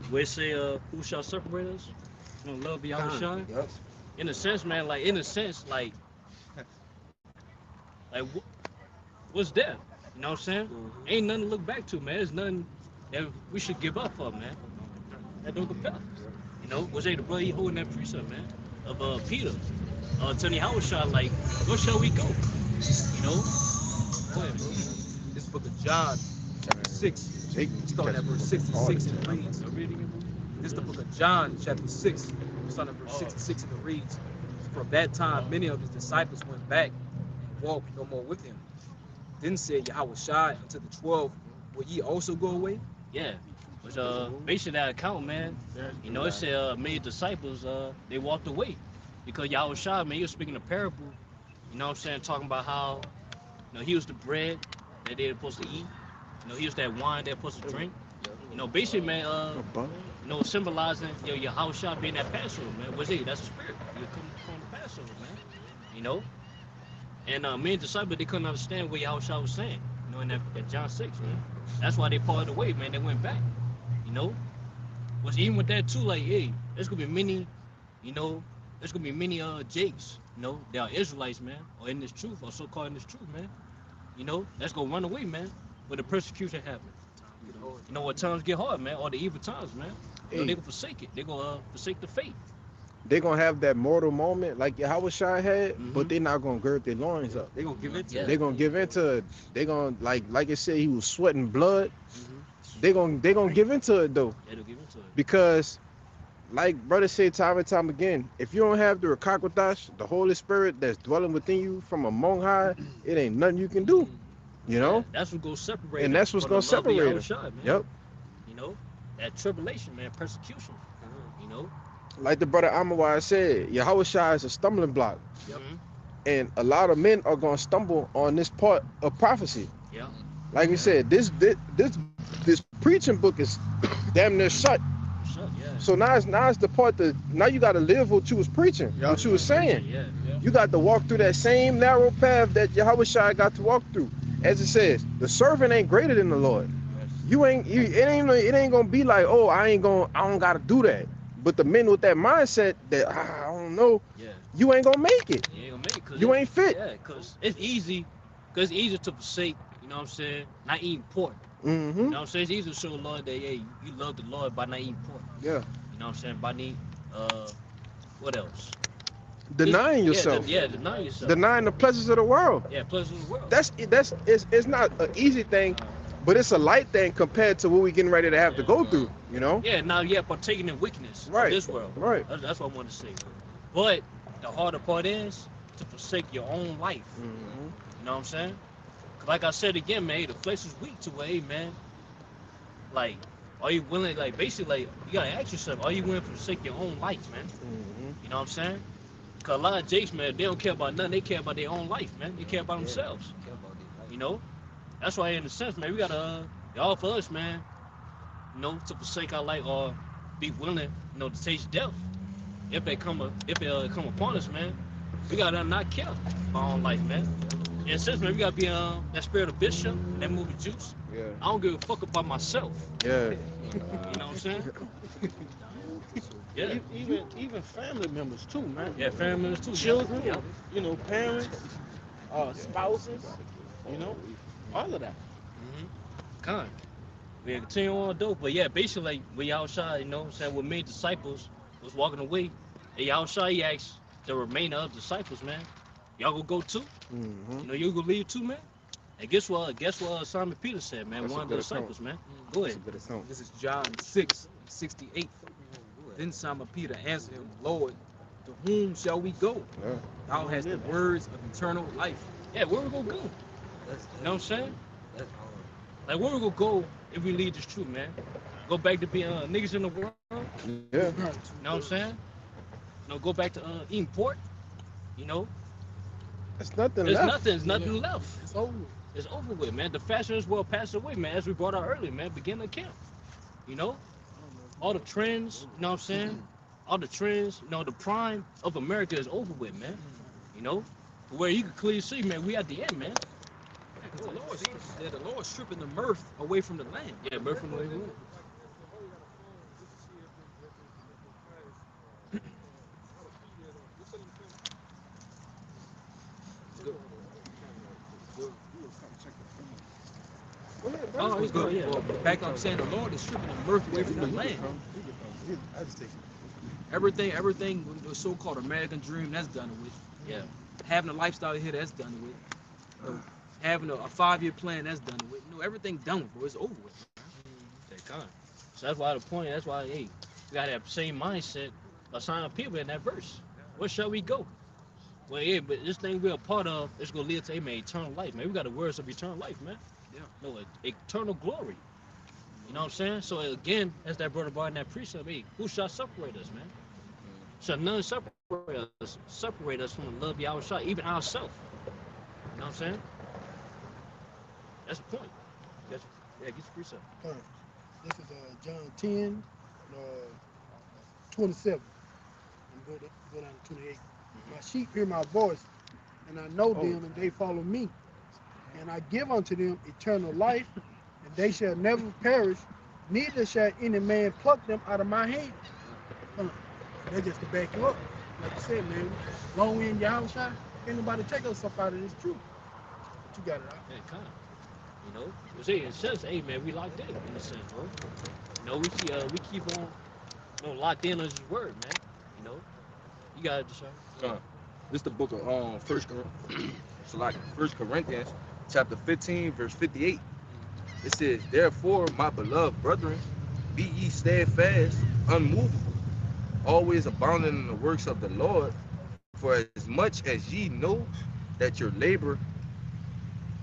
[SPEAKER 2] where it say, who shall separate us from the love of Yahushua?
[SPEAKER 9] Yep.
[SPEAKER 2] In a sense, man, like what's death? You know what I'm saying? Ain't nothing to look back to, man. There's nothing that we should give up for, man. That don't compel us. You know, was they the brother he holding that precept, man, of Peter, telling how shot like, where shall we go? You know, go ahead, bro.
[SPEAKER 6] This book of John, chapter 6, starting at verse 66, and it reads. This is the book of John, chapter 6, starting at verse 66, and it reads, from that time, many of his disciples went back and walked no more with him. Then said Yahweh Shai unto the 12, will ye also go away?
[SPEAKER 2] Yeah. But based on that account, man, you know, it said many disciples they walked away because Yahweh Shai, man, he was speaking a parable, you know what I'm saying, talking about how, you know, he was the bread that they're supposed to eat, you know, he was that wine they're supposed to drink. You know, basically, man, you know, symbolizing, you know, Yahweh Shai being that Passover, man. What's it? That's the spirit. You come from the Passover, man. You know? And many disciples, they couldn't understand what Yahweh Shai was saying, you know, in that John 6, man. That's why they parted away, man. They went back. You know, was even with that too, like, hey, there's gonna be many, you know, there's gonna be many Jakes, you know, they are Israelites, man, or in this truth, or so called in this truth, man. You know, that's gonna run away, man, when the persecution happens. You know, what times get hard, man, or the evil times, man. You know, they gonna forsake it. They gonna forsake the faith.
[SPEAKER 8] They're gonna have that mortal moment like Yahweh Shai had, but they're not gonna gird their loins up.
[SPEAKER 9] They gonna give into it.
[SPEAKER 8] They're gonna give into it. They're gonna like it said, he was sweating blood. They're gonna give into it though.
[SPEAKER 2] They'll give into it.
[SPEAKER 8] Because, like brother said time and time again, if you don't have the Rakakwadash, the Holy Spirit that's dwelling within you from among high, it ain't nothing you can do. You know?
[SPEAKER 2] Yeah, that's what's gonna separate.
[SPEAKER 8] And that's what's gonna separate them. Yep.
[SPEAKER 2] You know, that tribulation, man, persecution. You know.
[SPEAKER 8] Like the brother Amawai said, Yahweh Shai is a stumbling block.
[SPEAKER 2] Yep.
[SPEAKER 8] And a lot of men are gonna stumble on this part of prophecy.
[SPEAKER 2] Yeah.
[SPEAKER 8] Like we said, this preaching book is damn near shut.
[SPEAKER 2] Yeah.
[SPEAKER 8] So now it's the part that now you got to live what you was preaching, what you was saying.
[SPEAKER 2] Yeah.
[SPEAKER 8] You got to walk through that same narrow path that Yahweh Shai got to walk through. As it says, the servant ain't greater than the Lord. It ain't gonna be like, oh, I don't gotta do that. But the men with that mindset that I don't know, you ain't gonna make it.
[SPEAKER 2] You ain't gonna make it 'cause
[SPEAKER 8] you ain't fit.
[SPEAKER 2] Yeah, cause it's easy to forsake. You know what I'm saying? Not eating pork.
[SPEAKER 8] Mm-hmm.
[SPEAKER 2] You know what I'm saying? It's easy to show the Lord that, hey, you love the Lord by not eating pork.
[SPEAKER 8] Yeah.
[SPEAKER 2] You know what I'm saying? By not, what else?
[SPEAKER 8] Denying yourself.
[SPEAKER 2] Denying yourself.
[SPEAKER 8] Denying the pleasures of the world.
[SPEAKER 2] Yeah, pleasures of the world.
[SPEAKER 8] It's not an easy thing, but it's a light thing compared to what we're getting ready to have to go through. You know?
[SPEAKER 2] Yeah. Now, partaking in wickedness of this world.
[SPEAKER 8] Right.
[SPEAKER 2] That's what I want to say. But the harder part is to forsake your own life.
[SPEAKER 8] Mm-hmm.
[SPEAKER 2] You know what I'm saying? Like I said again, man, the flesh is weak to where, hey, man, like, are you willing, like, basically, like, you gotta ask yourself, are you willing to forsake your own life, man?
[SPEAKER 8] Mm-hmm.
[SPEAKER 2] You know what I'm saying? Because a lot of Jakes, man, they don't care about nothing, they care about their own life, man. They care about themselves. You know? That's why, in a sense, man, we gotta, all for us, man, you know, to forsake our life or be willing, you know, to taste death. If it come upon us, man, we gotta not care about our own life, man. In a sense, man, we gotta be that spirit of Bishop, that movie Juice.
[SPEAKER 8] Yeah.
[SPEAKER 2] I don't give a fuck about myself.
[SPEAKER 8] Yeah.
[SPEAKER 2] You know what I'm saying? Yeah.
[SPEAKER 1] Even family members too, man.
[SPEAKER 2] Yeah, family members too.
[SPEAKER 1] Children,
[SPEAKER 2] Yeah.
[SPEAKER 1] you know, parents, spouses, you know, all of that.
[SPEAKER 2] Con. We continue on though, but yeah, basically, like, we outside, you know what I'm saying, with many disciples was walking away. And outside, he asked the remainder of disciples, man, y'all gonna go too?
[SPEAKER 8] Mm-hmm.
[SPEAKER 2] You know, you gonna leave too, man? And guess what Simon Peter said, man,
[SPEAKER 8] That's
[SPEAKER 2] one
[SPEAKER 8] a
[SPEAKER 2] of the
[SPEAKER 8] good
[SPEAKER 2] disciples,
[SPEAKER 8] account.
[SPEAKER 2] man. Go ahead.
[SPEAKER 6] This is John 6:68. Then Simon Peter answered him, Lord, to whom shall we go?
[SPEAKER 8] Yeah.
[SPEAKER 6] Thou hast the words of eternal life.
[SPEAKER 2] Yeah, where we gonna go? You know what I'm saying? Like, where we gonna go if we leave this truth, man? Go back to being niggas in the world?
[SPEAKER 8] Yeah.
[SPEAKER 2] You know what I'm saying? You know, go back to eating pork? You know?
[SPEAKER 8] It's nothing
[SPEAKER 2] There's
[SPEAKER 8] left.
[SPEAKER 2] nothing left. It's over. It's over with, man. The fashion is well passed away, man, as we brought out earlier, man. Beginning of camp. You know? All the trends, you know what I'm saying? All the trends, you know, the prime of America is over with, man. You know? Where you can clearly see, man, we at the end, man.
[SPEAKER 6] The Lord's stripping the mirth away from the land.
[SPEAKER 2] Yeah, mirth from the land.
[SPEAKER 6] Oh, it's good. Yeah. Well, back up saying the Lord is stripping the mirth away from the land.
[SPEAKER 4] Everything the so-called American dream, that's done with.
[SPEAKER 2] Yeah.
[SPEAKER 4] Having a lifestyle here, that's done with. Having a 5-year plan, that's done with. Everything done with, bro. It's over with.
[SPEAKER 2] That kind. So that's why the point. That's why, hey, we got that same mindset of signing people in that verse. Where shall we go? Well, yeah, but this thing we're a part of is gonna lead to, man, eternal life, man. We got the words of eternal life, man.
[SPEAKER 4] Yeah.
[SPEAKER 2] No, eternal glory. You know what I'm saying? So again, as that brother brought in that precept, hey, who shall separate us, man? Shall none separate us from the love of Yahweh, even ourselves. You know what I'm saying? That's the point. Get the precept.
[SPEAKER 7] This is John 10, 27. I'm go down to 28. My sheep hear my voice, and I know them, and they follow me. And I give unto them eternal life, and they shall never perish, neither shall any man pluck them out of my hand. That's just to back you up. Like you said, man, long in Yahweh, ain't nobody take us up out of this truth. But you got it out.
[SPEAKER 2] Yeah, kind of. You know, it says, hey, man, we locked in a sense, bro. You know, we keep on, locked in on His word, man. You know, you got it, Deshaun.
[SPEAKER 3] This is the book of First Corinthians, chapter 15, verse 58. It says, therefore, my beloved brethren, be ye steadfast, unmovable, always abounding in the works of the Lord, for as much as ye know that your labor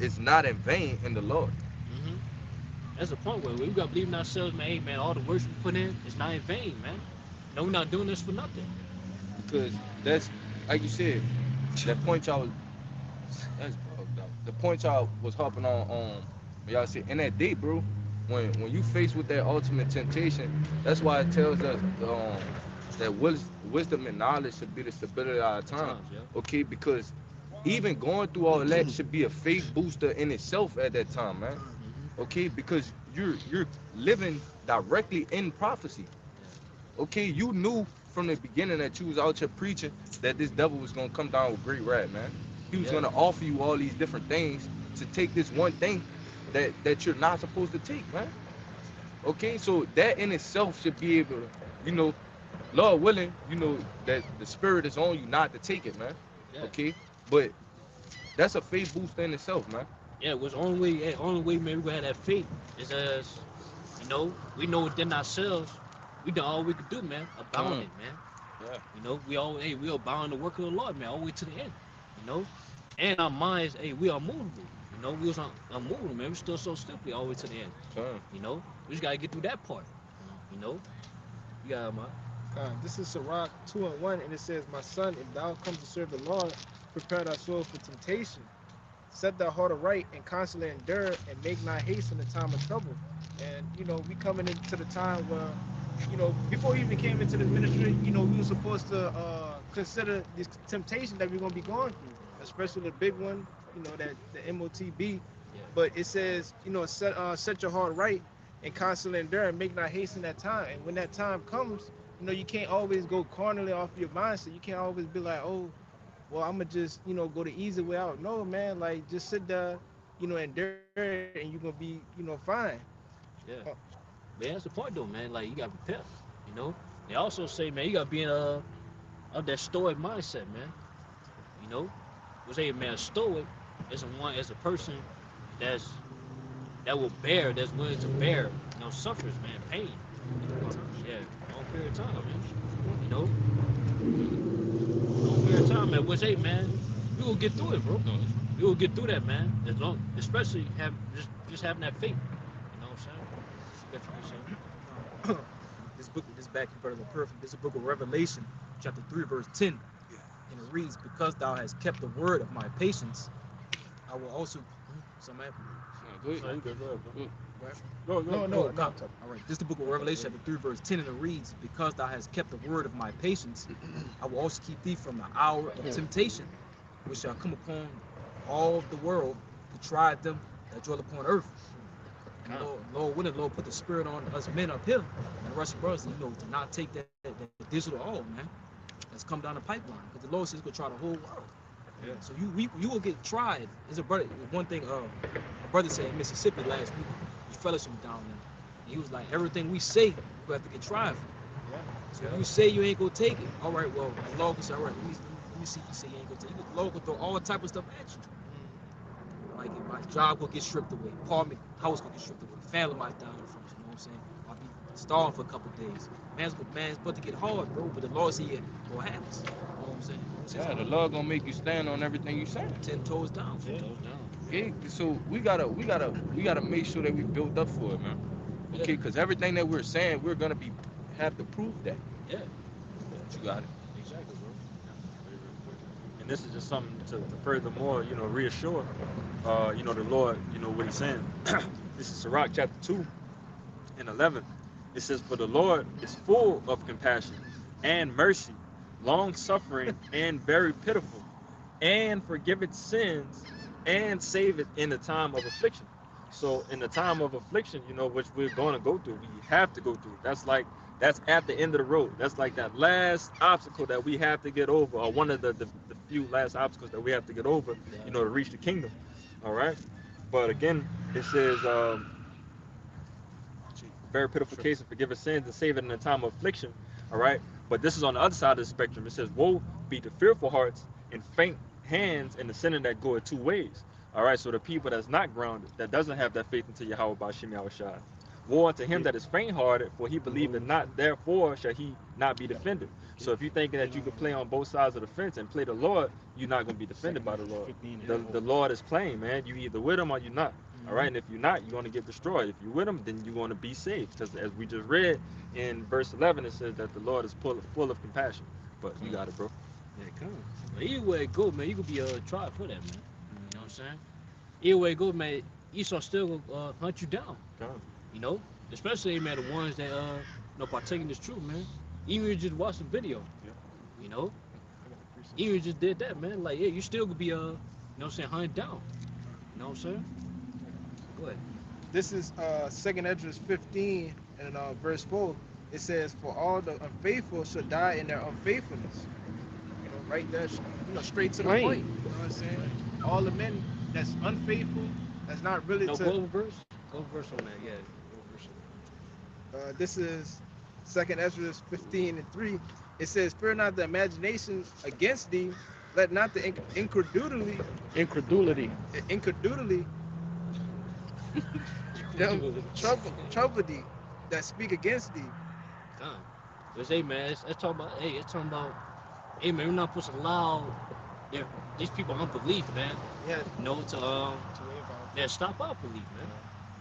[SPEAKER 3] is not in vain in the Lord.
[SPEAKER 2] Mm-hmm. That's the point where we got to believe in ourselves, man. Hey, man, all the work we put in is not in vain, man. No, we're not doing this for nothing.
[SPEAKER 3] Because that's, like you said, that point y'all was, that's bugged out. The point y'all was hopping on y'all said, in that day, bro, when you faced with that ultimate temptation, that's why it tells us that wisdom and knowledge should be the stability of our time. Okay, because even going through all that should be a faith booster in itself at that time, man. Okay, because you're living directly in prophecy. Okay, you knew from the beginning that you was out here preaching that this devil was gonna come down with great wrath, man. He was gonna offer you all these different things to take this one thing that you're not supposed to take, man. Okay, so that in itself should be able to, Lord willing, that the spirit is on you not to take it, man.
[SPEAKER 2] Yeah.
[SPEAKER 3] Okay, but that's a faith booster in itself, man.
[SPEAKER 2] Yeah, it was only way, man, we gonna have that faith is as, we know within ourselves, we done all we could do, man. Abounding, man.
[SPEAKER 3] Yeah.
[SPEAKER 2] We abound the work of the Lord, man, all the way to the end. And our minds, we are movable. We was unmovable, man. We still so stupid all the way to the end. We just gotta get through that part. You got my.
[SPEAKER 6] This is Sirach 2:1, and it says, my son, if thou come to serve the Lord, prepare thy soul for temptation. Set thy heart aright and constantly endure, and make not haste in the time of trouble. And, we coming into the time where, before we even came into the ministry, we were supposed to consider this temptation that we're going to be going through, especially the big one, that the MOTB.
[SPEAKER 2] Yeah.
[SPEAKER 6] But it says, set your heart right and constantly endure, and make not haste in that time. And when that time comes, you can't always go carnally off your mindset. You can't always be like, oh, well, I'm going to just, go the easy way out. No, man, like, just sit there, endure, and you're going to be, fine.
[SPEAKER 2] Yeah. Man, that's the point, though, man. Like, you got to prepare, They also say, man, you got to be in of that stoic mindset, man. We say, man, a stoic is a person that's willing to bear, suffers, man, pain. Yeah, long period of time, man. Long period of time, man. Which, hey, man, we will get through it, bro. We will get through that, man. Especially just having that faith. You know what I'm saying?
[SPEAKER 4] This back in brother perfect. This is the book of Revelation, chapter 3, verse 10. And it reads, because thou hast kept the word of my patience, I will also.
[SPEAKER 3] Go ahead.
[SPEAKER 6] No.
[SPEAKER 4] All right. This is the book of Revelation, chapter 3, verse 10, and it reads, because thou hast kept the word of my patience, I will also keep thee from the hour of temptation, which shall come upon all the world to try them that dwell upon earth. And Lord willing, Lord put the spirit on us men up here and the Russian brothers, to not take that digital all, man. That's come down the pipeline. Because the Lord says he's gonna try the whole world.
[SPEAKER 2] Yeah.
[SPEAKER 4] So you will get tried. There's a brother. One thing, a brother said in Mississippi last week, his fellowship was down there. And he was like, everything we say, we have to get tried for.
[SPEAKER 2] Yeah.
[SPEAKER 4] So if you say you ain't gonna take it, all right, well, the law can say, all right, let me see if you say you ain't gonna take it. The law can throw all type of stuff at you. Like if my job gonna get stripped away, apartment, house gonna get stripped away, family might die in front, you know what I'm saying? I'll be starving for a couple of days. Man's about to get hard, bro, but the law say it what happens. You know what I'm saying?
[SPEAKER 3] Yeah, the law gonna make you stand on everything you saying.
[SPEAKER 4] 10 toes down.
[SPEAKER 2] 10 toes down.
[SPEAKER 3] Okay, so we gotta make sure that we build up for it, man. Okay, because everything that we're saying, we're gonna have to prove that.
[SPEAKER 4] Yeah.
[SPEAKER 3] You got it.
[SPEAKER 4] Exactly, bro.
[SPEAKER 10] And this is just something to furthermore, you know, reassure, you know, the Lord, you know, what he's saying. This is Sirach chapter 2 and 11. It says, for the Lord is full of compassion and mercy, long suffering and very pitiful, and forgiveth sins and saveth in the time of affliction. So in the time of affliction, you know, which we're going to go through, we have to go through. That's at the end of the road. That's like that last obstacle that we have to get over, or one of the few last obstacles that we have to get over, you know, to reach the kingdom. All right. But again, it says, very pitiful case of forgiving sins and saving in the time of affliction. All right. But this is on the other side of the spectrum. It says, woe be to fearful hearts and faint hands and the sinner that goeth two ways. All right. So the people that's not grounded, that doesn't have that faith into Yahweh Ba'Shem Yahushua. Woe unto him that is faint-hearted, for he believeth not, therefore shall he not be defended. So if you're thinking that you can play on both sides of the fence and play the Lord, you're not going to be defended by the Lord. The Lord is plain, man. You either with him or you're not. All right, and if you're not, you're going to get destroyed. If you're with him, then you're going to be saved. Because as we just read in verse 11, it says that the Lord is full of compassion. But you got it, bro.
[SPEAKER 2] Yeah, come on. But either way it go, man, you could be tried for that, man. You know what I'm saying? Either way it go, man, Esau still gonna hunt you down.
[SPEAKER 10] Come.
[SPEAKER 2] You know, especially, man, the ones that you know, partake in this truth, man. Even if you just watch the video, you know, even if you just did that, man, like, yeah, you still could be you know what I'm saying, hunted down. You know what I'm saying? Go ahead.
[SPEAKER 6] This is 2nd Esdras 15 and verse 4. It says, for all the unfaithful shall die in their unfaithfulness. You know, right there, you know, straight to the
[SPEAKER 1] Right.
[SPEAKER 6] point. You know what I'm saying? All the men that's unfaithful, that's not really
[SPEAKER 2] No,
[SPEAKER 6] to.
[SPEAKER 2] go verse. Go verse on that, yeah. Go verse.
[SPEAKER 6] This is 2nd Esdras 15 and 3. It says, fear not the imaginations against thee, let not the incredulity them trouble thee that speak against thee.
[SPEAKER 2] Come. But hey, man, it's talking about, hey, man, we're not supposed to allow these people unbelief, man.
[SPEAKER 6] Yeah.
[SPEAKER 2] You know, to stop our belief, man.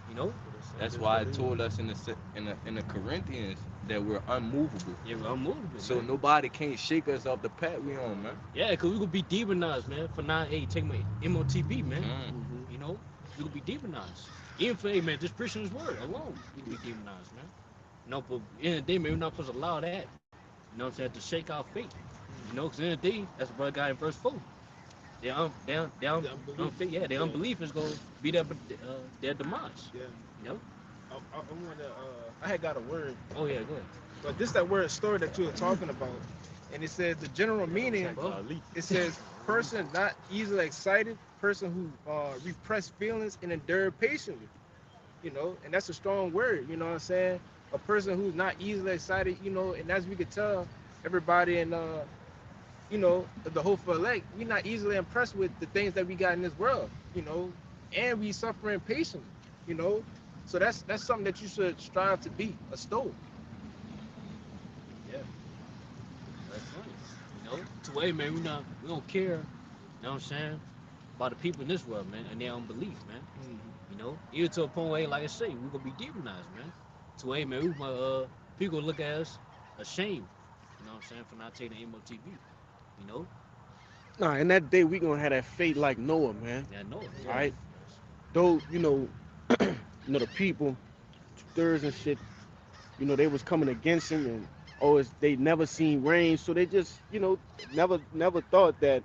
[SPEAKER 2] You know?
[SPEAKER 3] That's why it told us in the Corinthians that we're unmovable.
[SPEAKER 2] Yeah, we're unmovable.
[SPEAKER 3] So
[SPEAKER 2] man.
[SPEAKER 3] nobody can't shake us off the path we on, man.
[SPEAKER 2] Yeah, because we gonna be demonized, man, for not, hey, take my MOTB, man.
[SPEAKER 3] Mm.
[SPEAKER 2] You know? We gonna be demonized. Even for, hey, man, just preaching his word alone, we can be demonized, man. You know, but in the end of the day, man, we're not supposed to allow that, you know what I'm saying, to shake our faith. You know, because in the end of the day, that's what God in verse 4. Their unbelief is gonna be their demise.
[SPEAKER 6] Yeah.
[SPEAKER 2] You know?
[SPEAKER 6] I had got a word.
[SPEAKER 2] Oh yeah, go ahead.
[SPEAKER 6] But this that word story that you were talking about, and it says the general meaning. It says person not easily excited, person who repress feelings and endure patiently. You know, and that's a strong word. You know what I'm saying? A person who's not easily excited. You know, and as we could tell, everybody in you know, the hopeful elect, we're not easily impressed with the things that we got in this world. You know, and we suffering patiently. You know. So that's something that you should strive to be, a stoic.
[SPEAKER 2] Yeah. That's funny. You know, to way, man, we don't care, you know what I'm saying, about the people in this world, man, and their unbelief, man. You know, even to a point where, like I say, we're gonna be demonized, man. To way, man, we people look at us ashamed, you know what I'm saying, for not taking the MOTB. You know?
[SPEAKER 1] Nah, in that day we gonna have that fate like Noah, man.
[SPEAKER 2] Yeah, I know it.
[SPEAKER 1] All right. Though, you know, the people, 2/3 and shit, you know, they was coming against him, and they never seen rain, so they just, you know, never thought that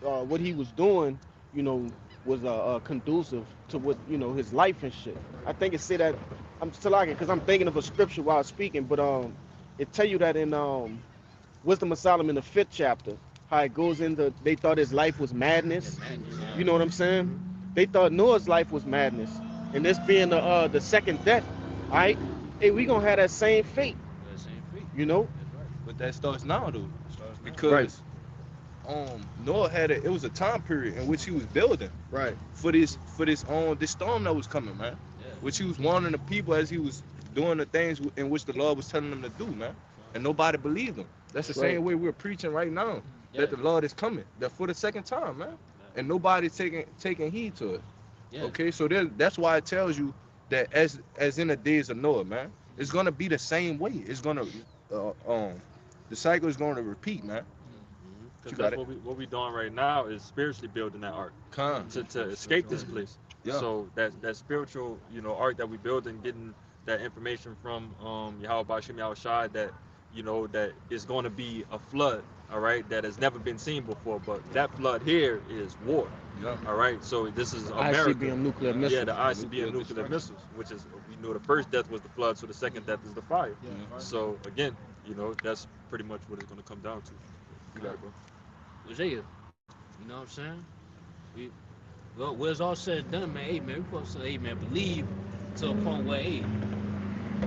[SPEAKER 1] what he was doing, you know, was conducive to what, you know, his life and shit. I think it said that, I'm still like it because I'm thinking of a scripture while speaking, but it tell you that in Wisdom of Solomon, the 5th chapter, how it goes into, they thought his life was madness. You know what I'm saying? They thought Noah's life was madness. And this being the second death, all right? Hey, we gonna have that same fate.
[SPEAKER 2] Yeah, same fate.
[SPEAKER 1] You know?
[SPEAKER 3] But that starts now though,
[SPEAKER 1] Right.
[SPEAKER 3] because Noah had it was a time period in which he was building
[SPEAKER 1] Right.
[SPEAKER 3] for this this storm that was coming, man.
[SPEAKER 2] Yeah.
[SPEAKER 3] Which he was warning the people as he was doing the things in which the Lord was telling them to do, man. And nobody believed him. That's the
[SPEAKER 1] Right.
[SPEAKER 3] same way we're preaching right now.
[SPEAKER 2] Yeah.
[SPEAKER 3] That the Lord is coming. That for the second time, man. And nobody's taking heed to it.
[SPEAKER 2] Yeah.
[SPEAKER 3] Okay, so that's why it tells you that as in the days of Noah, man, it's gonna be the same way. It's gonna the cycle is gonna repeat, man.
[SPEAKER 10] Because
[SPEAKER 3] You got
[SPEAKER 10] that's what we doing right now is spiritually building that ark
[SPEAKER 3] Con.
[SPEAKER 10] to escape this place.
[SPEAKER 3] Yeah.
[SPEAKER 10] So that spiritual, ark that we building, getting that information from Yahweh Bashim Yahushai that that is going to be a flood, all right, that has never been seen before. But that flood here is war,
[SPEAKER 3] Yeah.
[SPEAKER 10] all right. So this is America.
[SPEAKER 1] ICBM nuclear missiles.
[SPEAKER 10] Yeah, the ICBM nuclear missiles, which is we know the first death was the flood, so the second death is the fire. So again, that's pretty much what it's going to come down to. You got it, bro.
[SPEAKER 2] Isaiah, you know what I'm saying? Well, when it's all said and done, man, hey, man, we supposed to say, hey, man, believe to a point where, hey,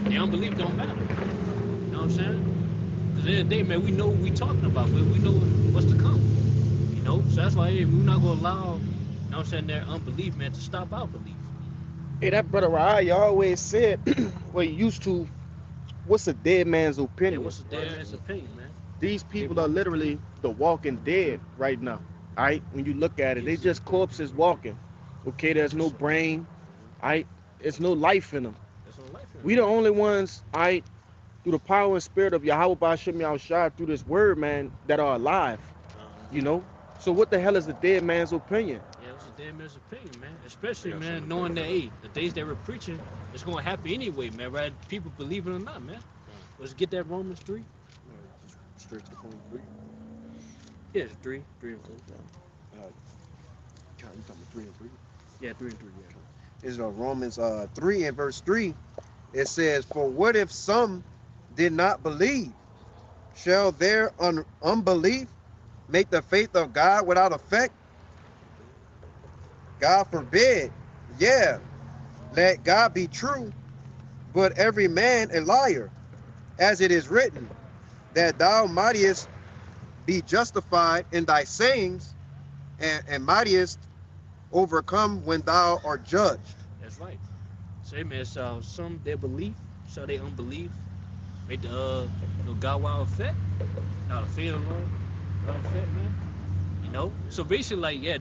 [SPEAKER 2] the unbelief don't matter. You know what I'm saying? Because at the end of the day, man, we know what we talking about. We know what's to come. So that's why, hey, we're not going to allow, you know what I'm saying, their unbelief, man, to stop our belief.
[SPEAKER 1] Hey, that brother Rai always said, well, he used to, what's a dead man's
[SPEAKER 2] Yeah,
[SPEAKER 1] opinion?
[SPEAKER 2] what's the dead man's opinion, man?
[SPEAKER 1] These people are literally the walking dead right now. All right, when you look at it, they just corpses walking. Okay, there's no brain. All right, there's no life in them.
[SPEAKER 2] There's no life in
[SPEAKER 1] We the only ones, all right, through the power and spirit of Yahweh Bashim Yahushua, through this word, man, that are alive. So what the hell is the dead man's opinion?
[SPEAKER 2] Yeah, it's a dead man's opinion, man. Especially, man, knowing that, hey, the days that we're preaching, it's going to happen anyway, man, right? People believe it or not, man. Let's get that Romans 3.
[SPEAKER 1] Straight to the point, 3.
[SPEAKER 2] Yeah, it's 3 and 4.
[SPEAKER 1] You talking 3 and 3?
[SPEAKER 2] Yeah, 3 and 3, yeah.
[SPEAKER 5] It's Romans 3 and verse 3. It says, for what if some did not believe? Shall their unbelief make the faith of God without effect? God forbid. Yeah, let God be true, but every man a liar, as it is written, that thou mightest be justified in thy sayings, and mightest overcome when thou art judged.
[SPEAKER 2] That's right. Say, man, so some their belief, so their unbelief, make the God wild effect. Not a feeling, not effect, man. So basically, like, yeah,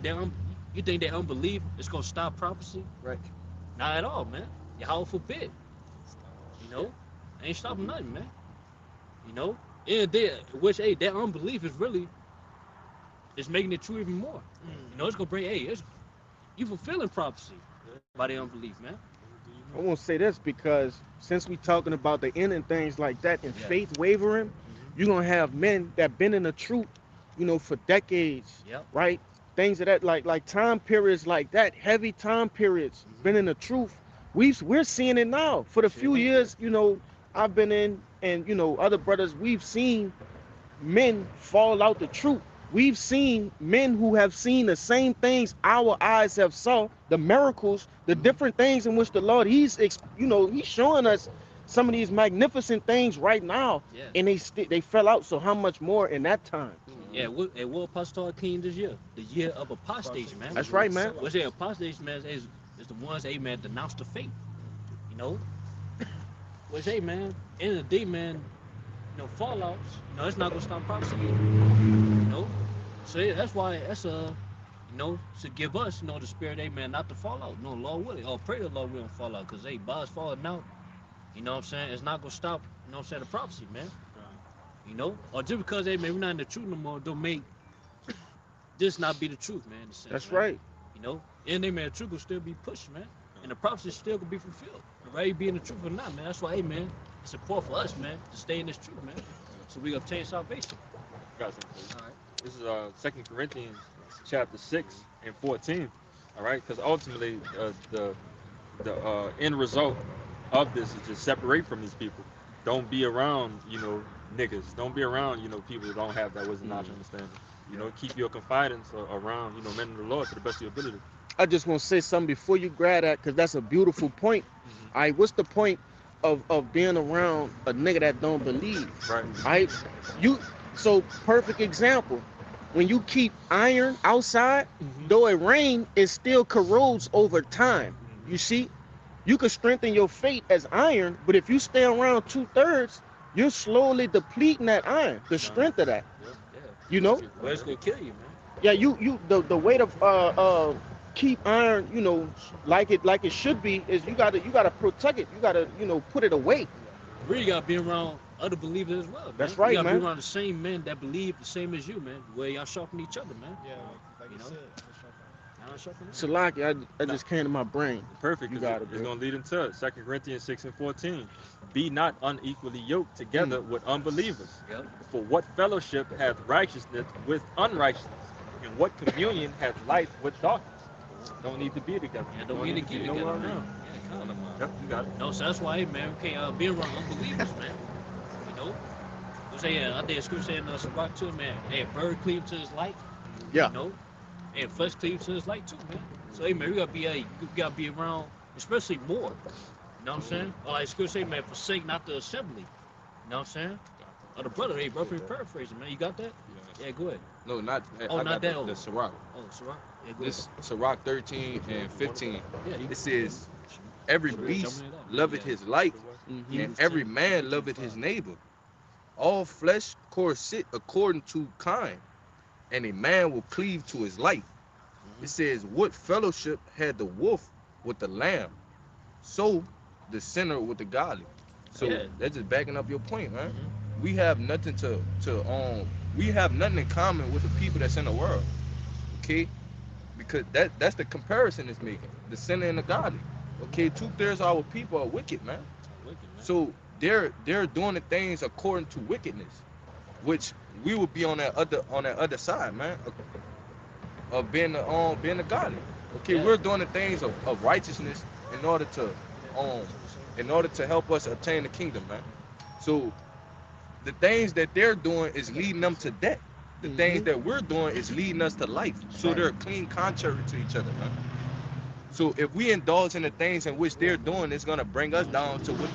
[SPEAKER 2] you think that unbelief is gonna stop prophecy?
[SPEAKER 5] Right.
[SPEAKER 2] Not at all, man. Yahweh forbid. Ain't stopping nothing, man. And which, hey, that unbelief is really, it's making it true even more. It's gonna bring, hey, you fulfilling prophecy by the unbelief, man.
[SPEAKER 1] I won't say this because since we talking about the end and things like that and
[SPEAKER 2] Yeah.
[SPEAKER 1] faith wavering, you're gonna have men that been in the truth, for decades,
[SPEAKER 2] Yep.
[SPEAKER 1] right? Things of that like time periods like that, heavy time periods, been in the truth. We're seeing it now. For the few years, I've been in, and other brothers, we've seen men fall out the truth. We've seen men who have seen the same things our eyes have saw, the miracles, the different things in which the Lord, he's showing us some of these magnificent things right now,
[SPEAKER 2] Yeah.
[SPEAKER 1] and they fell out. So how much more in that time?
[SPEAKER 2] Yeah, what apostle came this year? The year of apostasy, man.
[SPEAKER 1] That's right, man.
[SPEAKER 2] What's that apostasy, man? Is the ones, hey, man, denounce the faith. Which, hey, man, end of the day, man, fallouts, it's not gonna stop prophecy. So yeah, that's why to give us, the spirit, hey, man, not to fall out. No, Lord willing. Oh, pray the Lord we don't fall out, because, hey, by us falling out, you know what I'm saying, it's not gonna stop, the prophecy, man. Or just because, hey, man, we're not in the truth no more, don't make this not be the truth, man. In a sense,
[SPEAKER 1] That's
[SPEAKER 2] man.
[SPEAKER 1] right.
[SPEAKER 2] And they, man, the truth will still be pushed, man. And the prophecy still gonna be fulfilled. Whether you be in the truth or not, man. That's why, hey, man, it's important for us, man, to stay in this truth, man. So we obtain salvation.
[SPEAKER 10] Got something for you.
[SPEAKER 2] All right.
[SPEAKER 10] This is 2 Corinthians chapter 6 and 14. All right, because ultimately the end result of this is just separate from these people. Don't be around, niggas. Don't be around, people who don't have that wisdom, knowledge, and understanding. Keep your confidence around, men of the Lord to the best of your ability.
[SPEAKER 1] I just want to say something before you grab that, because that's a beautiful point. All right, what's the point of being around a nigga that don't believe.
[SPEAKER 10] Right.
[SPEAKER 1] Right? So perfect example. When you keep iron outside, though it rain, it still corrodes over time. You see, you could strengthen your faith as iron, but if you stay around 2/3, you're slowly depleting that iron, the strength of that.
[SPEAKER 2] Yeah.
[SPEAKER 1] You know?
[SPEAKER 2] Well, it's gonna kill you, man.
[SPEAKER 1] Yeah, the way to keep iron, like it should be, is you gotta protect it. You gotta, put it away.
[SPEAKER 2] Really gotta be around other believers as well, man.
[SPEAKER 1] That's right,
[SPEAKER 2] you gotta
[SPEAKER 1] man.
[SPEAKER 2] be around the same men that believe the same as you, man. Where y'all sharpen each other, man.
[SPEAKER 6] Yeah, like
[SPEAKER 2] You
[SPEAKER 6] you
[SPEAKER 2] know?
[SPEAKER 6] said.
[SPEAKER 2] Y'all sharpen each
[SPEAKER 1] Salaki, I just came to my brain.
[SPEAKER 10] Perfect.
[SPEAKER 1] You
[SPEAKER 10] 'Cause
[SPEAKER 1] got it,
[SPEAKER 10] it's
[SPEAKER 1] bro.
[SPEAKER 10] going to lead into 2 Corinthians 6:14. Be not unequally yoked together with unbelievers.
[SPEAKER 2] Yep.
[SPEAKER 10] For what fellowship hath righteousness with unrighteousness? And what communion hath light with darkness? Don't need to be together.
[SPEAKER 2] Yeah, don't need to get together,
[SPEAKER 10] nowhere
[SPEAKER 2] man.
[SPEAKER 10] around.
[SPEAKER 2] Yeah, come on, man.
[SPEAKER 10] Yep, you got it.
[SPEAKER 2] No, so that's why, man, we can't be around unbelievers, man. You know? We say, I think scripture saying Shabbat too, man. Hey, a bird cleave to his light.
[SPEAKER 1] Yeah.
[SPEAKER 2] You know? And flesh cleave to his light too, man. So, hey, man, we gotta be around, especially more. You know what I'm saying? Or like scripture say, man, forsake not the assembly. You know what I'm saying? Or the brother, hey, bro, paraphrasing, man. You got that? Yeah, go ahead.
[SPEAKER 3] No, not.
[SPEAKER 2] Oh,
[SPEAKER 3] I
[SPEAKER 2] not
[SPEAKER 3] got
[SPEAKER 2] that
[SPEAKER 3] the
[SPEAKER 2] one.
[SPEAKER 3] Sirach.
[SPEAKER 2] Oh, Sirach. Yeah, go
[SPEAKER 3] This Sirach 13 and 15.
[SPEAKER 2] Yeah,
[SPEAKER 3] It says, every beast loveth his light, and every man loveth his neighbor. All flesh sit according to kind, and a man will cleave to his light. It says, what fellowship had the wolf with the lamb? So the sinner with the godly. So
[SPEAKER 2] Yeah.
[SPEAKER 3] that's just backing up your point, man. We have nothing we have nothing in common with the people that's in the world. Okay? Because that's the comparison it's making. The sinner and the godly. Okay, 2/3 of our people are wicked, man. So they're doing the things according to wickedness, which we would be on that other side, man, of being the godly. Okay,
[SPEAKER 2] Yeah.
[SPEAKER 3] we're doing the things of righteousness in order to help us obtain the kingdom, man. So the things that they're doing is leading them to death. The things that we're doing is leading us to life. So they're clean contrary to each other, man. So if we indulge in the things in which they're doing, it's gonna bring us down to what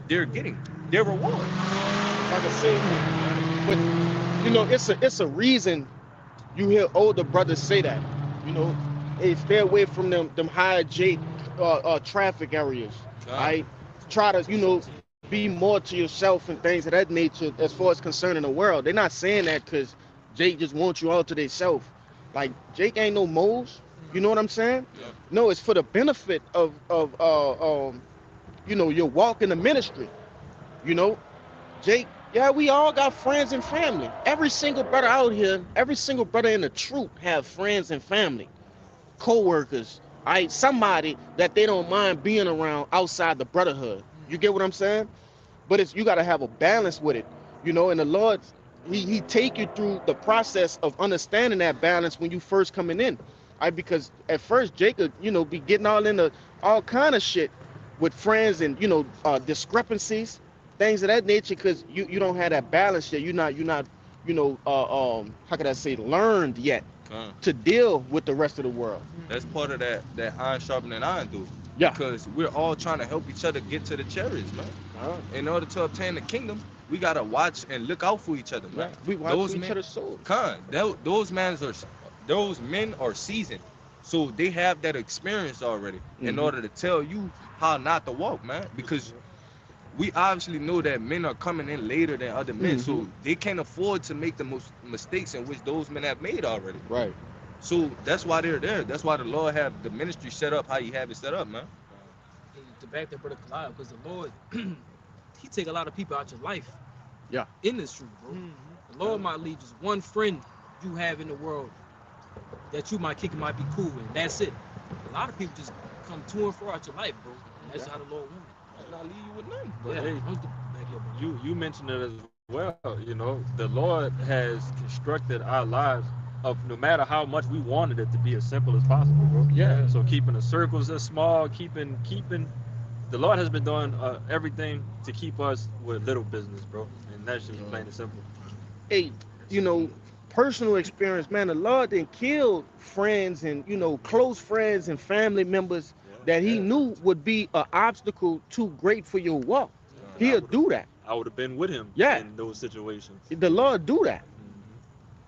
[SPEAKER 3] they're getting, their reward.
[SPEAKER 1] Like I said, but it's a reason you hear older brothers say that. Hey, stay away from them high traffic areas. Right? Try to be more to yourself and things of that nature as far as concerning the world. They're not saying that because Jake just wants you all to themselves. Like Jake ain't no moles. You know what I'm saying?
[SPEAKER 3] Yeah.
[SPEAKER 1] No, it's for the benefit of your walk in the ministry. Jake, yeah, we all got friends and family. Every single brother out here, every single brother in the troop have friends and family, co-workers, somebody that they don't mind being around outside the brotherhood. You get what I'm saying? But you got to have a balance with it, and the Lord, he take you through the process of understanding that balance when you first coming in. Because at first Jacob, be getting all into all kind of shit with friends and discrepancies, things of that nature, because you don't have that balance yet. You're not how could I say, learned yet to deal with the rest of the world.
[SPEAKER 3] That's part of that iron sharpening iron, dude.
[SPEAKER 1] Yeah.
[SPEAKER 3] Because we're all trying to help each other get to the chariots, man. In order to obtain the kingdom, we gotta watch and look out for each other, man.
[SPEAKER 1] We watch each other's souls.
[SPEAKER 3] Those men are seasoned, so they have that experience already in order to tell you how not to walk, man. Because we obviously know that men are coming in later than other men, so they can't afford to make the most mistakes in which those men have made already.
[SPEAKER 1] Right.
[SPEAKER 3] So that's why they're there. That's why the Lord have the ministry set up how He have it set up, man.
[SPEAKER 4] To back that brother Kalil, because the Lord, He take a lot of people out your life.
[SPEAKER 1] Yeah.
[SPEAKER 4] In this truth, bro. The Lord might leave just one friend you have in the world that you might kick and might be cool with. That's it. A lot of people just come to and fro out your life, bro. And that's how the Lord wants it.
[SPEAKER 3] Might not leave you with nothing.
[SPEAKER 10] But
[SPEAKER 4] Yeah,
[SPEAKER 10] hey,
[SPEAKER 4] I'm the back here, bro.
[SPEAKER 10] you mentioned it as well. The Lord has constructed our lives of no matter how much we wanted it to be as simple as possible, bro.
[SPEAKER 1] Yeah.
[SPEAKER 10] So keeping the circles as small, keeping the Lord has been doing everything to keep us with little business, bro. And that's just plain and simple.
[SPEAKER 1] Hey, personal experience, man. The Lord didn't kill friends and close friends and family members that he
[SPEAKER 10] Yeah.
[SPEAKER 1] knew would be an obstacle too great for your walk. He'll do that.
[SPEAKER 10] I would have been with him
[SPEAKER 1] Yeah.
[SPEAKER 10] in those situations.
[SPEAKER 1] The Lord do that.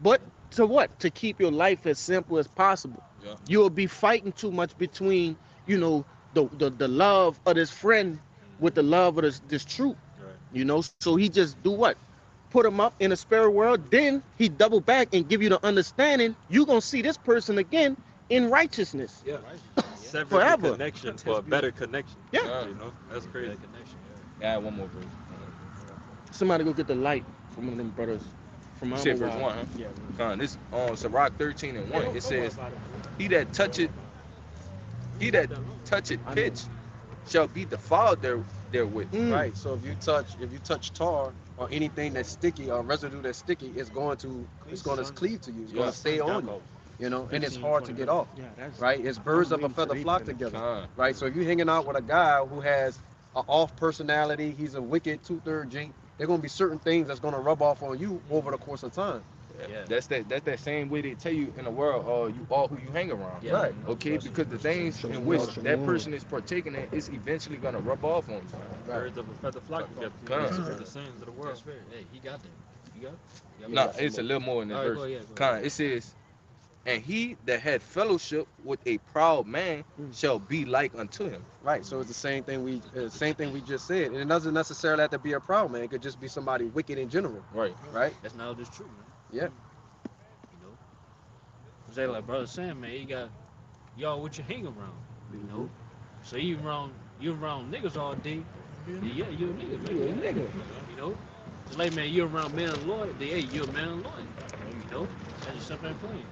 [SPEAKER 1] But to what? To keep your life as simple as possible.
[SPEAKER 3] Yeah.
[SPEAKER 1] You'll be fighting too much between, you know, the love of this friend with the love of this troop.
[SPEAKER 10] Right.
[SPEAKER 1] You know, so he just do what? Put him up in a spirit world. Then he double back and give you the understanding. You gonna see this person again in righteousness.
[SPEAKER 4] Yeah.
[SPEAKER 10] Sever
[SPEAKER 1] Forever.
[SPEAKER 10] the connection for a better connection.
[SPEAKER 1] Yeah.
[SPEAKER 10] You know, that's crazy.
[SPEAKER 2] That connection.
[SPEAKER 3] Yeah, I had one more verse.
[SPEAKER 1] Somebody go get the light from one of them brothers. From
[SPEAKER 3] You
[SPEAKER 1] I
[SPEAKER 3] said
[SPEAKER 1] don't know
[SPEAKER 3] verse
[SPEAKER 1] why.
[SPEAKER 3] 1, huh?
[SPEAKER 1] Yeah.
[SPEAKER 3] Con, this on Sirach 13 and 1. It says, he that toucheth pitch shall be defiled therewith.
[SPEAKER 1] Mm.
[SPEAKER 5] Right. So if you touch tar or anything that's sticky or residue that's sticky, it's going to cleave to you. It's going
[SPEAKER 3] Yeah.
[SPEAKER 5] to stay on you. You know, and it's hard to get off.
[SPEAKER 1] Yeah, that's
[SPEAKER 5] Right? It's birds of a feather flock together. Right? So if you're hanging out with a guy who has an off personality, he's a wicked 2/3 jink, there gonna be certain things that's gonna rub off on you over the course of time.
[SPEAKER 3] Yeah. That's that same way they tell you in the world, you are who you hang around.
[SPEAKER 2] Yeah.
[SPEAKER 5] Right.
[SPEAKER 3] Okay, because the things in which that person is partaking in is eventually gonna rub off on you.
[SPEAKER 10] Birds of a feather flock together.
[SPEAKER 3] Con.
[SPEAKER 10] This is the sins of the world.
[SPEAKER 2] That's fair. Hey, he got that. You got? You
[SPEAKER 3] Nah,
[SPEAKER 2] got
[SPEAKER 3] it's a little more in this
[SPEAKER 2] All right,
[SPEAKER 3] verse.
[SPEAKER 2] go ahead, go
[SPEAKER 3] Con,
[SPEAKER 2] ahead.
[SPEAKER 3] it says, and he that had fellowship with a proud man shall be like unto him.
[SPEAKER 5] Right. So it's the same thing we just said. And it doesn't necessarily have to be a proud man. It could just be somebody wicked in general.
[SPEAKER 3] Right.
[SPEAKER 5] Right?
[SPEAKER 2] That's not just true, man.
[SPEAKER 5] Yeah.
[SPEAKER 2] You know, say like brother Sam, man, you got y'all what you hang around. You know, so you around niggas all day. Yeah, you a nigga, man.
[SPEAKER 1] You a nigga.
[SPEAKER 2] You know, just like man, you around man and Lord. Hey, you a man and Lord. You know, that's just something I'm playing.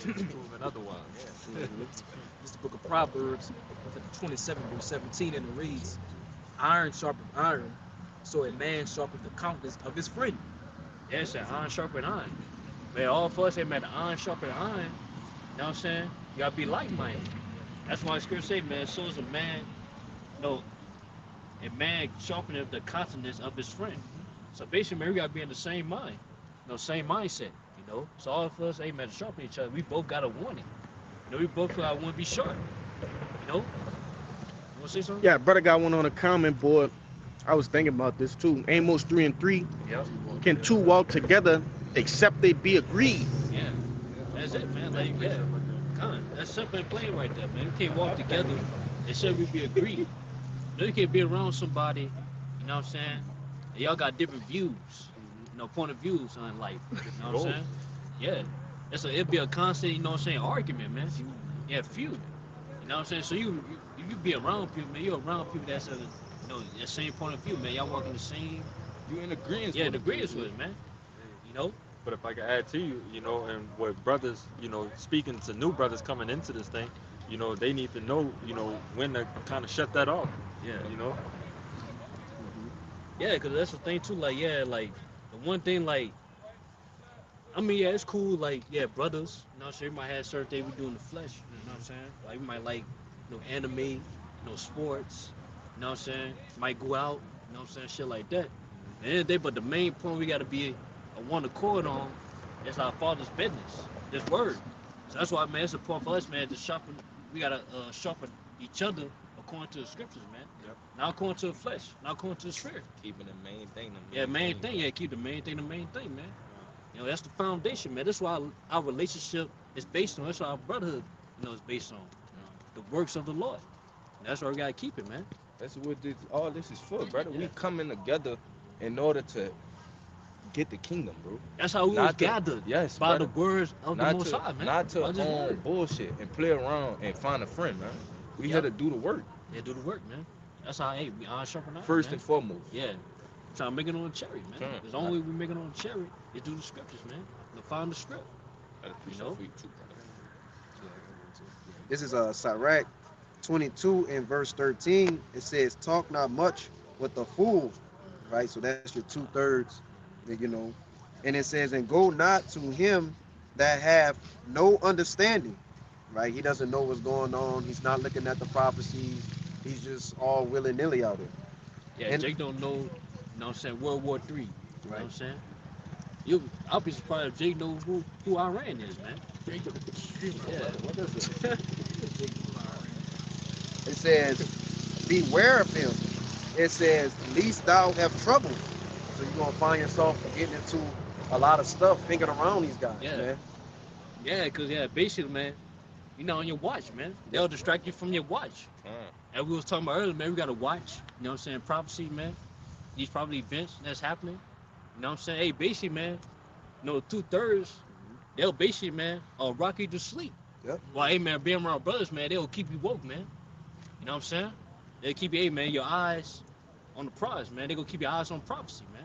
[SPEAKER 10] Proven otherwise.
[SPEAKER 4] This is the book of Proverbs, 27 verse 17, and it reads, "Iron sharpened iron, so a man sharpened the countenance of his friend."
[SPEAKER 2] Yeah, it's an iron sharpen iron. Man, all of us, man, the iron sharpen iron. You know what I'm saying? You gotta be like-minded. That's why scripture say, man, so is a man, a man sharpeneth the countenance of his friend. So basically, man, we gotta be in the same mind, same mindset. You know, so all of us, hey, man, to sharpen each other, we both got a warning. You know, we both want to be sharp. You know, you want to say something?
[SPEAKER 1] Yeah, brother got one on the comment board. I was thinking about this too. Amos 3:3.
[SPEAKER 2] Yep.
[SPEAKER 1] Can two walk together except they be agreed?
[SPEAKER 2] Yeah, that's it, man. Like, yeah, that's simple and plain right there, man. We can't walk together except we be agreed. You know, you can't be around somebody, you know what I'm saying? And y'all got different views, point of views on life. You know what I'm saying? Yeah. It'd be a constant, you know what I'm saying, argument, man. Yeah, feud. You know what I'm saying? So you be around people, man. You're around people that's the same point of view, man. Y'all walking the same.
[SPEAKER 3] You in agreement?
[SPEAKER 2] Yeah, in agreement with it, man. You know.
[SPEAKER 10] But if I could add to you, and what brothers, speaking to new brothers coming into this thing, they need to know, when to kind of shut that off.
[SPEAKER 2] Yeah.
[SPEAKER 10] Mm-hmm.
[SPEAKER 2] Yeah, because that's the thing too. Like, yeah, like the one thing, like, I mean, yeah, it's cool. Like, yeah, brothers. You know what I'm saying? We might have certain things we do in the flesh. You know what I'm saying? Like, we might like, anime, sports. You know what I'm saying? Might go out. You know what I'm saying? Shit like that. But the main point we got to be a one accord on is our Father's business. This word. So that's why, man, it's important for us, man, to sharpen. We gotta sharpen each other according to the scriptures, man.
[SPEAKER 10] Yep.
[SPEAKER 2] Not according to the flesh, not according to the spirit.
[SPEAKER 3] Keeping the main thing.
[SPEAKER 2] Main thing. Yeah, keep the main thing, man. That's the foundation, man. That's why our relationship is based on. That's why our brotherhood, is based on the works of the Lord. And that's why we gotta keep it, man.
[SPEAKER 3] That's what all this is for, brother.
[SPEAKER 2] Yeah.
[SPEAKER 3] We coming together in order to get the kingdom, bro.
[SPEAKER 2] That's how we was gathered.
[SPEAKER 3] Yes,
[SPEAKER 2] by
[SPEAKER 3] brother.
[SPEAKER 2] the words of the Most High, man.
[SPEAKER 3] Not to
[SPEAKER 2] By this
[SPEAKER 3] own
[SPEAKER 2] word.
[SPEAKER 3] bullshit and play around and find a friend, man. We
[SPEAKER 2] Yep.
[SPEAKER 3] had to do the work
[SPEAKER 2] Yeah, do the work, man. That's how we iron sharpen iron.
[SPEAKER 3] first
[SPEAKER 2] man.
[SPEAKER 3] and foremost.
[SPEAKER 2] Yeah. Trying to make it on a cherry, man.
[SPEAKER 3] Sure.
[SPEAKER 2] It's the only way we make it on a cherry is do the scriptures, man. To find the script.
[SPEAKER 3] You
[SPEAKER 2] know?
[SPEAKER 5] This is Sirach 22 and verse 13. It says, "Talk not much with the fool," right? So that's your 2/3, And it says, "And go not to him that have no understanding," right? He doesn't know what's going on. He's not looking at the prophecies. He's just all willy-nilly out there.
[SPEAKER 2] Yeah,
[SPEAKER 5] And-
[SPEAKER 2] Jake don't know, you know what I'm saying, World War III. You know what I'm
[SPEAKER 5] Right.
[SPEAKER 2] saying? I'll be surprised if Jake knows who Iran is, man. Yeah.
[SPEAKER 5] What is it? It says, beware of him. It says, least thou have trouble. So you're gonna find yourself getting into a lot of stuff thinking around these guys,
[SPEAKER 2] Yeah.
[SPEAKER 5] man.
[SPEAKER 2] Yeah, because, yeah, basically, man, you're not on your watch, man. They'll distract you from your watch. And we was talking about earlier, man, we got to watch, you know what I'm saying, prophecy, man. These probably events that's happening. You know what I'm saying? Hey, basically, man, you know, 2/3, they'll basically, man, rock you to sleep.
[SPEAKER 5] Yep.
[SPEAKER 2] Well, hey, man, being around brothers, man, they'll keep you woke, man. You know what I'm saying? They'll keep you, hey, man, your eyes on the prize, man. They're going to keep your eyes on prophecy, man.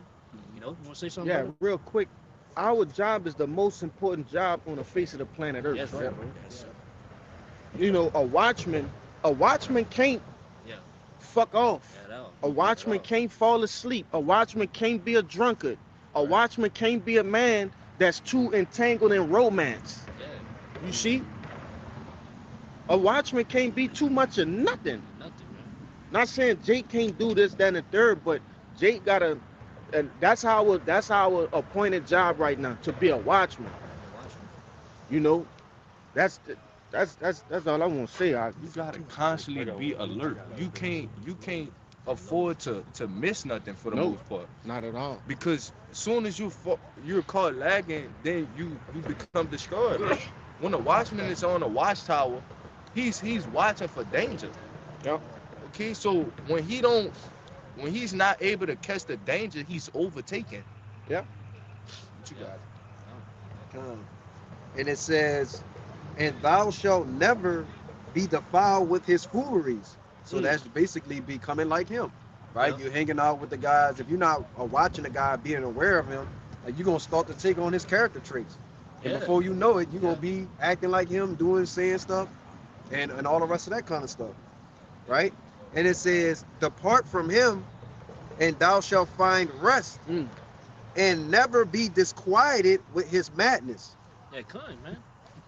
[SPEAKER 2] You know, you want to say something?
[SPEAKER 1] Yeah,
[SPEAKER 2] brother?
[SPEAKER 1] real quick. Our job is the most important job on the face of the planet Earth.
[SPEAKER 2] Yes,
[SPEAKER 1] right?
[SPEAKER 2] sir. Yes, sir.
[SPEAKER 1] You know, a watchman can't
[SPEAKER 2] Yeah.
[SPEAKER 1] fuck off.
[SPEAKER 2] Yeah, that
[SPEAKER 1] A watchman can't fall asleep. A watchman can't be a drunkard. A watchman can't be a man that's too entangled in romance.
[SPEAKER 2] Yeah,
[SPEAKER 1] You see? A watchman can't be too much of nothing.
[SPEAKER 2] nothing, man.
[SPEAKER 1] Not saying Jake can't do this, that, and the third, but Jake gotta, and that's our appointed job right now, to be a watchman. You know, that's all I want to say.
[SPEAKER 3] You gotta constantly be alert. You can't afford to miss nothing for the
[SPEAKER 1] No.
[SPEAKER 3] most part.
[SPEAKER 1] Not at all.
[SPEAKER 3] Because as soon as you're caught lagging, then you become discouraged. When a watchman is on a watchtower, he's watching for danger.
[SPEAKER 1] Yep.
[SPEAKER 3] Okay, so when he's not able to catch the danger, he's overtaken.
[SPEAKER 1] Yep.
[SPEAKER 3] What you got?
[SPEAKER 5] And it says, and thou shalt never be defiled with his fooleries. So that's basically becoming like him, right?
[SPEAKER 2] Yeah.
[SPEAKER 5] You're hanging out with the guys. If you're not watching the guy, being aware of him, like, you're gonna start to take on his character traits. And
[SPEAKER 2] Yeah.
[SPEAKER 5] before you know it, you're gonna be acting like him, doing, saying stuff, and all the rest of that kind of stuff, right? And it says, depart from him, and thou shalt find rest, and never be disquieted with his madness.
[SPEAKER 2] Yeah, kind, man.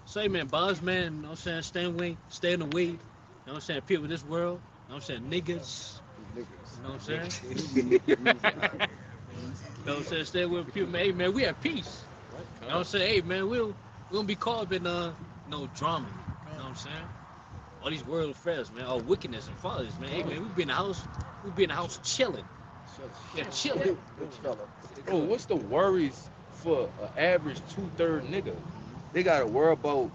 [SPEAKER 2] Say, man, buzz, man, you know what I'm saying? Stay in the way. You know what I'm saying? People of this world. You know what I'm saying? Niggas. You know what I'm saying? You know what I'm saying? Stay with people, man. Hey, man, we have peace. You know what I'm saying? Hey, man, we don't be caught up in no drama. You know what I'm saying? All these world affairs, man. All wickedness and fathers, man. Hey, man, we be in the house chilling. Yeah, chilling.
[SPEAKER 3] Bro, what's the worries for an average 2/3 nigga? They gotta worry about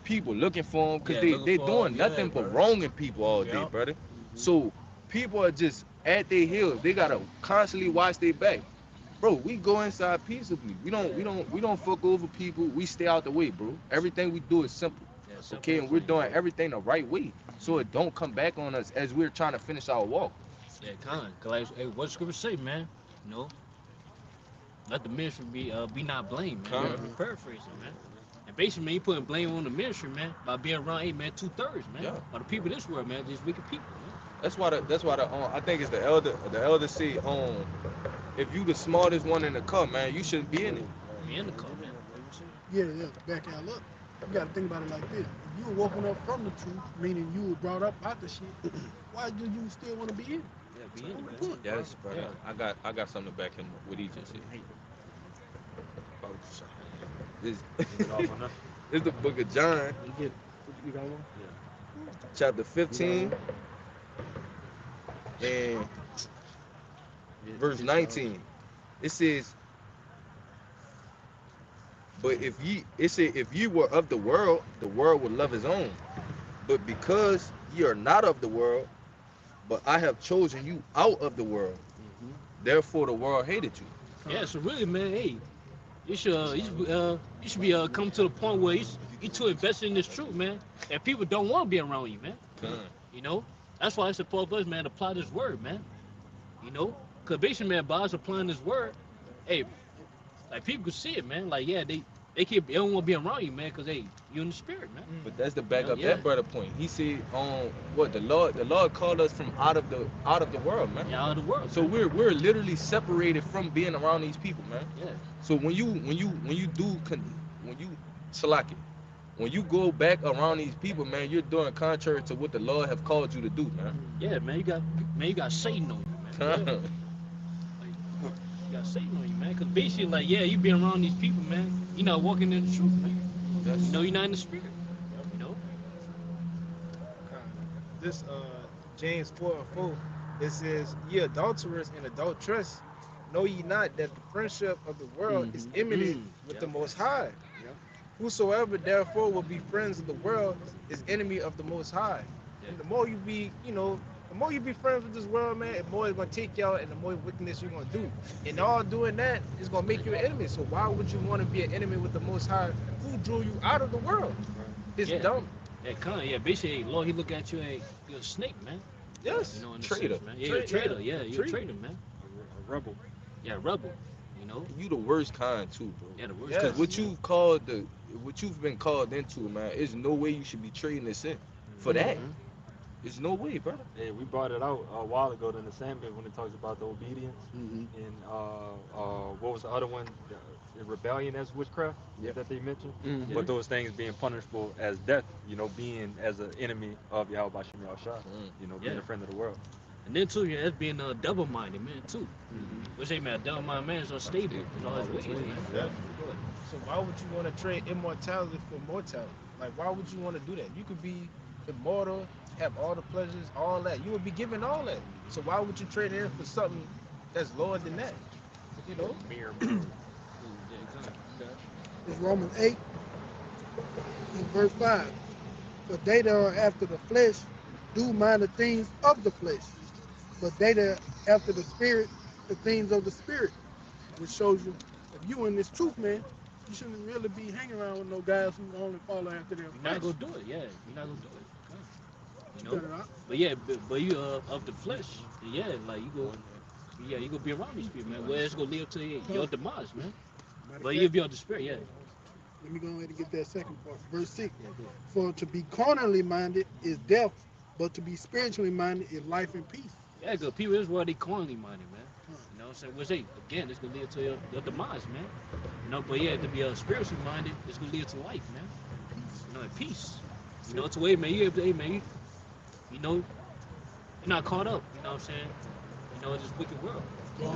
[SPEAKER 3] people looking for them because
[SPEAKER 2] Yeah,
[SPEAKER 3] they
[SPEAKER 2] looking for
[SPEAKER 3] doing
[SPEAKER 2] 'em,
[SPEAKER 3] nothing
[SPEAKER 2] yeah,
[SPEAKER 3] but
[SPEAKER 2] bro.
[SPEAKER 3] wronging people all day,
[SPEAKER 2] Yeah.
[SPEAKER 3] brother. So people are just at their heels. They gotta constantly watch their back. Bro, we go inside peaceably. We don't fuck over people. We stay out the way, bro. Everything we do is simple.
[SPEAKER 2] Yeah, simple
[SPEAKER 3] Okay, and
[SPEAKER 2] and
[SPEAKER 3] we're
[SPEAKER 2] plain,
[SPEAKER 3] doing
[SPEAKER 2] bro.
[SPEAKER 3] everything the right way, so it don't come back on us as we're trying to finish our walk.
[SPEAKER 2] Yeah, kind. Cause like, hey, what scripture say, man? You know, let the ministry be not blamed, man.
[SPEAKER 3] Kind.
[SPEAKER 2] I'm paraphrasing, man. And basically, man, you putting blame on the ministry, man, by being around, hey, man, 2/3, man.
[SPEAKER 3] Yeah.
[SPEAKER 2] By the people of this world, man, these wicked people, man.
[SPEAKER 3] That's why I think it's the elder say if you the smartest one in the car, man, you shouldn't be in it.
[SPEAKER 2] Be in the car, man.
[SPEAKER 7] Yeah, back y'all up. You gotta think about it like this. If you were woken up from the truth, meaning you were brought up out the shit, why do you still want to be in it?
[SPEAKER 2] Yeah, be in it, man.
[SPEAKER 7] Repent.
[SPEAKER 3] Yes, brother.
[SPEAKER 2] Yeah.
[SPEAKER 3] I got something to back him up. What he just said. This is the book of John,
[SPEAKER 1] You got one?
[SPEAKER 3] chapter 15, and verse 19. It says, but if ye were of the world would love his own. But because ye are not of the world, but I have chosen you out of the world, therefore the world hated you.
[SPEAKER 2] Yeah, so really, man, hey, you should be come to the point where you too invested in this truth, man, that people don't want to be around you, man. You know, that's why it's supposed us, man, to apply this word, man. You know, cause basically, man, by us applying this word, hey, like people can see it, man. Like, yeah, they don't want to be around you, man, cause hey, you in the spirit, man.
[SPEAKER 3] But that's the back up
[SPEAKER 2] Yeah.
[SPEAKER 3] that brother point. He said, what the Lord called us from out of the world, man.
[SPEAKER 2] Yeah, out of the world.
[SPEAKER 3] So
[SPEAKER 2] man.
[SPEAKER 3] we're literally separated from being around these people, man.
[SPEAKER 2] Yeah.
[SPEAKER 3] So when you select it, when you go back around these people, man, you're doing contrary to what the Lord have called you to do, man.
[SPEAKER 2] Yeah, man, you got Satan on you, man. Yeah. You got Satan on you, man. Cause basically, like, yeah, you be around these people, man. You're not walking in the truth, man. You know, you're not in the spirit. You know.
[SPEAKER 6] this James 4:4. It says, "Ye adulterers and adulteress, know ye not that the friendship of the world is enmity with the Most High? Whosoever therefore will be friends of the world is enemy of the Most High." And the more you be, the more you be friends with this world, man, the more it's gonna take you out, and the more wickedness you're gonna do. And all doing that is gonna make you an enemy. So why would you want to be an enemy with the Most High, who drew you out of the world? It's dumb.
[SPEAKER 2] Basically, Lord, he look at you like you're a snake, man.
[SPEAKER 6] Yes.
[SPEAKER 2] You know, in a
[SPEAKER 3] Traitor.
[SPEAKER 2] sense, man. Yeah, you're a traitor. Yeah, you're a traitor, man.
[SPEAKER 10] A rebel.
[SPEAKER 2] Yeah, rebel. You know.
[SPEAKER 3] You the worst kind too, bro.
[SPEAKER 2] Yeah, the worst.
[SPEAKER 6] Yes.
[SPEAKER 3] Because what you've been called into, man, there's no way you should be trading this in for that. There's no way, brother.
[SPEAKER 10] Yeah, we brought it out a while ago in the Sandman when it talks about the obedience and what was the other one? The rebellion as witchcraft that they mentioned. But those things being punishable as death, being as an enemy of Yahweh Bashem Yahushua, being a friend of the world.
[SPEAKER 2] And then too, that's being double-minded, man, too. Which ain't man, double-minded man is unstable. It's all his ways, man.
[SPEAKER 6] Yeah. So why would you want to trade immortality for mortality? Like, why would you want to do that? You could be immortal, have all the pleasures, all that. You would be given all that. So why would you trade it in for something that's lower than that?
[SPEAKER 10] Mere.
[SPEAKER 7] It's Romans 8 and verse 5. For they that are after the flesh do mind the things of the flesh, but they that are after the spirit, the things of the spirit. Which shows you, if you in this truth, man, you shouldn't really be hanging around with no guys who only follow after their
[SPEAKER 2] You're not
[SPEAKER 7] flesh.
[SPEAKER 2] gonna do it, yeah. You're not gonna do it.
[SPEAKER 7] You better not.
[SPEAKER 2] But you of the flesh, like you go be around these people, man. Where it's gonna lead to your demise, man. But you be of the spirit,
[SPEAKER 7] Let me go ahead and get that second part. Verse 6. For to be carnally minded is death, but to be spiritually minded is life and peace.
[SPEAKER 2] Yeah, because people in this world, they carnally minded, man. You know what I'm saying? Which, again, it's gonna lead to your demise, man. But to be spiritually minded, it's gonna lead to life, man. And peace. It's a way, man. You're not caught up. You know what I'm saying? In this wicked world. You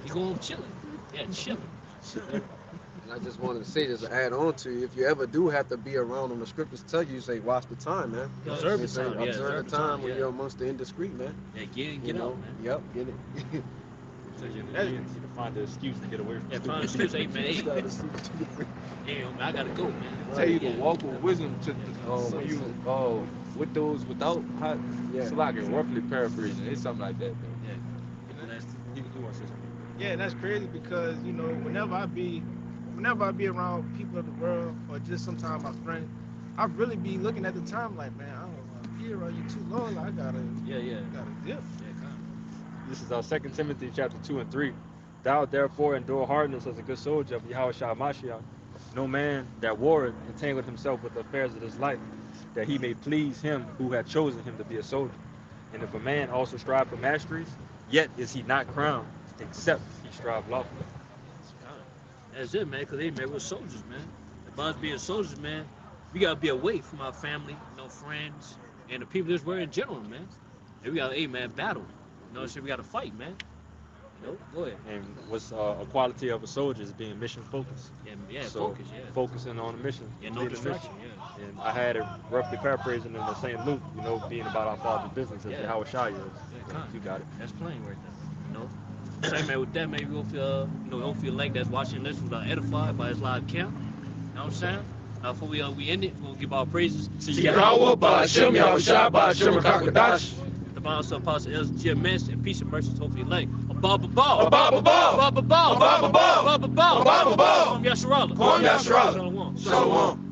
[SPEAKER 2] go on chilling. Yeah, chilling.
[SPEAKER 5] And I just wanted to say this to add on to you. If you ever do have to be around them, the scriptures tell you, say, watch the time, man.
[SPEAKER 2] Observe the time.
[SPEAKER 5] Observe the time when you're amongst the indiscreet, man.
[SPEAKER 2] Yeah, get out, man.
[SPEAKER 5] Yep, get it.
[SPEAKER 10] So you can find the excuse to get away from
[SPEAKER 2] find an excuse, hey, man. Damn, I gotta go, man.
[SPEAKER 3] Tell you to walk with wisdom to when you with those without hot. It's like roughly paraphrasing. It's something like that.
[SPEAKER 6] Yeah, that's crazy because whenever I be around people of the world or just sometimes my friends, I really be looking at the time like, man, I don't want to be around you too long. I gotta dip.
[SPEAKER 10] This is 2 Timothy chapter 2 and 3. Thou therefore endure hardness as a good soldier of Yahweh Shah Mashiach. No man that warreth entangled himself with the affairs of this life, that he may please him who had chosen him to be a soldier. And if a man also strive for masteries, yet is he not crowned, except he strive lawfully.
[SPEAKER 2] That's it, man, because we're soldiers, man. If us being soldiers, man, we gotta be away from our family, friends, and the people of this world in general, man. And we gotta, battle. We gotta fight, man. Go ahead.
[SPEAKER 10] And what's a quality of a soldier is being mission focused.
[SPEAKER 2] So
[SPEAKER 10] focusing on the mission.
[SPEAKER 2] Yeah, no distraction,
[SPEAKER 10] And I had it roughly paraphrasing in the St. Luke, being about our Father's business as Yahweh Shai is. You got it.
[SPEAKER 2] That's plain right there. Hey, man, with that, man, we don't feel like that's watching this was edified by his live camp. You know what I'm saying? Before we end it, we're gonna give our praises to
[SPEAKER 3] Yahweh Bashem Yahushua Bashem Kakadash.
[SPEAKER 2] The Bible Apostle Els GMS and peace and mercy to hopefully like above. From Yasharala.
[SPEAKER 3] Shalom.